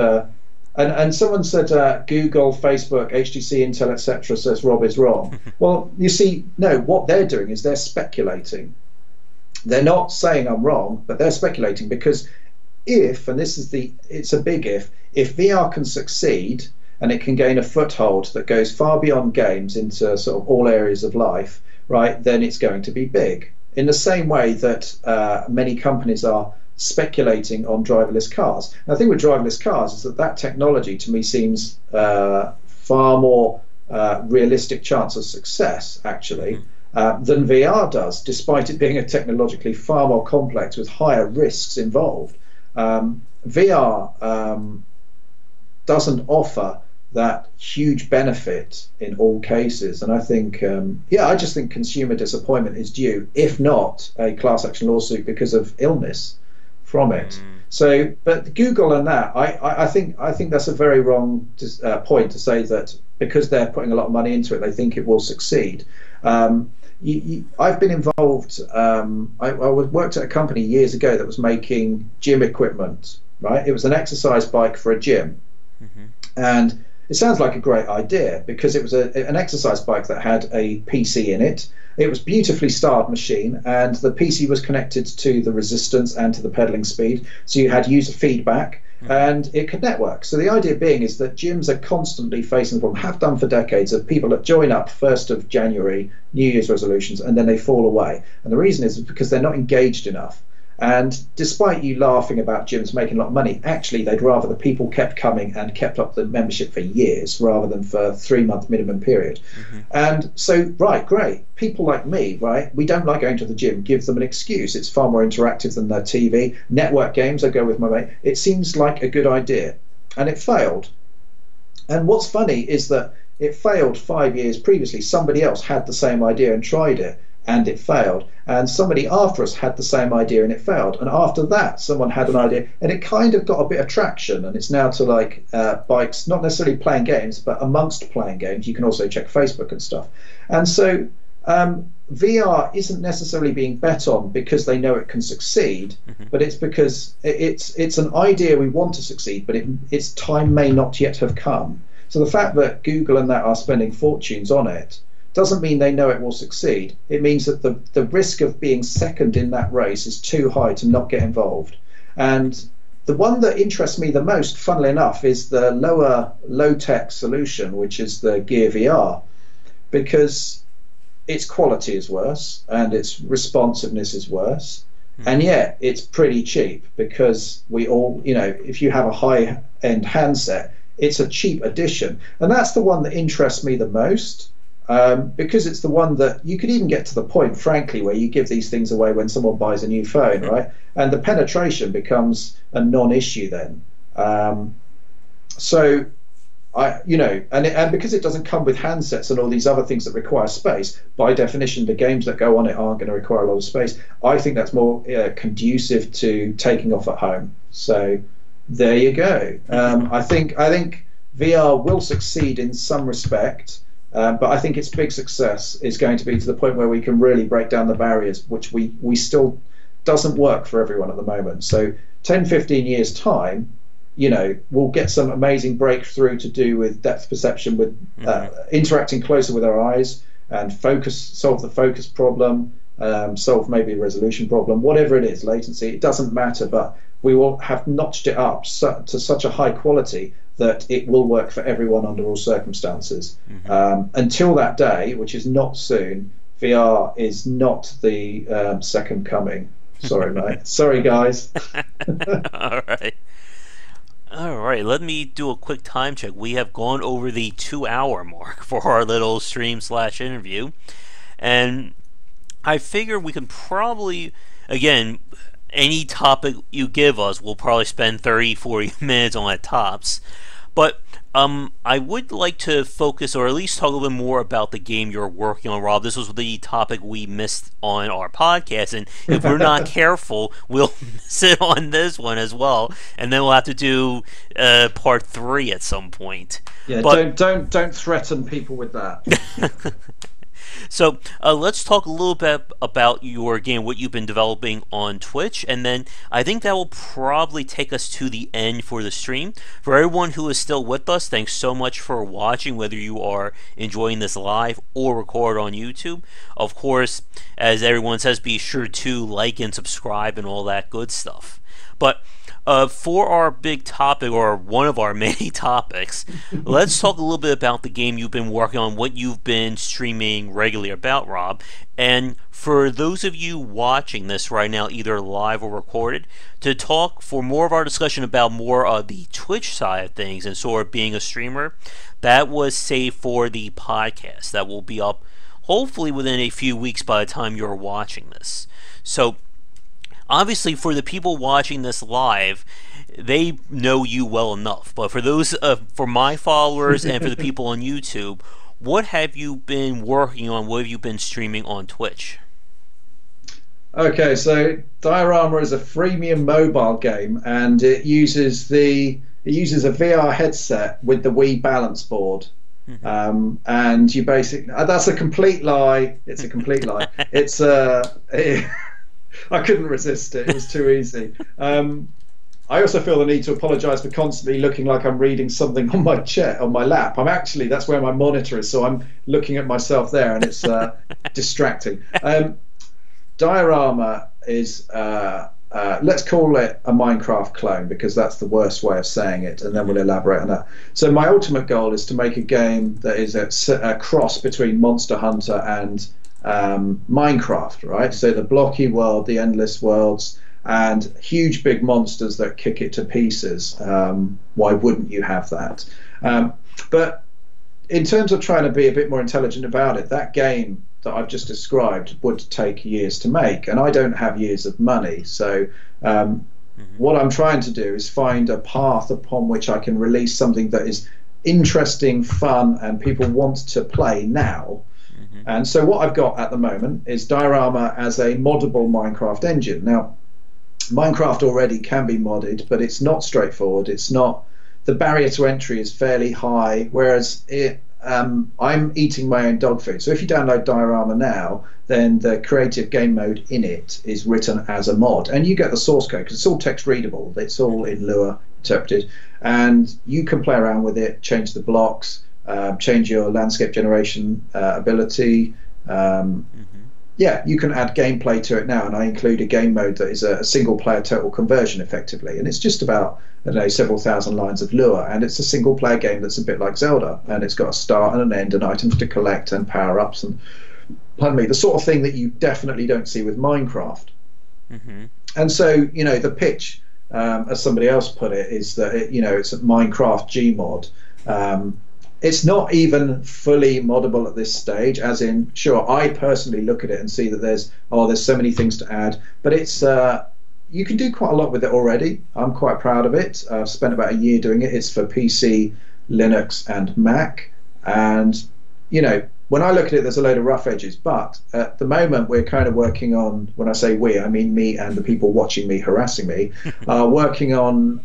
and someone said Google, Facebook, HTC, Intel, etc. says Rob is wrong. Well, you see, no, what they're doing is they're speculating. They're not saying I'm wrong, but they're speculating, because if, and it's a big if VR can succeed and it can gain a foothold that goes far beyond games into sort of all areas of life, right, then it's going to be big. In the same way that many companies are speculating on driverless cars. And the thing with driverless cars is that technology to me seems far more realistic chance of success, actually, than VR does, despite it being a technologically far more complex with higher risks involved. VR doesn't offer that huge benefit in all cases, and I think I just think consumer disappointment is due, if not a class action lawsuit because of illness from it. So, but Google and that, I think that's a very wrong point to say that because they're putting a lot of money into it, they think it will succeed. I've been involved. I worked at a company years ago that was making gym equipment. Right, it was an exercise bike for a gym, and it sounds like a great idea because it was an exercise bike that had a PC in it. It was beautifully styled machine, and the PC was connected to the resistance and to the pedaling speed, so you had user feedback and it could network. So the idea being is that gyms are constantly facing the problem, have done for decades, of people that join up 1st of January, New Year's resolutions, and then they fall away. And the reason is because they're not engaged enough. And despite you laughing about gyms making a lot of money, actually they'd rather the people kept coming and kept up the membership for years rather than for a 3-month minimum period. And so, right, great. People like me, right, we don't like going to the gym. Give them an excuse. It's far more interactive than their TV. Network games, I go with my mate. It seems like a good idea. And it failed. And what's funny is that it failed 5 years previously. Somebody else had the same idea and tried it, and it failed. And somebody after us had the same idea and it failed. And after that, someone had an idea and it kind of got a bit of traction. And it's now to like bikes, not necessarily playing games, but amongst playing games. You can also check Facebook and stuff. And so VR isn't necessarily being bet on because they know it can succeed, but it's because it's an idea we want to succeed, but its time may not yet have come. So the fact that Google and that are spending fortunes on it doesn't mean they know it will succeed. It means that the risk of being second in that race is too high to not get involved. And the one that interests me the most, funnily enough, is the low-tech solution, which is the Gear VR, because its quality is worse and its responsiveness is worse, and yet it's pretty cheap, because we all, if you have a high-end handset, it's a cheap addition. And that's the one that interests me the most, because it's the one that you could even get to the point, frankly, where you give these things away when someone buys a new phone, right? And the penetration becomes a non-issue then. So and because it doesn't come with handsets and all these other things that require space, by definition, the games that go on it aren't going to require a lot of space. I think that's more conducive to taking off at home. So there you go. I think VR will succeed in some respect, but I think its big success is going to be to the point where we can really break down the barriers, which we still doesn't work for everyone at the moment. So 10, 15 years time, we'll get some amazing breakthrough to do with depth perception, with interacting closer with our eyes, and solve the focus problem, solve maybe a resolution problem, whatever it is, latency, it doesn't matter, but we will have notched it up to such a high quality that it will work for everyone under all circumstances. Until that day, which is not soon, VR is not the second coming. Sorry, mate. Sorry, guys. All right, let me do a quick time check. We have gone over the 2-hour mark for our little stream/interview, and I figure we can probably, again, any topic you give us, we'll probably spend 30-40 minutes on at tops. But I would like to focus, or at least talk a little bit more about the game you're working on, Rob. This was the topic we missed on our podcast, and if we're not careful, we'll miss it on this one as well, and then we'll have to do part 3 at some point. Yeah, but don't threaten people with that. So let's talk a little bit about your game, what you've been developing on Twitch, and then I think that will probably take us to the end for the stream. For everyone who is still with us, thanks so much for watching, whether you are enjoying this live or recorded on YouTube. Of course, as everyone says, be sure to like and subscribe and all that good stuff. But for our big topic, or one of our many topics, let's talk a little bit about the game you've been working on, what you've been streaming regularly about, Rob. And for those of you watching this right now, either live or recorded, to talk for more of our discussion about more of the Twitch side of things and sort of being a streamer, that was saved for the podcast that will be up hopefully within a few weeks by the time you're watching this. So obviously, for the people watching this live, they know you well enough. But for those, for my followers and for the people on YouTube, what have you been working on? What have you been streaming on Twitch? Okay, so Diorama is a freemium mobile game, and it uses a VR headset with the Wii balance board. And you basically, that's a complete lie. It's a complete lie. It's I couldn't resist it. It was too easy. I also feel the need to apologise for constantly looking like I'm reading something on my lap. That's where my monitor is, so I'm looking at myself there, and it's distracting. Diorama is, let's call it a Minecraft clone, because that's the worst way of saying it, and then we'll elaborate on that. So my ultimate goal is to make a game that is a cross between Monster Hunter and Minecraft, right? So the blocky world, the endless worlds, and huge big monsters that kick it to pieces. Why wouldn't you have that? But in terms of trying to be a bit more intelligent about it, that game that I've just described would take years to make, and I don't have years of money. So what I'm trying to do is find a path upon which I can release something that is interesting, fun, and people want to play now. And so what I've got at the moment is Diorama as a moddable Minecraft engine. Now, Minecraft already can be modded, but it's not straightforward. The barrier to entry is fairly high, whereas I'm eating my own dog food. So if you download Diorama now, then the creative game mode in it is written as a mod, and you get the source code because it's all text readable. It's all in Lua interpreted, and you can play around with it, change the blocks. change your landscape generation ability. Yeah, you can add gameplay to it now, and I include a game mode that is a single-player total conversion, effectively, and it's just about, I don't know, several thousand lines of lure, and it's a single-player game that's a bit like Zelda, and it's got a start and an end, and items to collect, and power-ups, and pardon me, the sort of thing that you definitely don't see with Minecraft. And so, you know, the pitch, as somebody else put it, is that it's a Minecraft Gmod. It's not even fully moddable at this stage, as in, sure, I personally look at it and see that there's so many things to add, but it's you can do quite a lot with it already. I'm quite proud of it. I've spent about a year doing it. It's for PC, Linux, and Mac, and when I look at it, there's a load of rough edges, but at the moment we're kind of working on, when I say we, I mean me and the people watching me, harassing me, are working on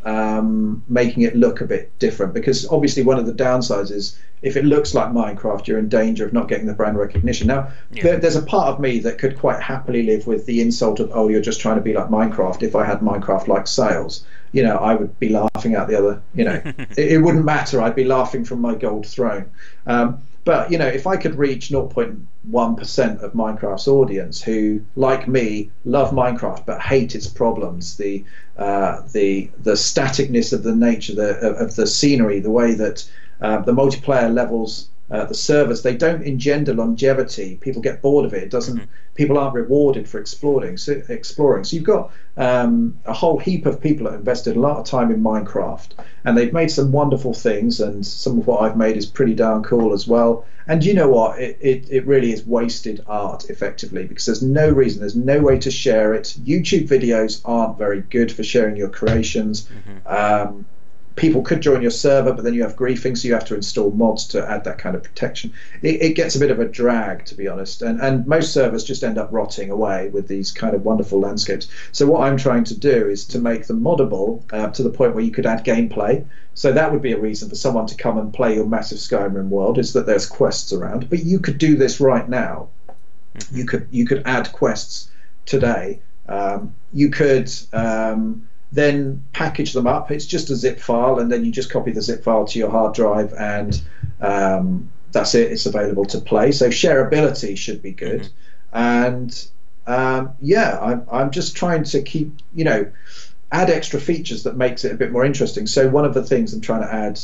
making it look a bit different, because obviously one of the downsides is if it looks like Minecraft, you're in danger of not getting the brand recognition. Now, there's a part of me that could quite happily live with the insult of, oh, you're just trying to be like Minecraft. If I had Minecraft-like sales, I would be laughing out the other, it wouldn't matter. I'd be laughing from my gold throne. But if I could reach 0.1% of Minecraft's audience who, like me, love Minecraft but hate its problems, the staticness of the nature of the scenery, the way that the multiplayer levels, the servers, they don't engender longevity. People get bored of it. It doesn't. People aren't rewarded for exploring. So you've got a whole heap of people that have invested a lot of time in Minecraft, and they've made some wonderful things. And some of what I've made is pretty darn cool as well. And you know what? It really is wasted art, effectively, because there's no reason, there's no way to share it. YouTube videos aren't very good for sharing your creations. People could join your server, but then you have griefing, so you have to install mods to add that kind of protection. It gets a bit of a drag, to be honest, and most servers just end up rotting away with these kind of wonderful landscapes. So what I'm trying to do is to make them moddable to the point where you could add gameplay. So that would be a reason for someone to come and play your massive Skyrim world, is that there's quests around. But you could do this right now. You could add quests today. You could then package them up. It's just a zip file, and then you just copy the zip file to your hard drive, and that's it. It's available to play. So shareability should be good. And I'm just trying to keep, add extra features that makes it a bit more interesting. So one of the things I'm trying to add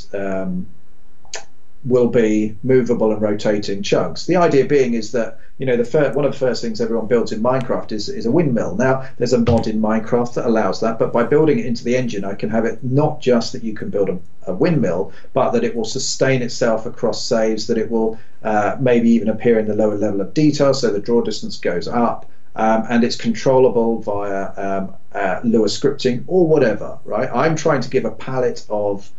will be movable and rotating chunks. The idea being is that one of the first things everyone builds in Minecraft is a windmill. Now there's a mod in Minecraft that allows that, but by building it into the engine, I can have it not just that you can build a windmill, but that it will sustain itself across saves, that it will maybe even appear in the lower level of detail, so the draw distance goes up, and it's controllable via Lua scripting or whatever. Right? I'm trying to give a palette of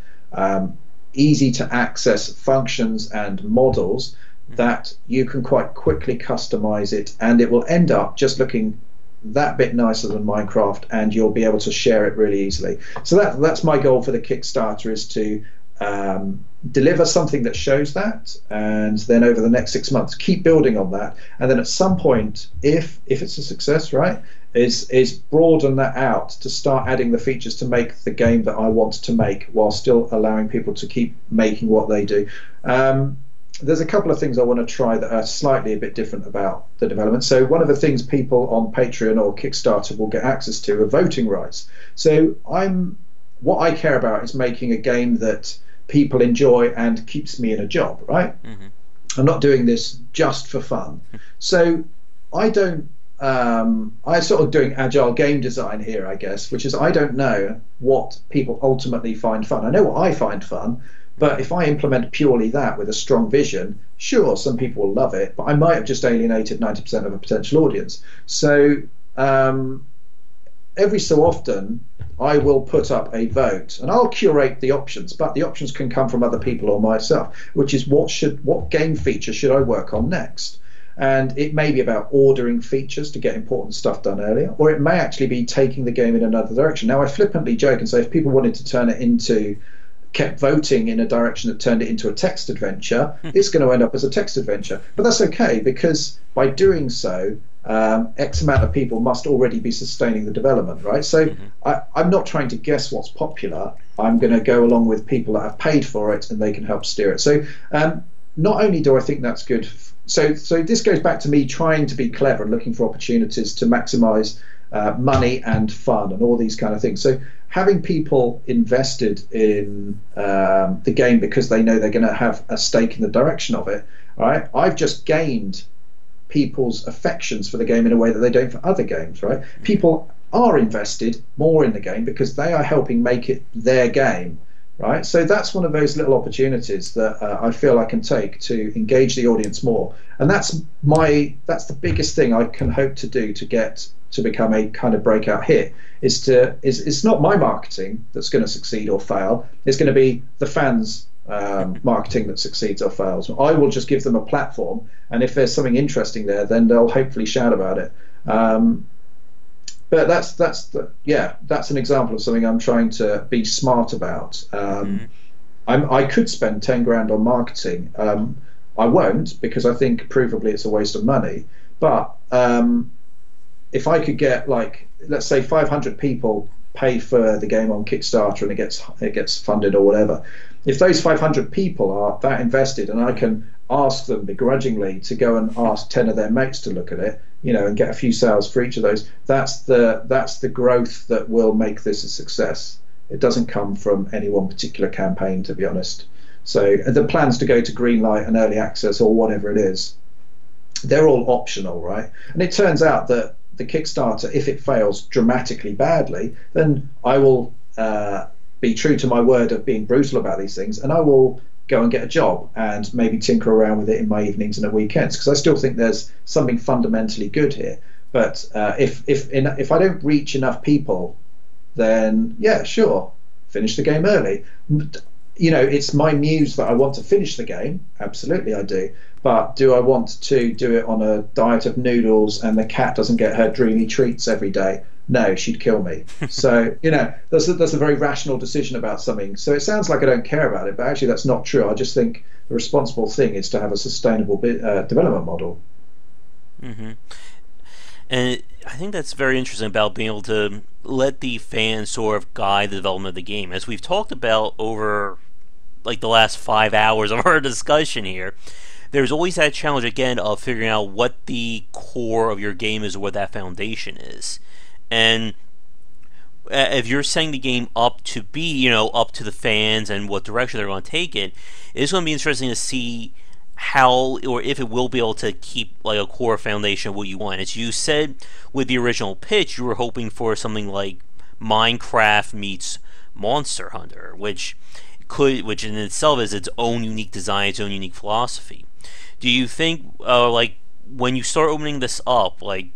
easy to access functions and models that you can quite quickly customize it, and it will end up just looking that bit nicer than Minecraft, and you'll be able to share it really easily. So that's my goal for the Kickstarter, is to deliver something that shows that, and then over the next 6 months keep building on that, and then at some point, if it's a success, right, is broaden that out to start adding the features to make the game that I want to make, while still allowing people to keep making what they do. There's a couple of things I want to try that are slightly a bit different about the development. So one of the things people on Patreon or Kickstarter will get access to are voting rights. So what I care about is making a game that people enjoy and keeps me in a job, right? I'm not doing this just for fun. So I'm sort of doing agile game design here, I guess, which is I don't know what people ultimately find fun. I know what I find fun, but if I implement purely that with a strong vision, sure, some people will love it, but I might have just alienated 90% of a potential audience. So every so often, I will put up a vote, and I'll curate the options, but the options can come from other people or myself, which is what game feature should I work on next? And it may be about ordering features to get important stuff done earlier, or it may actually be taking the game in another direction. Now, I flippantly joke and say if people wanted to turn it into, kept voting in a direction that turned it into a text adventure, it's going to end up as a text adventure. But that's okay, because by doing so, X amount of people must already be sustaining the development, right? So Hmm. I'm not trying to guess what's popular. I'm going to go along with people that have paid for it and they can help steer it. So not only do I think that's good, so this goes back to me trying to be clever and looking for opportunities to maximize money and fun and all these kind of things. So having people invested in the game because they know they're going to have a stake in the direction of it, right? I've just gained people's affections for the game in a way that they don't for other games, right? People are invested more in the game because they are helping make it their game, right? So that's one of those little opportunities that I feel I can take to engage the audience more, and that's the biggest thing I can hope to do to get to become a kind of breakout hit. It's not my marketing that's going to succeed or fail. It's going to be the fans' marketing that succeeds or fails. I will just give them a platform, and if there's something interesting there, then they'll hopefully shout about it. But that's an example of something I'm trying to be smart about. I could spend 10 grand on marketing. I won't, because I think provably it's a waste of money. But if I could get, like, let's say 500 people pay for the game on Kickstarter and it gets funded or whatever, if those 500 people are that invested and I can ask them begrudgingly to go and ask 10 of their mates to look at it, and get a few sales for each of those, that's the growth that will make this a success. It doesn't come from any one particular campaign, to be honest. So the plans to go to Greenlight and early access or whatever it is, they're all optional, right? And it turns out that the Kickstarter, if it fails dramatically badly, then I will be true to my word of being brutal about these things, and I will go and get a job and maybe tinker around with it in my evenings and at weekends, because I still think there's something fundamentally good here. But if I don't reach enough people, then yeah, sure, finish the game early. It's my muse that I want to finish the game. Absolutely, I do. But do I want to do it on a diet of noodles and the cat doesn't get her dreamy treats every day? No, she'd kill me. So, that's a very rational decision about something. So it sounds like I don't care about it, but actually that's not true. I just think the responsible thing is to have a sustainable development model. Hmm. And I think that's very interesting about being able to let the fans sort of guide the development of the game. As we've talked about over like the last 5 hours of our discussion here, there's always that challenge again of figuring out what the core of your game is or what that foundation is. And if you're setting the game up to be, up to the fans and what direction they're going to take it, it's going to be interesting to see how or if it will be able to keep like a core foundation of what you want. As you said with the original pitch, you were hoping for something like Minecraft meets Monster Hunter, which in itself is its own unique design, its own unique philosophy. Do you think, like, when you start opening this up, like,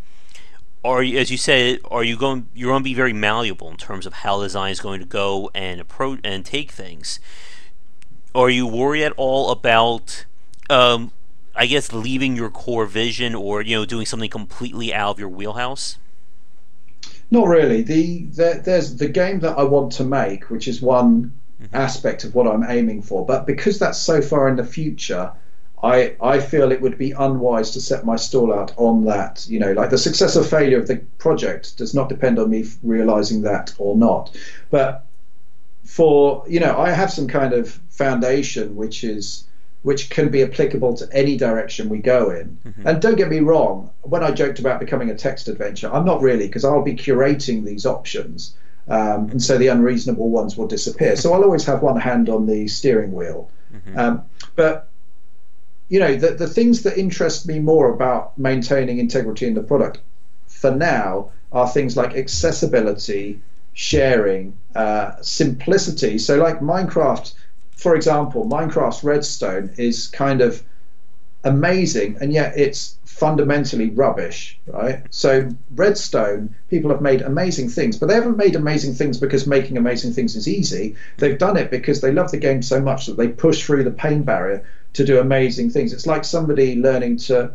as you said, you're going to be very malleable in terms of how design is going to go and approach and take things? Are you worried at all about, I guess, leaving your core vision or doing something completely out of your wheelhouse? Not really. There's the game that I want to make, which is one aspect of what I'm aiming for. But because that's so far in the future, I feel it would be unwise to set my stall out on that. Like the success or failure of the project does not depend on me realizing that or not. But I have some kind of foundation which can be applicable to any direction we go in. And don't get me wrong, when I joked about becoming a text adventure, I'm not really, because I'll be curating these options, and so the unreasonable ones will disappear. So I'll always have one hand on the steering wheel. But the things that interest me more about maintaining integrity in the product for now are things like accessibility, sharing, simplicity. So like Minecraft, for example, Minecraft's Redstone is kind of amazing, and yet it's fundamentally rubbish, right? So Redstone, people have made amazing things, but they haven't made amazing things because making amazing things is easy. They've done it because they love the game so much that they push through the pain barrier to do amazing things. It's like somebody learning to,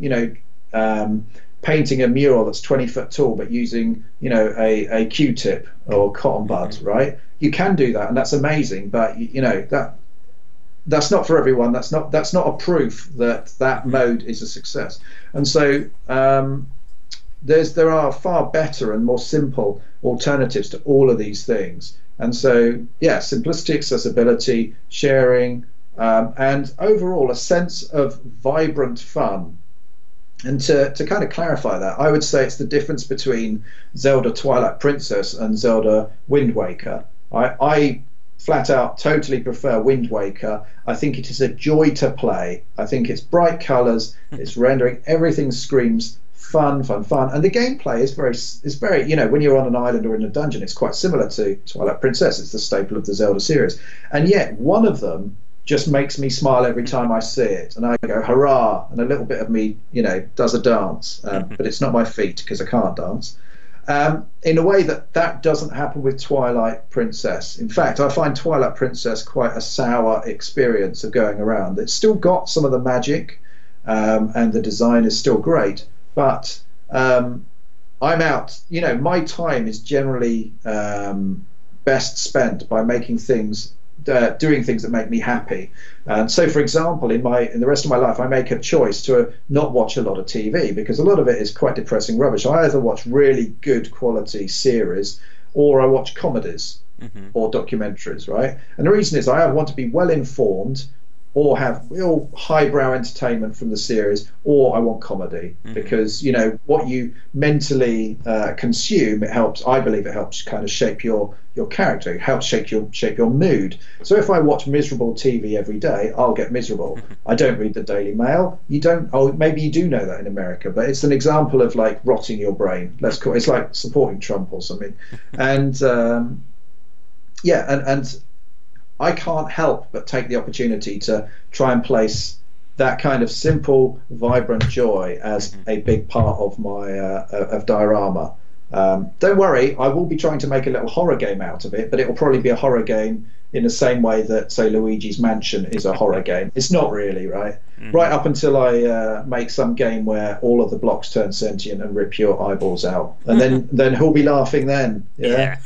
painting a mural that's 20 foot tall, but using, a Q-tip or cotton bud, right? You can do that, and that's amazing, but that's not for everyone. That's not a proof that mode is a success. And so there are far better and more simple alternatives to all of these things. And so, yeah, simplicity, accessibility, sharing, and overall a sense of vibrant fun. And to kind of clarify that, I would say it's the difference between Zelda Twilight Princess and Zelda Wind Waker. I flat out totally prefer Wind Waker. I think it is a joy to play. I think it's bright colours, it's rendering, everything screams fun, fun, fun. And the gameplay is very, you know, when you're on an island or in a dungeon, it's quite similar to Twilight Princess. It's the staple of the Zelda series. And yet, one of them just makes me smile every time I see it, and I go hurrah, and a little bit of me, you know, does a dance, but it's not my feet because I can't dance. In a way that doesn't happen with Twilight Princess. In fact, I find Twilight Princess quite a sour experience of going around. It's still got some of the magic, and the design is still great, but I'm out. You know, my time is generally best spent by making things. Doing things that make me happy. And so, for example, in the rest of my life, I make a choice to not watch a lot of TV because a lot of it is quite depressing rubbish. I either watch really good quality series or I watch comedies or documentaries, right? And the reason is I either want to be well informed or have real highbrow entertainment from the series, or I want comedy, because, you know, what you mentally consume, it helps. I believe it helps kind of shape your character. It helps shape your mood. So if I watch miserable TV every day, I'll get miserable. I don't read the Daily Mail. You don't. Oh, maybe you do know that in America, but it's an example of like rotting your brain. It's like supporting Trump or something. And and I can't help but take the opportunity to try and place that kind of simple, vibrant joy as a big part of my of Diorama. Don't worry, I will be trying to make a little horror game out of it, but it will probably be a horror game in the same way that, say, Luigi's Mansion is a horror game. It's not really, right? Right up until I make some game where all of the blocks turn sentient and rip your eyeballs out, and then who'll be laughing then? Yeah.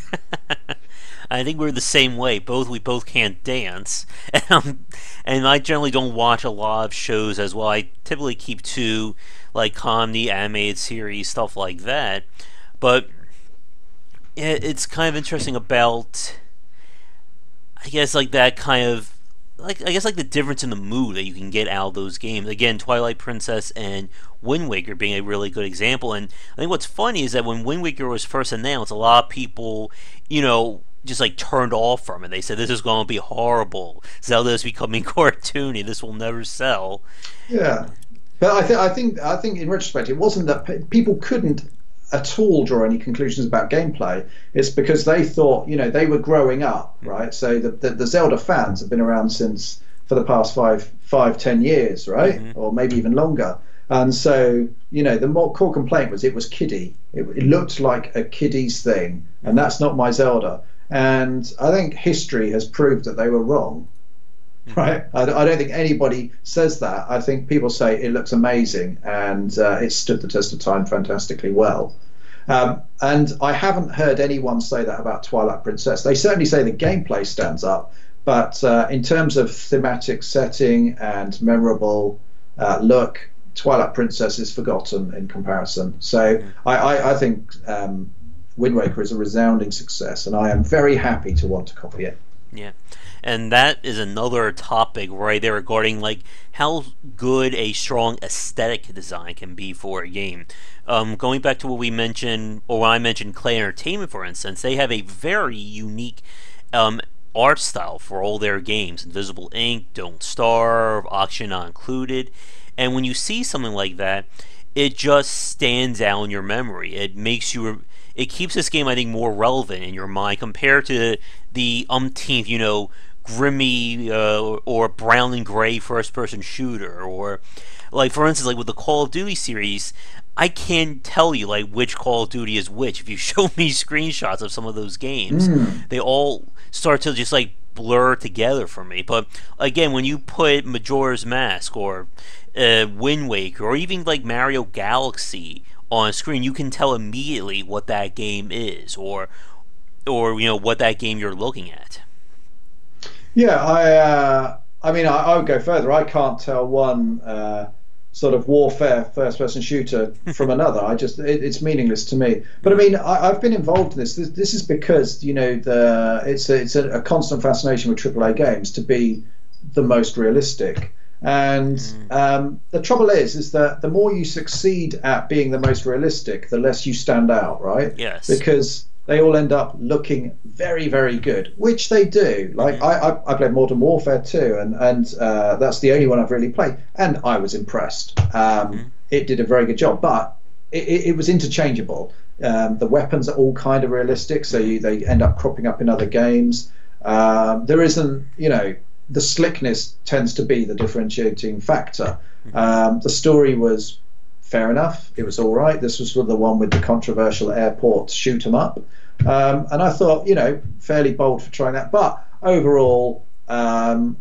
I think we're the same way. We both can't dance, and I generally don't watch a lot of shows as well. I typically keep to like comedy, animated series, stuff like that. But it's kind of interesting about, I guess, like that kind of, like I guess like the difference in the mood that you can get out of those games. Again, Twilight Princess and Wind Waker being a really good example. And I think what's funny is that when Wind Waker was first announced, a lot of people, you know, just like turned off from it. They said this is going to be horrible. Zelda is becoming cartoony. This will never sell. Yeah, but I think in retrospect, it wasn't that people couldn't at all draw any conclusions about gameplay. It's because they thought, you know, they were growing up, right? So the Zelda fans have been around for the past 10 years, right? Or maybe even longer. And so, you know, the more core complaint was it was kiddie. It looked like a kiddie's thing, and that's not my Zelda. And I think history has proved that they were wrong, right? I don't think anybody says that. I think people say it looks amazing, and it stood the test of time fantastically well. And I haven't heard anyone say that about Twilight Princess. They certainly say the gameplay stands up, but in terms of thematic setting and memorable look, Twilight Princess is forgotten in comparison. So I think Wind Waker is a resounding success, and I am very happy to want to copy it. Yeah, and that is another topic right there regarding like how good a strong aesthetic design can be for a game. Going back to what we mentioned, or when I mentioned Clay Entertainment, for instance, they have a very unique art style for all their games. Invisible Ink, Don't Starve, Auction Not Included. And when you see something like that, it just stands out in your memory. It keeps this game, I think, more relevant in your mind compared to the umpteenth, you know, grimy or brown and gray first-person shooter, or like, for instance, like with the Call of Duty series, I can't tell you like which Call of Duty is which. If you show me screenshots of some of those games, they all start to just like blur together for me. But again, when you put Majora's Mask or Wind Waker or even like Mario Galaxy on screen, you can tell immediately what that game is, or you know what that game you're looking at. Yeah, I mean, I would go further. I can't tell one sort of warfare first-person shooter from another. It's meaningless to me. But I mean, I've been involved in this. This is because it's a constant fascination with AAA games to be the most realistic. And the trouble is that the more you succeed at being the most realistic, the less you stand out, right? Yes. Because they all end up looking very, very good, which they do. Like I played Modern Warfare 2, and that's the only one I've really played, and I was impressed. It did a very good job, but it was interchangeable. The weapons are all kind of realistic, so they end up cropping up in other games. There isn't, the slickness tends to be the differentiating factor. The story was fair enough. It was all right. This was the one with the controversial airport shoot 'em up, and I thought, fairly bold for trying that. But overall, 5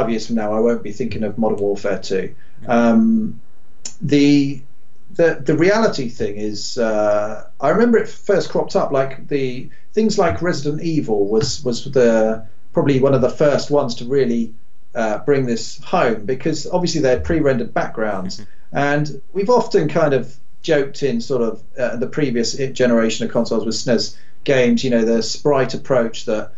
years from now, I won't be thinking of Modern Warfare 2. The reality thing is, I remember it first cropped up. Like the things like Resident Evil was probably one of the first ones to really bring this home, because obviously they're pre-rendered backgrounds. And we've often kind of joked in sort of the previous generation of consoles with SNES games, the sprite approach that,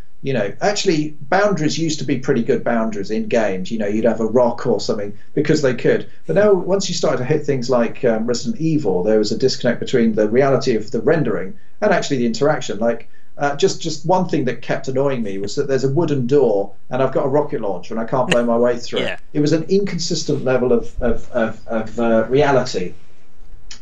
actually boundaries used to be pretty good boundaries in games. You'd have a rock or something because they could. But now once you start to hit things like Resident Evil, there was a disconnect between the reality of the rendering and actually the interaction. Like just one thing that kept annoying me was that there's a wooden door and I've got a rocket launcher and I can't blow my way through it. It was an inconsistent level of reality.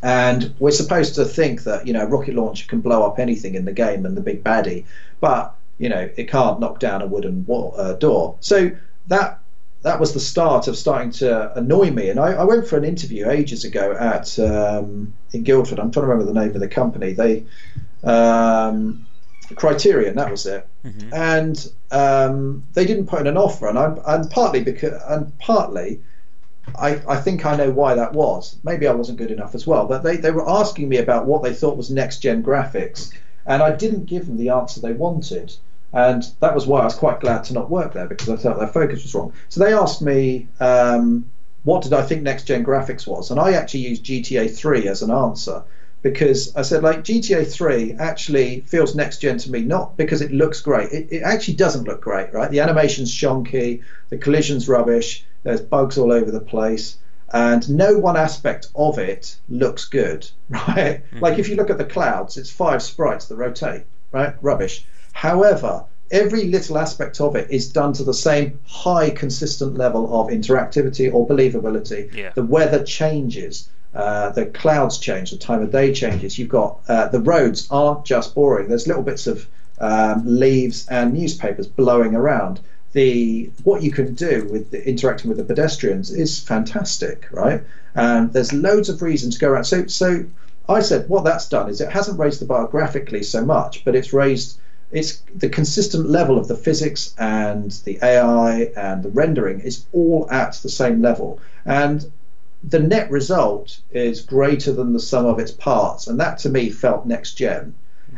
And we're supposed to think that a rocket launcher can blow up anything in the game and the big baddie, but it can't knock down a wooden door. So that was the start of starting to annoy me. And I went for an interview ages ago at in Guildford. I'm trying to remember the name of the company. They Criterion, that was it. And they didn't put in an offer, and partly I think I know why that was. Maybe I wasn't good enough as well, but they were asking me about what they thought was next gen graphics, and I didn't give them the answer they wanted, and that was why I was quite glad to not work there, because I thought their focus was wrong. So they asked me what did I think next gen graphics was, and I actually used GTA 3 as an answer, because I said, like, GTA 3 actually feels next gen to me, not because it looks great. It actually doesn't look great, right? The animation's shonky, the collision's rubbish, there's bugs all over the place, and no one aspect of it looks good, right? Like if you look at the clouds, it's 5 sprites that rotate, right? Rubbish. However, every little aspect of it is done to the same high consistent level of interactivity or believability. The weather changes. The clouds change, the time of day changes. You've got the roads aren't just boring. There's little bits of leaves and newspapers blowing around. What you can do with interacting with the pedestrians is fantastic, right? And there's loads of reasons to go around. So I said what that's done is it hasn't raised the bar graphically so much, but it's the consistent level of the physics and the AI and the rendering is all at the same level. And the net result is greater than the sum of its parts, and that to me felt next gen.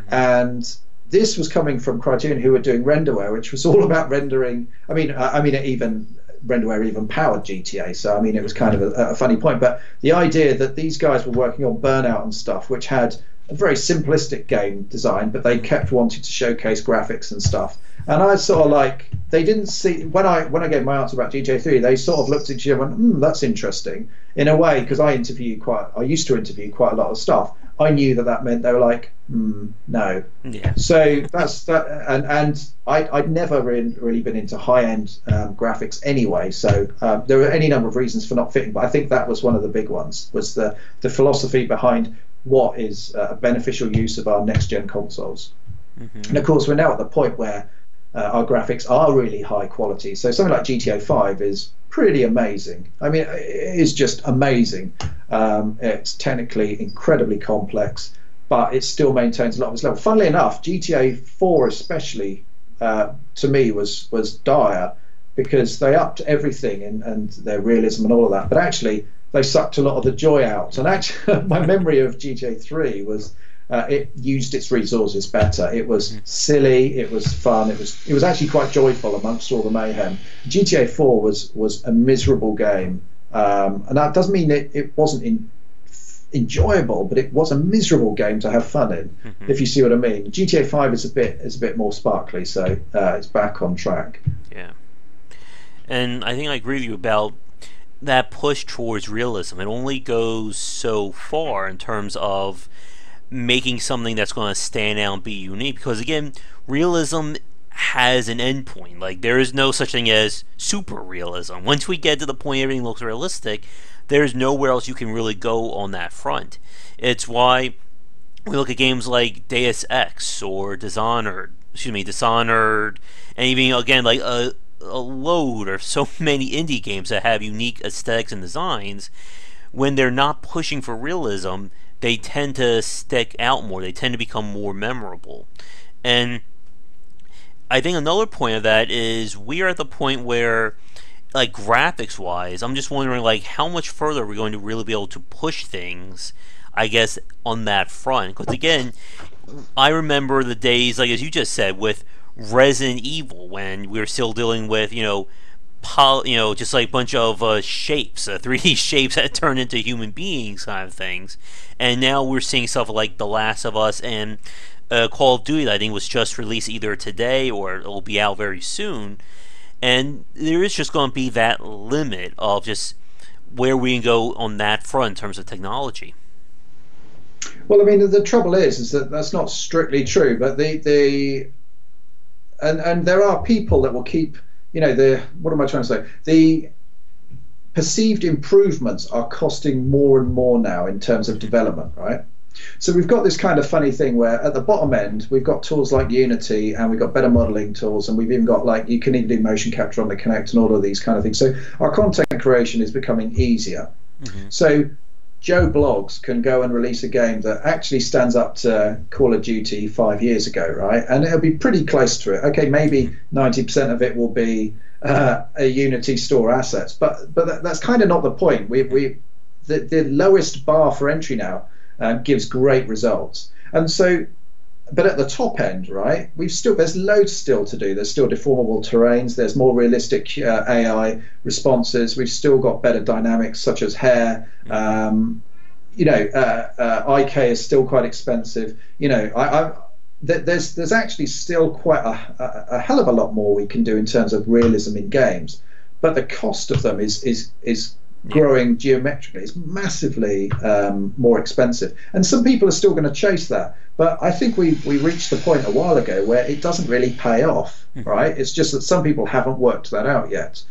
And this was coming from Criterion, who were doing renderware, which was all about rendering. I mean, renderware even powered GTA, so I mean it was kind of a funny point. But the idea that these guys were working on Burnout and stuff, which had a very simplistic game design, but they kept wanting to showcase graphics and stuff. And I sort of like, they didn't see, when I gave my answer about GTA 3, they sort of looked at each other and went, that's interesting. In a way, because I used to interview quite a lot of stuff, I knew that meant they were like, no. So that's that, and I'd never really been into high-end graphics anyway, so there were any number of reasons for not fitting, but I think that was one of the big ones, was the philosophy behind what is a beneficial use of our next-gen consoles. And of course, we're now at the point where our graphics are really high quality. So something like GTA 5 is pretty amazing. I mean, it is just amazing. It's technically incredibly complex, but it still maintains a lot of its level. Funnily enough, GTA 4 especially, to me, was dire, because they upped everything and their realism and all of that, but actually they sucked a lot of the joy out. And actually, my memory of GTA 3 was it used its resources better. It was silly, it was fun, it was actually quite joyful amongst all the mayhem. GTA 4 was a miserable game. And that doesn't mean it wasn't enjoyable, but it was a miserable game to have fun in, if you see what I mean. GTA 5 is a bit more sparkly, so it's back on track. Yeah. And I think I agree with you about that push towards realism. It only goes so far in terms of making something that's going to stand out and be unique, because again, realism has an endpoint. Like, there is no such thing as super realism. Once we get to the point everything looks realistic, there's nowhere else you can really go on that front. It's why we look at games like Deus Ex or Dishonored, and even again like a load or so many indie games that have unique aesthetics and designs. When they're not pushing for realism, they tend to stick out more. They tend to become more memorable. And I think another point of that is we are at the point where, like, graphics wise, I'm just wondering, like, how much further are we going to really be able to push things, I guess, on that front. Because again, I remember the days, like as you just said, with Resident Evil, when we were still dealing with just like a bunch of shapes, 3D shapes that turn into human beings, kind of things. And now we're seeing stuff like The Last of Us and Call of Duty that I think was just released either today or it will be out very soon. And there is just going to be that limit of just where we can go on that front in terms of technology. Well, I mean, the trouble is that that's not strictly true, but and there are people that will keep, what am I trying to say? The perceived improvements are costing more and more now in terms of development, right? So we've got this kind of funny thing where at the bottom end we've got tools like Unity, and we've got better modeling tools, and we've even got, like, you can even do motion capture on the Kinect and all of these kind of things. So our content creation is becoming easier. So Joe Bloggs can go and release a game that actually stands up to Call of Duty 5 years ago, right? And it'll be pretty close to it. Okay, maybe 90% of it will be a Unity store assets, but that's kind of not the point. The lowest bar for entry now gives great results. And so, but at the top end, right, there's loads still to do. There's still deformable terrains, there's more realistic AI responses, we've still got better dynamics such as hair. IK is still quite expensive. There's actually still quite a hell of a lot more we can do in terms of realism in games, but the cost of them is growing geometrically. It's massively more expensive, and some people are still going to chase that, but I think we reached the point a while ago where it doesn't really pay off, right? It's just that some people haven't worked that out yet.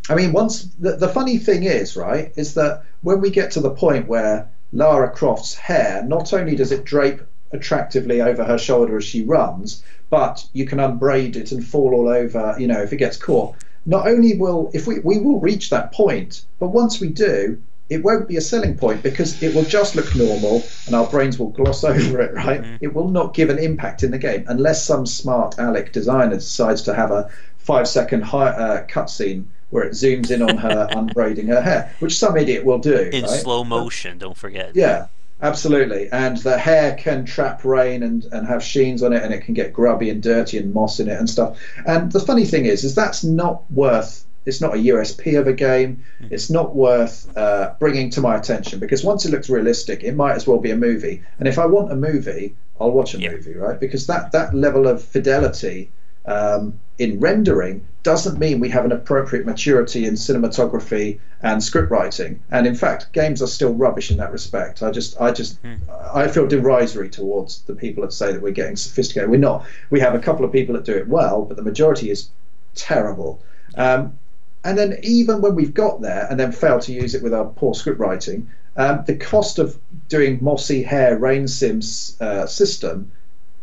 I mean, once the funny thing is, right, is that when we get to the point where Lara Croft's hair, not only does it drape attractively over her shoulder as she runs, but you can unbraid it and fall all over, if it gets caught. Not only will, if we will reach that point, but once we do, it won't be a selling point because it will just look normal and our brains will gloss over it, right? It will not give an impact in the game unless some smart Alec designer decides to have a 5-second cutscene where it zooms in on her unbraiding her hair, which some idiot will do. In right? slow motion, don't forget. Yeah, absolutely. And the hair can trap rain and have sheens on it, and it can get grubby and dirty and moss in it and stuff. And the funny thing is that's not worth, it's not a USP of a game. It's not worth bringing to my attention, because once it looks realistic, it might as well be a movie. And if I want a movie, I'll watch a movie, right? Because that level of fidelity in rendering doesn't mean we have an appropriate maturity in cinematography and script writing. And in fact, games are still rubbish in that respect. I feel derisory towards the people that say that we're getting sophisticated. We're not. We have a couple of people that do it well, but the majority is terrible. And then even when we've got there and then fail to use it with our poor script writing, the cost of doing mossy hair rain sims system,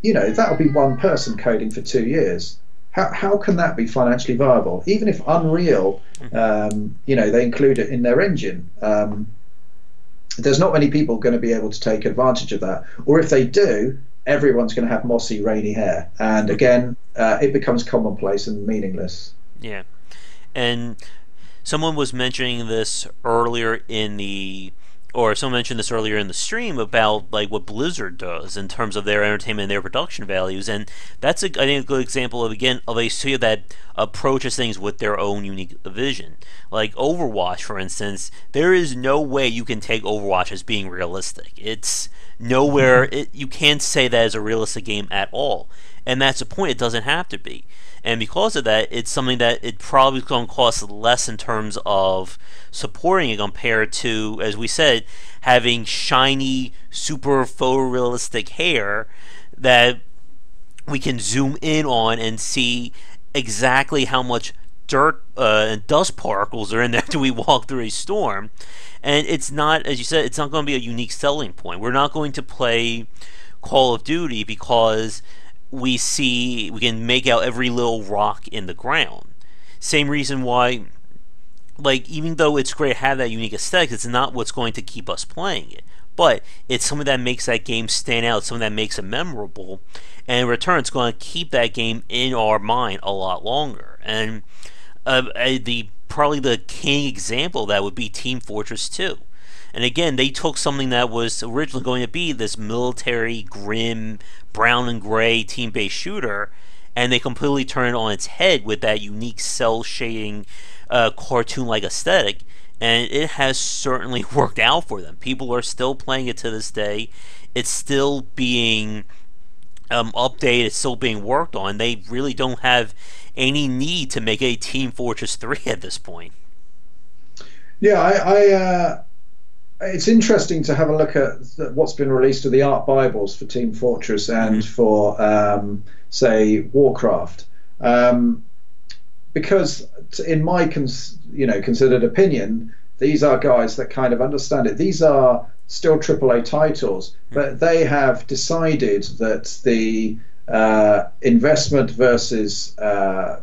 that'll be one person coding for 2 years. How can that be financially viable? Even if Unreal, they include it in their engine, there's not many people going to be able to take advantage of that. Or if they do, everyone's going to have mossy, rainy hair. And again, it becomes commonplace and meaningless. Yeah. And someone was mentioning this earlier in the or someone mentioned this earlier in the stream about like what Blizzard does in terms of their entertainment and their production values, and that's I think a good example of again of a studio that approaches things with their own unique vision. Like Overwatch, for instance, there is no way you can take Overwatch as being realistic. It's nowhere. You can't say that is a realistic game at all, and that's the point. It doesn't have to be. And because of that, it's something that it probably going to cost less in terms of supporting it compared to, as we said, having shiny, super photorealistic hair that we can zoom in on and see exactly how much dirt and dust particles are in there after we walk through a storm. And it's not, as you said, it's not going to be a unique selling point. We're not going to play Call of Duty because we can make out every little rock in the ground. Same reason why, like, even though it's great to have that unique aesthetic, it's not what's going to keep us playing it. But it's something that makes that game stand out, something that makes it memorable, and in return, it's going to keep that game in our mind a lot longer. And probably the king example of that would be Team Fortress 2. And again, they took something that was originally going to be this military, grim, brown and gray team-based shooter, and they completely turned it on its head with that unique cell shading, cartoon-like aesthetic, and it has certainly worked out for them. People are still playing it to this day. It's still being updated. It's still being worked on. They really don't have any need to make a Team Fortress 3 at this point. Yeah, it's interesting to have a look at what's been released of the art bibles for Team Fortress and for, say, Warcraft, because in my considered opinion, these are guys that kind of understand it. These are still AAA titles, but they have decided that the investment versus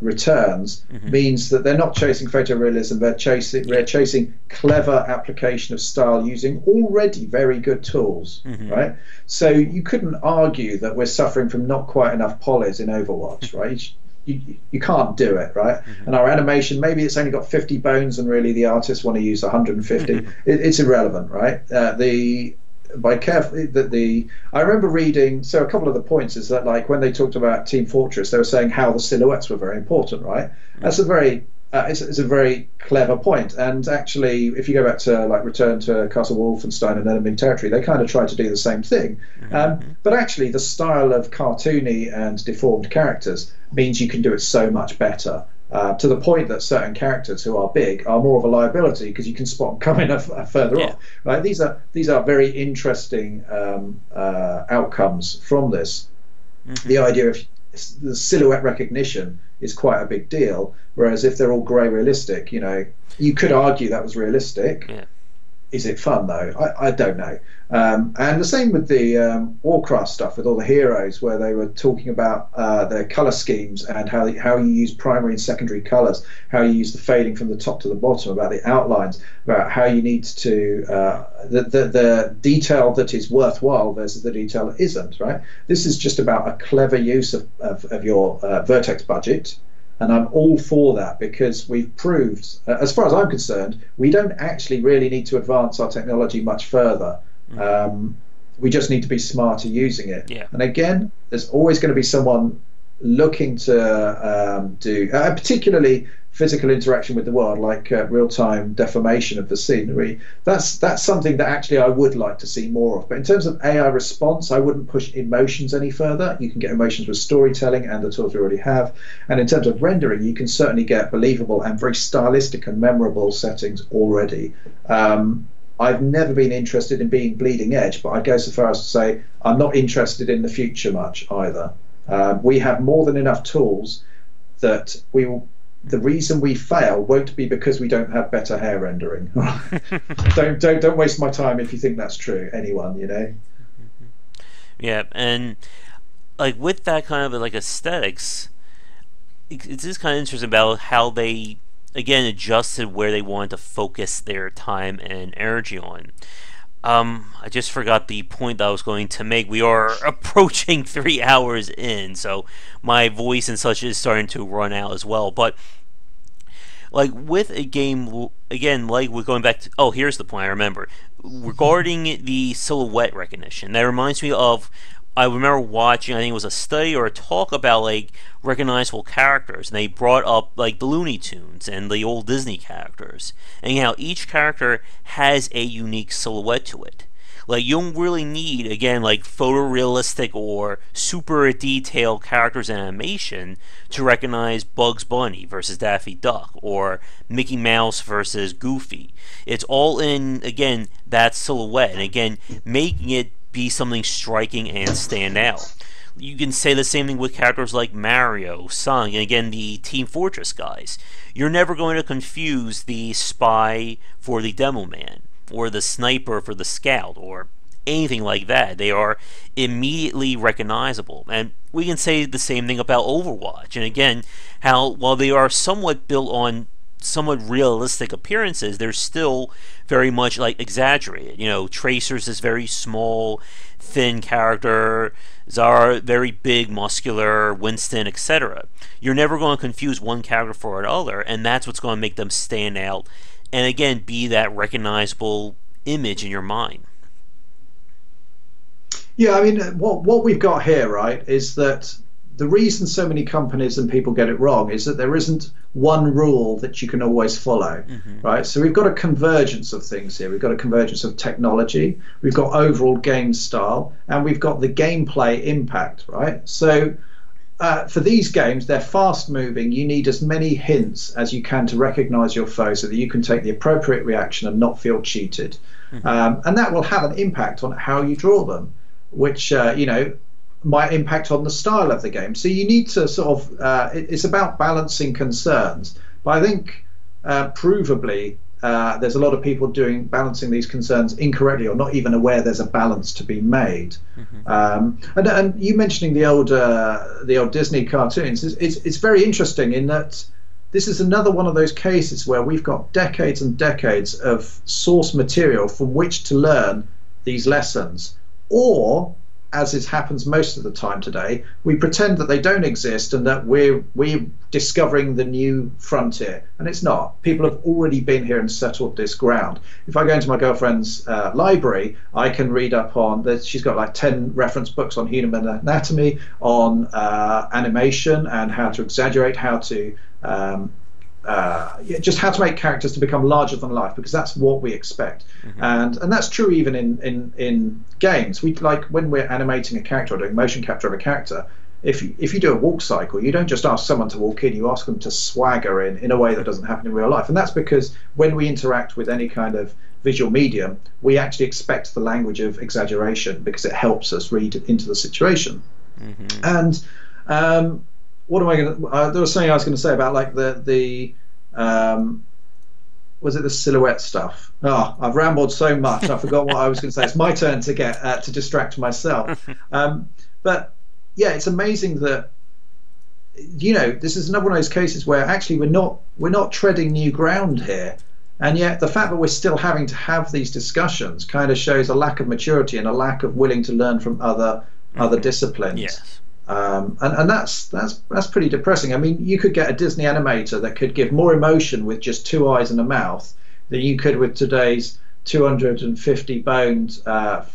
returns means that they're not chasing photorealism, they're chasing clever application of style using already very good tools, right? So you couldn't argue that we're suffering from not quite enough polys in Overwatch, right? You can't do it, right? And our animation, maybe it's only got 50 bones and really the artists want to use 150. It's irrelevant, right? I remember reading, so a couple of the points is that, like, when they talked about Team Fortress, they were saying how the silhouettes were very important, right? That's a very it's a very clever point. And actually, if you go back to like Return to Castle Wolfenstein and Enemy Territory, they kind of try to do the same thing. But actually, the style of cartoony and deformed characters means you can do it so much better. To the point that certain characters who are big are more of a liability because you can spot them coming further off. Right? These are very interesting outcomes from this. The idea of the silhouette recognition is quite a big deal, whereas if they're all grey realistic, you could argue that was realistic. Is it fun though? I don't know. And the same with the Warcraft stuff with all the heroes, where they were talking about their colour schemes and how you use primary and secondary colours, how you use the fading from the top to the bottom, about the outlines, about how you need to the detail that is worthwhile versus the detail that isn't. Right. This is just about a clever use of your vertex budget. And I'm all for that, because we've proved, as far as I'm concerned, we don't actually really need to advance our technology much further. We just need to be smarter using it. And again, there's always going to be someone looking to do, particularly physical interaction with the world, like real-time deformation of the scenery. That's something that actually I would like to see more of. But in terms of AI response, I wouldn't push emotions any further. You can get emotions with storytelling, and the tools we already have. And in terms of rendering, you can certainly get believable and very stylistic and memorable settings already. I've never been interested in being bleeding edge, but I'd go so far as to say I'm not interested in the future much either. We have more than enough tools that the reason we fail won't be because we don't have better hair rendering. don't waste my time if you think that's true. Anyone, Yeah, and like with that kind of like aesthetics, it's just kind of interesting about how they again adjusted where they wanted to focus their time and energy on. I just forgot the point that I was going to make. We are approaching 3 hours in, so my voice and such is starting to run out as well. But like with a game, again, like we're going back to, here's the point I remember. regarding the silhouette recognition, that reminds me of, I remember watching, I think it was a study or a talk about like recognizable characters, and they brought up like the Looney Tunes and the old Disney characters, and how each character has a unique silhouette to it. Like, you don't really need, again, like photorealistic or super detailed characters in animation to recognize Bugs Bunny versus Daffy Duck, or Mickey Mouse versus Goofy. It's all in, again, that silhouette, and again, making it be something striking and stand out. You can say the same thing with characters like Mario, Sonic, and again, the Team Fortress guys. You're never going to confuse the spy for the demo man, or the sniper for the scout, or anything like that. They are immediately recognizable. And we can say the same thing about Overwatch. And again, how while they are somewhat built on somewhat realistic appearances, they're still very much like exaggerated. You know, Tracer's this very small, thin character, Zara very big, muscular, Winston, etc. You're never going to confuse one character for another, and that's what's going to make them stand out, and again, be that recognizable image in your mind. Yeah, I mean, what we've got here, right, is that the reason so many companies and people get it wrong is that there isn't one rule that you can always follow, right? So we've got a convergence of things here. We've got a convergence of technology, we've got overall game style, and we've got the gameplay impact, right? So for these games, they're fast moving. You need as many hints as you can to recognize your foe so that you can take the appropriate reaction and not feel cheated. And that will have an impact on how you draw them, which, you know, might impact on the style of the game. So you need to sort of, it's about balancing concerns. But I think provably there's a lot of people balancing these concerns incorrectly, or not even aware there's a balance to be made. And you mentioning the old Disney cartoons, it's very interesting in that this is another one of those cases where we've got decades and decades of source material from which to learn these lessons, or, as it happens most of the time today, we pretend that they don't exist and that we're discovering the new frontier, and it's not. People have already been here and settled this ground. If I go into my girlfriend's library, I can read up on that. She's got like 10 reference books on human anatomy, on animation, and how to exaggerate, how to just how to make characters to become larger than life, because that's what we expect. And that's true even in games. We, like, when we're animating a character or doing motion capture of a character, if you do a walk cycle, you don't just ask someone to walk in, you ask them to swagger in a way that doesn't happen in real life. And that's because when we interact with any kind of visual medium, we actually expect the language of exaggeration because it helps us read into the situation. And what am I going to? There was something I was going to say about like the was it the silhouette stuff? Oh, I've rambled so much, I forgot what I was going to say. It's my turn to get to distract myself. But yeah, it's amazing that, you know, this is another one of those cases where actually we're not treading new ground here, and yet the fact that we're still having to have these discussions kind of shows a lack of maturity and a lack of willing to learn from other disciplines. Yes. And that's pretty depressing. I mean, you could get a Disney animator that could give more emotion with just 2 eyes and a mouth than you could with today's 250 boned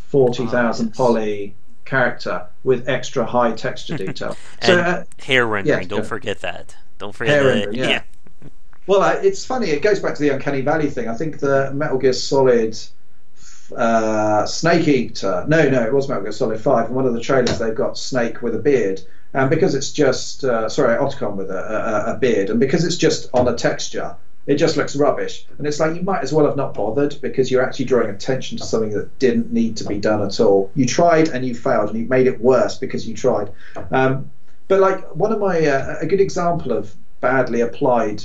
40,000 poly character with extra high texture detail. And hair rendering, don't forget that. Don't forget hair rendering, yeah. Well, it's funny, it goes back to the Uncanny Valley thing. I think the Metal Gear Solid Snake Eater, no, it was Metal Gear Solid 5, in one of the trailers they've got Snake with a beard, and because it's just Otacon with a beard, and because it's just on a texture, it just looks rubbish. And it's like, you might as well have not bothered, because you're actually drawing attention to something that didn't need to be done at all. You tried and you failed, and you made it worse because you tried. But like, one of my a good example of badly applied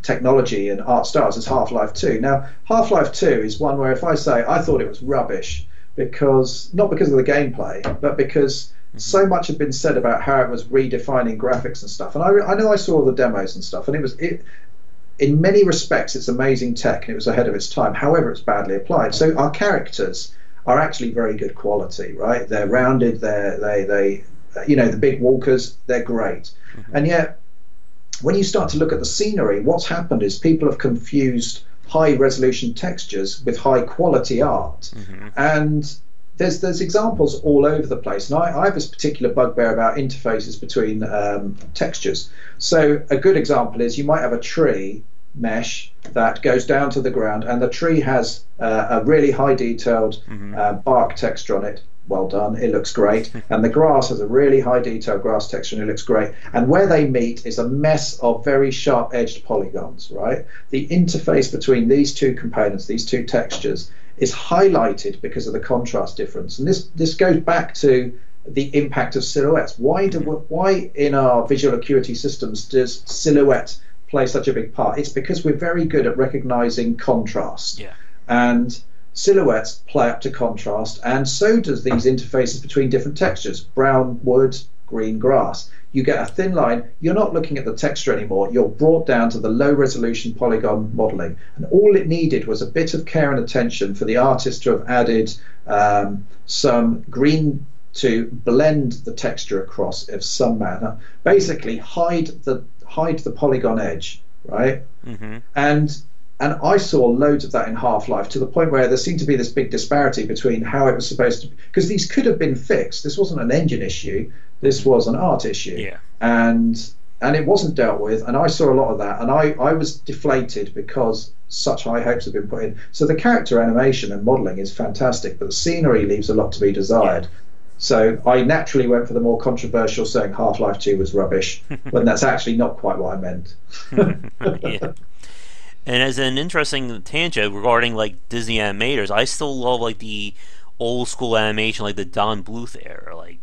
technology and art styles is Half-Life 2. Now, Half-Life 2 is one where if I say I thought it was rubbish, not because of the gameplay, but because so much had been said about how it was redefining graphics and stuff. And I know I saw all the demos and stuff, and in many respects it's amazing tech, and it was ahead of its time. However, it's badly applied. So our characters are actually very good quality, right? They're rounded, they you know, the big walkers, they're great. And yet, when you start to look at the scenery, what's happened is people have confused high resolution textures with high quality art. And there's examples all over the place. And I have this particular bugbear about interfaces between textures. So a good example is you might have a tree mesh that goes down to the ground, and the tree has a really high detailed bark texture on it. Well done, it looks great. And the grass has a really high detailed grass texture, and it looks great. And where they meet is a mess of very sharp edged polygons, right? The interface between these two components, these two textures, is highlighted because of the contrast difference. And this goes back to the impact of silhouettes. Why in our visual acuity systems does silhouette play such a big part? It's because we're very good at recognizing contrast. And silhouettes play up to contrast, and so does these interfaces between different textures. Brown wood, green grass. You get a thin line, you're not looking at the texture anymore, you're brought down to the low resolution polygon modeling. And all it needed was a bit of care and attention for the artist to have added some green to blend the texture across of some manner. Basically hide the polygon edge, right? And I saw loads of that in Half-Life, to the point where there seemed to be this big disparity between how it was supposed to be, because these could have been fixed. This wasn't an engine issue, this was an art issue. And it wasn't dealt with, and I saw a lot of that, and I was deflated because such high hopes have been put in. So the character animation and modelling is fantastic, but the scenery leaves a lot to be desired. So I naturally went for the more controversial, saying Half-Life 2 was rubbish, when that's actually not quite what I meant. And as an interesting tangent regarding like Disney animators, I still love like the old school animation, like the Don Bluth era, like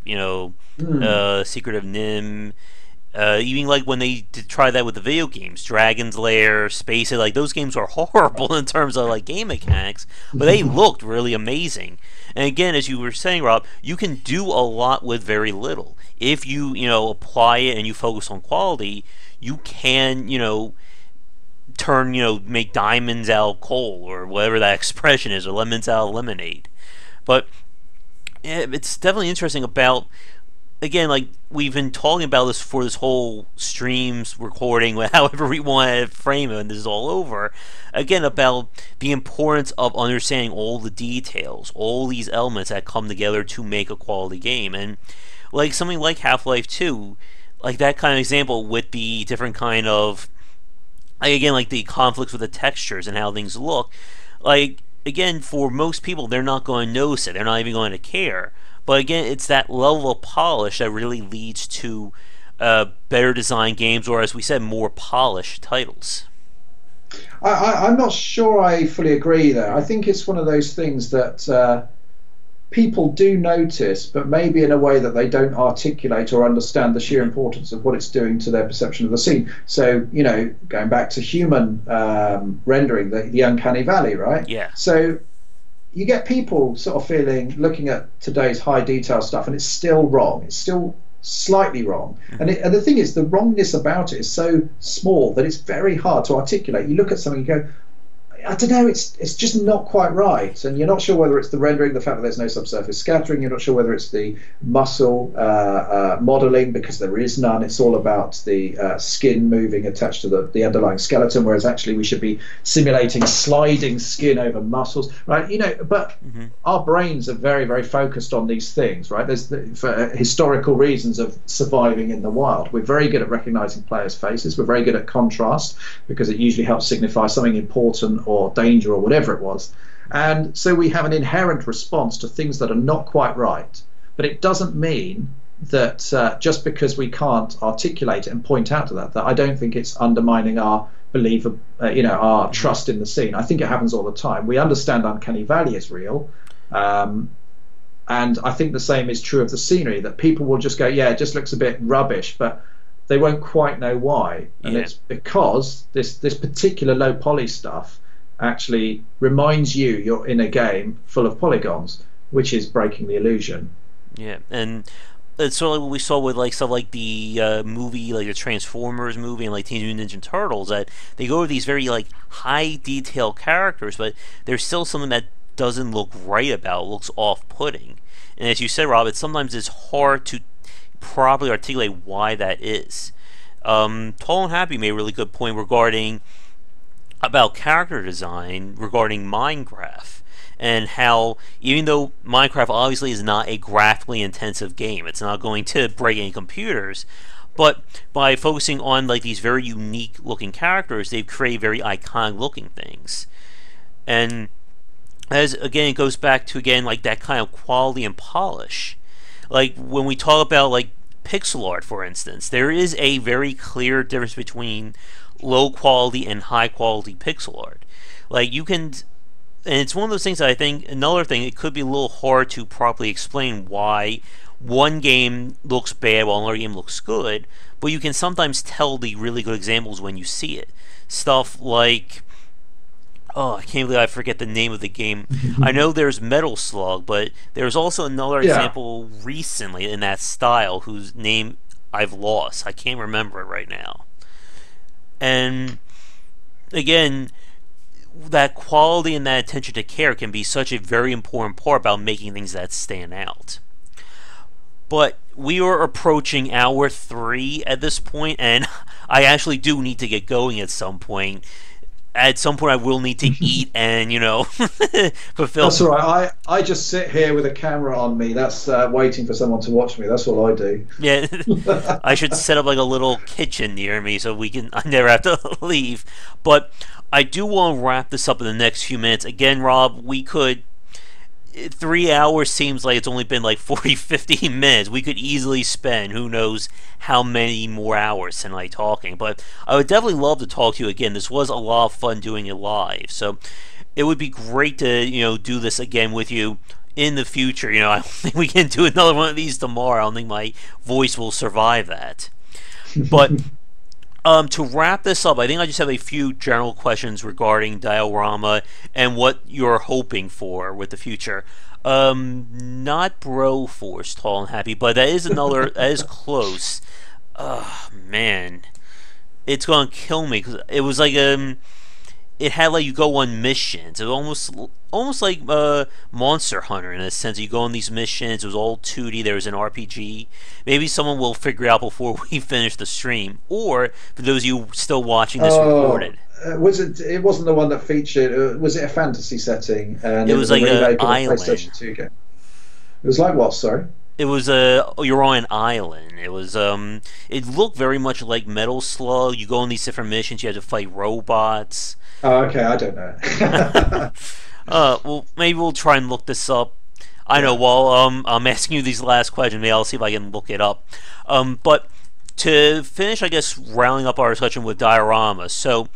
Secret of Nim. Even like when they try that with the video games, Dragon's Lair, Space, like those games were horrible in terms of like game mechanics, but they looked really amazing. And again, as you were saying, Rob, you can do a lot with very little. If you apply it and you focus on quality, you can make diamonds out of coal, or whatever that expression is, or lemons out of lemonade. But it's definitely interesting about, again, like we've been talking about this for this whole streams recording, however we want to frame it, and this is all over, again, about the importance of understanding all the details, all these elements that come together to make a quality game. And like something like Half-Life 2, like that kind of example with the different kind of, again, like the conflicts with the textures and how things look, like, again, for most people, they're not going to notice it. They're not even going to care. But again, it's that level of polish that really leads to better designed games, or as we said, more polished titles. I'm not sure I fully agree there. I think it's one of those things that people do notice, but maybe in a way that they don't articulate or understand the sheer importance of what it's doing to their perception of the scene. So, going back to human rendering, the uncanny valley, right? So you get people sort of looking at today's high detail stuff, and it's still wrong. It's still slightly wrong. And the thing is, the wrongness about it is so small that it's very hard to articulate. You look at something and you go, I don't know, it's just not quite right, and you're not sure whether it's the rendering, the fact that there's no subsurface scattering, you're not sure whether it's the muscle modeling, because there is none. It's all about the skin moving attached to the underlying skeleton, whereas actually we should be simulating sliding skin over muscles, right? But our brains are very, very focused on these things, right? For historical reasons of surviving in the wild, we're very good at recognizing players' faces, we're very good at contrast, because it usually helps signify something important or danger or whatever it was. And so we have an inherent response to things that are not quite right. But it doesn't mean that just because we can't articulate it and point out to that I don't think it's undermining our belief, our trust in the scene. I think it happens all the time. We understand uncanny valley is real. And I think the same is true of the scenery, that people will just go, yeah, it just looks a bit rubbish, but they won't quite know why. And it's because this particular low poly stuff actually reminds you you're in a game full of polygons, which is breaking the illusion. And it's sort of what we saw with like stuff like the movie, like the Transformers movie and like Teenage Mutant Ninja Turtles, that they go to these very like high detail characters, but there's still something that doesn't look right about it, looks off-putting. And as you said, Rob, sometimes it's hard to properly articulate why that is. Tall and Happy made a really good point regarding about character design regarding Minecraft, and how even though Minecraft obviously is not a graphically intensive game, it's not going to break any computers, but by focusing on like these very unique looking characters, they've created very iconic looking things. And as again, it goes back to again like that kind of quality and polish. Like when we talk about like pixel art, for instance, there is a very clear difference between low quality and high quality pixel art. Like you can, and it's one of those things that I think another thing it could be a little hard to properly explain why one game looks bad while another game looks good, but you can sometimes tell the really good examples when you see it. Stuff like, oh, I can't believe I forget the name of the game. I know there's Metal Slug, but there's also another example recently in that style whose name I've lost. I can't remember it right now. And again, that quality and that attention to care can be such a very important part about making things that stand out. But we are approaching hour 3 at this point, and I actually do need to get going at some point. At some point, I will need to eat and, fulfill. That's all right. I just sit here with a camera on me. That's waiting for someone to watch me. That's all I do. Yeah, I should set up like a little kitchen near me so I never have to leave. But I do want to wrap this up in the next few minutes. Again, Rob, we could. 3 hours seems like it's only been like 40-50 minutes. We could easily spend who knows how many more hours tonight talking. But I would definitely love to talk to you again. This was a lot of fun doing it live. So it would be great to do this again with you in the future. I don't think we can do another one of these tomorrow. I don't think my voice will survive that. But to wrap this up, I think I just have a few general questions regarding Diorama and what you're hoping for with the future. Not Broforce, Tall and Happy, but that is another, that is close. Man. It's gonna kill me, because it was like, it had like you go on missions. It was almost like Monster Hunter in a sense. You go on these missions. It was all 2D. There was an RPG. Maybe someone will figure it out before we finish the stream. Or for those of you still watching this recorded, was it? It wasn't the one that featured. Was it a fantasy setting? And it was like an island. PlayStation 2 game. It was like what? Sorry. It was you're on an island. It was it looked very much like Metal Slug. You go on these different missions. You had to fight robots. Oh, okay, I don't know. Well, maybe we'll try and look this up. I know, while I'm asking you these last questions, maybe I'll see if I can look it up. But to finish, I guess, rounding up our discussion with Diorama. So,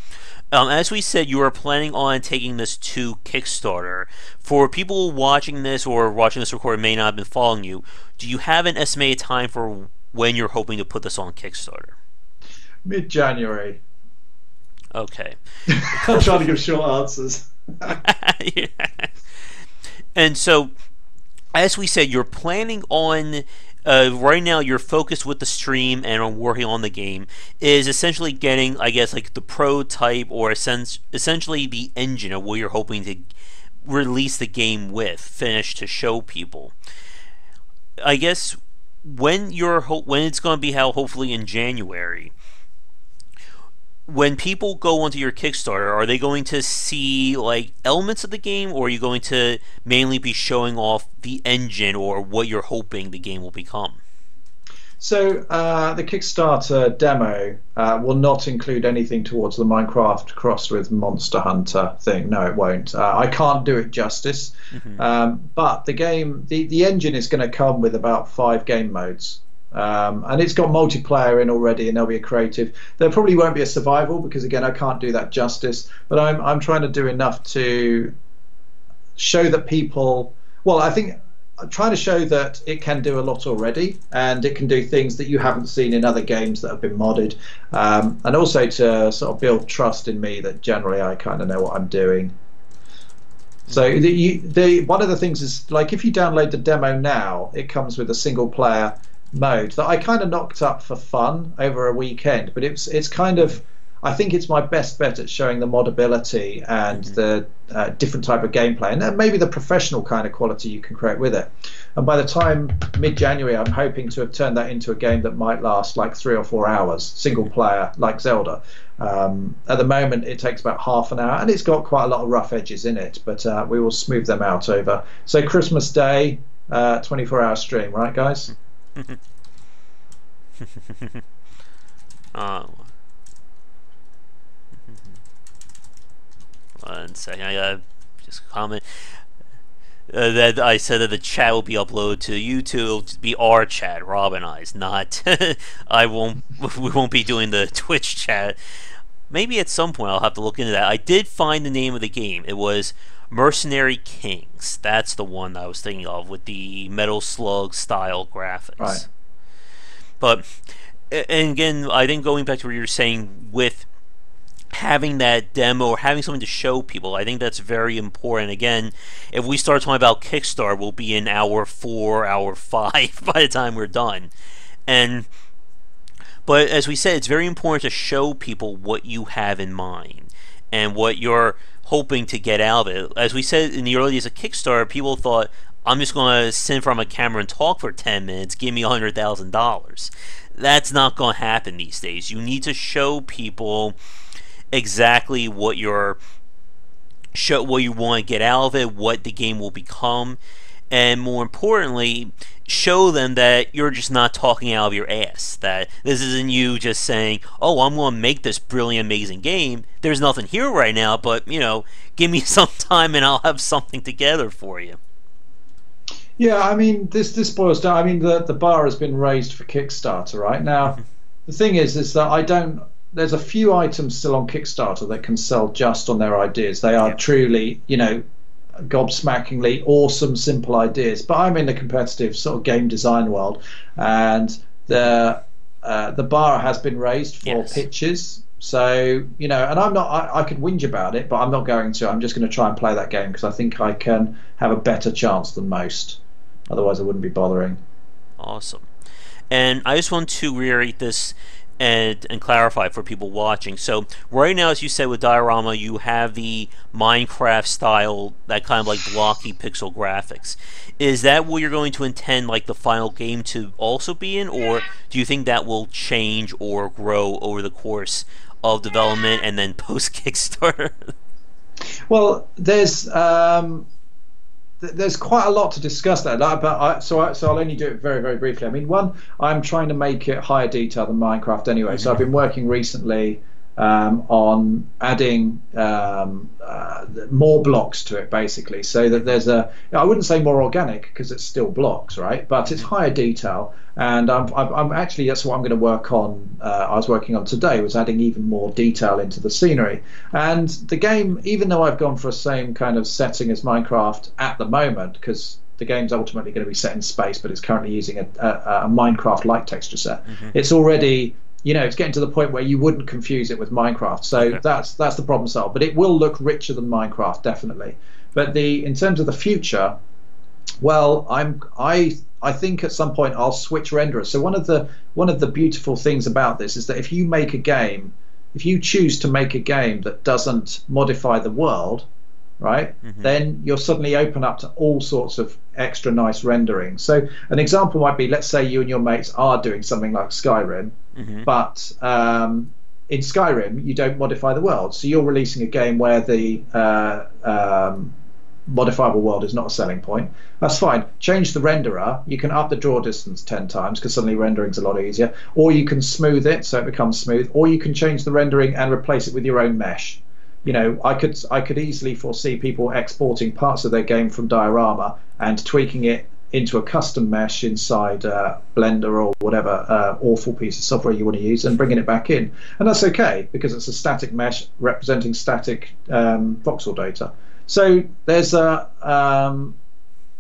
as we said, you are planning on taking this to Kickstarter. For people watching this or watching this recording may not have been following you, do you have an estimated time for when you're hoping to put this on Kickstarter? Mid-January. Okay. I'm trying to give short answers. Yeah. And so, as we said, you're planning on right now. Your focus with the stream and on working on the game is essentially getting, I guess, like the prototype or essentially the engine of what you're hoping to release the game with, finished to show people. I guess when it's going to be held, hopefully in January. When people go onto your Kickstarter, are they going to see like elements of the game, or are you going to mainly be showing off the engine or what you're hoping the game will become? So the Kickstarter demo will not include anything towards the Minecraft crossed with Monster Hunter thing. No, it won't. I can't do it justice. But the game, the engine is going to come with about 5 game modes. And it's got multiplayer in already, and there'll be a creative. There probably won't be a survival because, again, I can't do that justice. But I'm trying to do enough to show that people. Well, I think I'm trying to show that it can do a lot already, and it can do things that you haven't seen in other games that have been modded, and also to sort of build trust in me that generally I kind of know what I'm doing. So one of the things is, like, if you download the demo now, it comes with a single player mode that I kind of knocked up for fun over a weekend, but it's kind of, I think it's my best bet at showing the modability and the different type of gameplay, and maybe the professional kind of quality you can create with it. And by the time mid-January, I'm hoping to have turned that into a game that might last like 3 or 4 hours, single player, like Zelda. At the moment, it takes about half an hour, and it's got quite a lot of rough edges in it, but we will smooth them out over. So Christmas Day, 24-hour stream, right, guys? One second, I gotta just comment. That I said that the chat will be uploaded to YouTube. It'll be our chat, Rob and I's, not. I won't. We won't be doing the Twitch chat. Maybe at some point I'll have to look into that. I did find the name of the game. It was Mercenary Kings. That's the one I was thinking of with the Metal Slug style graphics. Right. But and again, I think going back to what you were saying with having that demo or having something to show people, I think that's very important. Again, if we start talking about Kickstarter, we'll be in hour 4, hour 5 by the time we're done. But as we said, it's very important to show people what you have in mind and what you're hoping to get out of it. As we said in the early days of Kickstarter, people thought, I'm just going to sit in front of a camera and talk for 10 minutes, give me $100,000. That's not going to happen these days. You need to show people exactly what you want to get out of it, what the game will become, and more importantly, show them that you're just not talking out of your ass, that this isn't you just saying, oh, I'm going to make this brilliant, amazing game. There's nothing here right now, but, give me some time and I'll have something together for you. Yeah, I mean, this boils down. I mean, the bar has been raised for Kickstarter, right? Now, the thing is that there's a few items still on Kickstarter that can sell just on their ideas. They are truly, gobsmackingly awesome, simple ideas. But I'm in the competitive sort of game design world, and the bar has been raised for pitches. So, and I'm not, I could whinge about it, but I'm not going to. I'm just going to try and play that game because I think I can have a better chance than most. Otherwise, I wouldn't be bothering. Awesome. And I just want to reiterate this and clarify for people watching. So right now, as you said with Diorama, you have the Minecraft style, that kind of like blocky pixel graphics. Is that what you're going to intend like the final game to also be in, or do you think that will change or grow over the course of development and then post Kickstarter? Well, there's quite a lot to discuss there, but so I'll only do it very, very briefly. I mean, one, I'm trying to make it higher detail than Minecraft anyway. So I've been working recently on adding more blocks to it, basically, so that there's I wouldn't say more organic because it's still blocks, right? But it's higher detail, and I'm actually, that's what I'm going to work on. I was working on today, was adding even more detail into the scenery. And the game, even though I've gone for the same kind of setting as Minecraft at the moment, because the game's ultimately going to be set in space, but it's currently using a Minecraft-like texture set. It's already, it's getting to the point where you wouldn't confuse it with Minecraft. So that's the problem solved. But it will look richer than Minecraft, definitely. But in terms of the future, well, I think at some point I'll switch renderers. So one of the beautiful things about this is that if you choose to make a game that doesn't modify the world, right, then you're suddenly open up to all sorts of extra nice rendering. So an example might be, let's say you and your mates are doing something like Skyrim, but in Skyrim you don't modify the world. So you're releasing a game where the modifiable world is not a selling point. That's fine. Change the renderer. You can up the draw distance 10 times because suddenly rendering's a lot easier. Or you can smooth it so it becomes smooth. Or you can change the rendering and replace it with your own mesh. I could easily foresee people exporting parts of their game from Diorama and tweaking it into a custom mesh inside Blender or whatever awful piece of software you want to use and bringing it back in. And that's okay because it's a static mesh representing static voxel data. So there's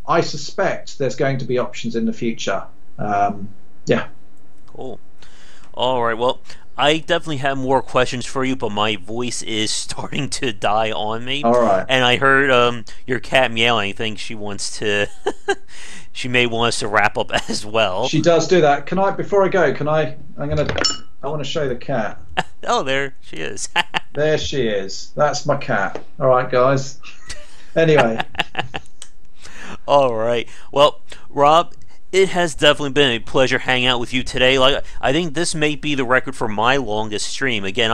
I suspect there's going to be options in the future. Yeah. Cool. All right. Well, I definitely have more questions for you, but my voice is starting to die on me. All right. And I heard your cat meowing. I think she wants to. She may want us to wrap up as well. She does do that. Can I? Before I go, I want to show the cat. Oh, there she is. There she is. That's my cat. All right, guys. Anyway. All right. Well, Rob, it has definitely been a pleasure hanging out with you today. Like, I think this may be the record for my longest stream. Again,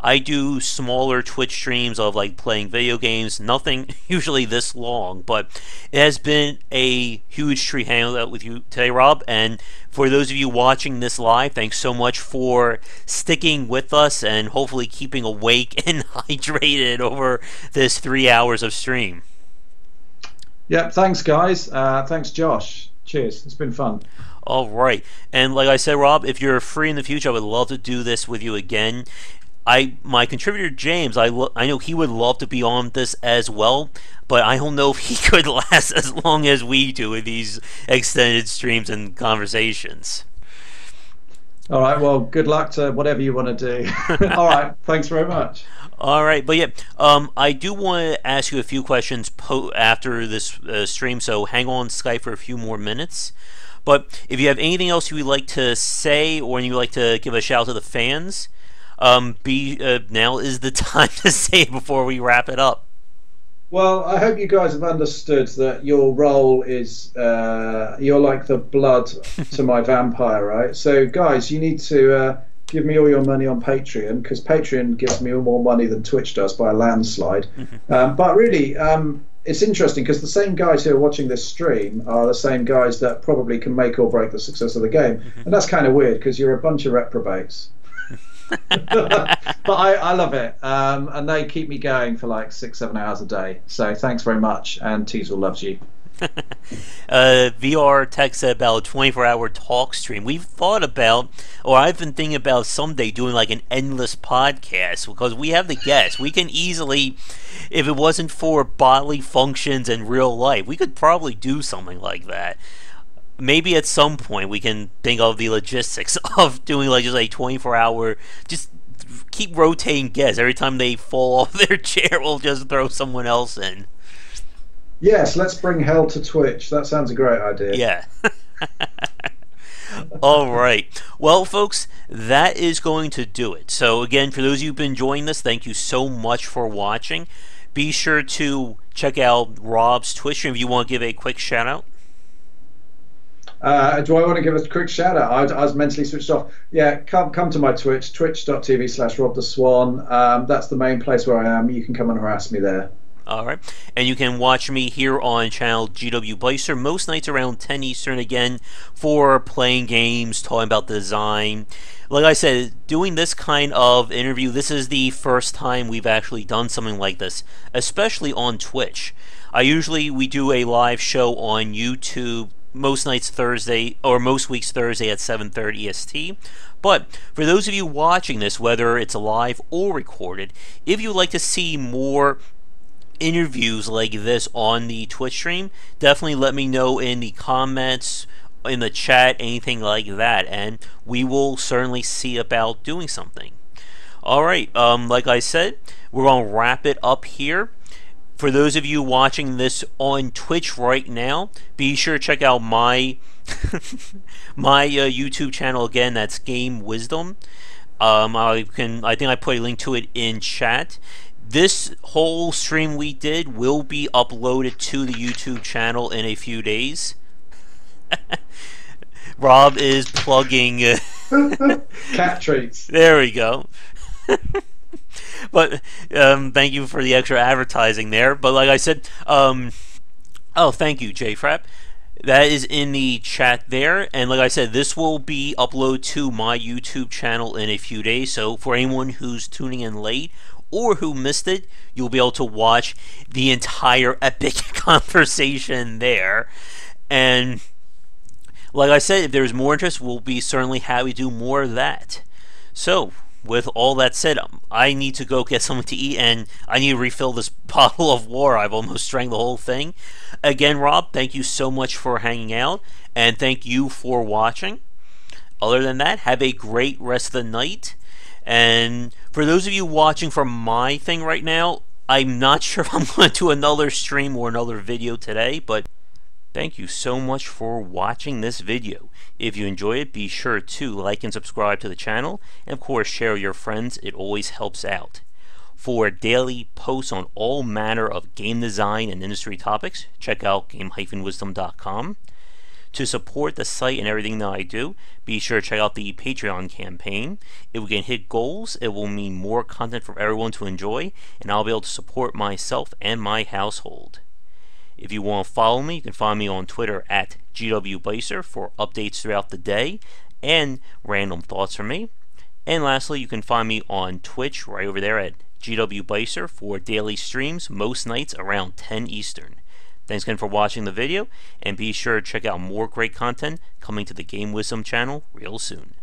I do smaller Twitch streams of like playing video games, nothing usually this long, but it has been a huge treat hanging out with you today, Rob. And for those of you watching this live, thanks so much for sticking with us and hopefully keeping awake and hydrated over this 3 hours of stream. Yeah, thanks, guys. Thanks, Josh. Cheers. It's been fun. All right. And like I said, Rob, if you're free in the future, I would love to do this with you again. My contributor, James, I know he would love to be on this as well, but I don't know if he could last as long as we do with these extended streams and conversations. All right. Well, good luck to whatever you want to do. All right. Thanks very much. All right, but yeah, I do want to ask you a few questions after this stream, so hang on Skype for a few more minutes. But if you have anything else you would like to say, or you would like to give a shout out to the fans, now is the time to say it before we wrap it up. Well, I hope you guys have understood that your role is you're like the blood to my vampire, right? So, guys, you need to give me all your money on Patreon, because Patreon gives me more money than Twitch does by a landslide. But really, it's interesting because the same guys who are watching this stream are the same guys that probably can make or break the success of the game. And that's kind of weird because you're a bunch of reprobates. But I love it. And they keep me going for like 6-7 hours a day. So thanks very much. And Teasel loves you. VR Tech said about a 24-hour talk stream. We've thought about, or I've been thinking about someday doing like an endless podcast, because we have the guests. We can easily, if it wasn't for bodily functions and real life, we could probably do something like that. Maybe at some point we can think of the logistics of doing like just a 24-hour, just keep rotating guests. Every time they fall off their chair, we'll just throw someone else in. Yes, let's bring hell to Twitch. That sounds a great idea. Yeah. All right. Well, folks, that is going to do it. So, again, for those of you who've been enjoying this, thank you so much for watching. Be sure to check out Rob's Twitch stream if you want to give a quick shout-out. Do I want to give a quick shout out? I was mentally switched off. Yeah, come to my Twitch, twitch.tv/RobTheSwan. That's the main place where I am. You can come and harass me there. Alright, and you can watch me here on channel GW Bycer most nights around 10 Eastern again for playing games, talking about design. Like I said, doing this kind of interview, this is the first time we've actually done something like this, especially on Twitch. We do a live show on YouTube most nights Thursday, or most weeks Thursday at 7:30 EST. But for those of you watching this, whether it's live or recorded, if you'd like to see more interviews like this on the Twitch stream, definitely let me know in the comments, in the chat, anything like that, and we will certainly see about doing something. Alright, like I said, we're going to wrap it up here. For those of you watching this on Twitch right now, be sure to check out my my YouTube channel again. That's Game Wisdom. I think I put a link to it in chat. This whole stream we did will be uploaded to the YouTube channel in a few days. Rob is plugging cat treats. There we go. But thank you for the extra advertising there. But like I said, oh, thank you, JFrap. That is in the chat there. And like I said, this will be uploaded to my YouTube channel in a few days. So for anyone who's tuning in late or who missed it, you'll be able to watch the entire epic conversation there. And like I said, if there's more interest, we'll be certainly happy to do more of that. So, with all that said, I need to go get something to eat, and I need to refill this bottle of water. I've almost drank the whole thing. Again, Rob, thank you so much for hanging out, and thank you for watching. Other than that, have a great rest of the night. And for those of you watching from my thing right now, I'm not sure if I'm going to do another stream or another video today, but thank you so much for watching this video. If you enjoy it, be sure to like and subscribe to the channel, and of course share with your friends. It always helps out. For daily posts on all manner of game design and industry topics, check out game-wisdom.com. To support the site and everything that I do, be sure to check out the Patreon campaign. If we can hit goals, it will mean more content for everyone to enjoy, and I'll be able to support myself and my household. If you want to follow me, you can find me on Twitter at GWBycer for updates throughout the day and random thoughts from me. And lastly, you can find me on Twitch right over there at GWBycer for daily streams most nights around 10 Eastern. Thanks again for watching the video, and be sure to check out more great content coming to the Game Wisdom channel real soon.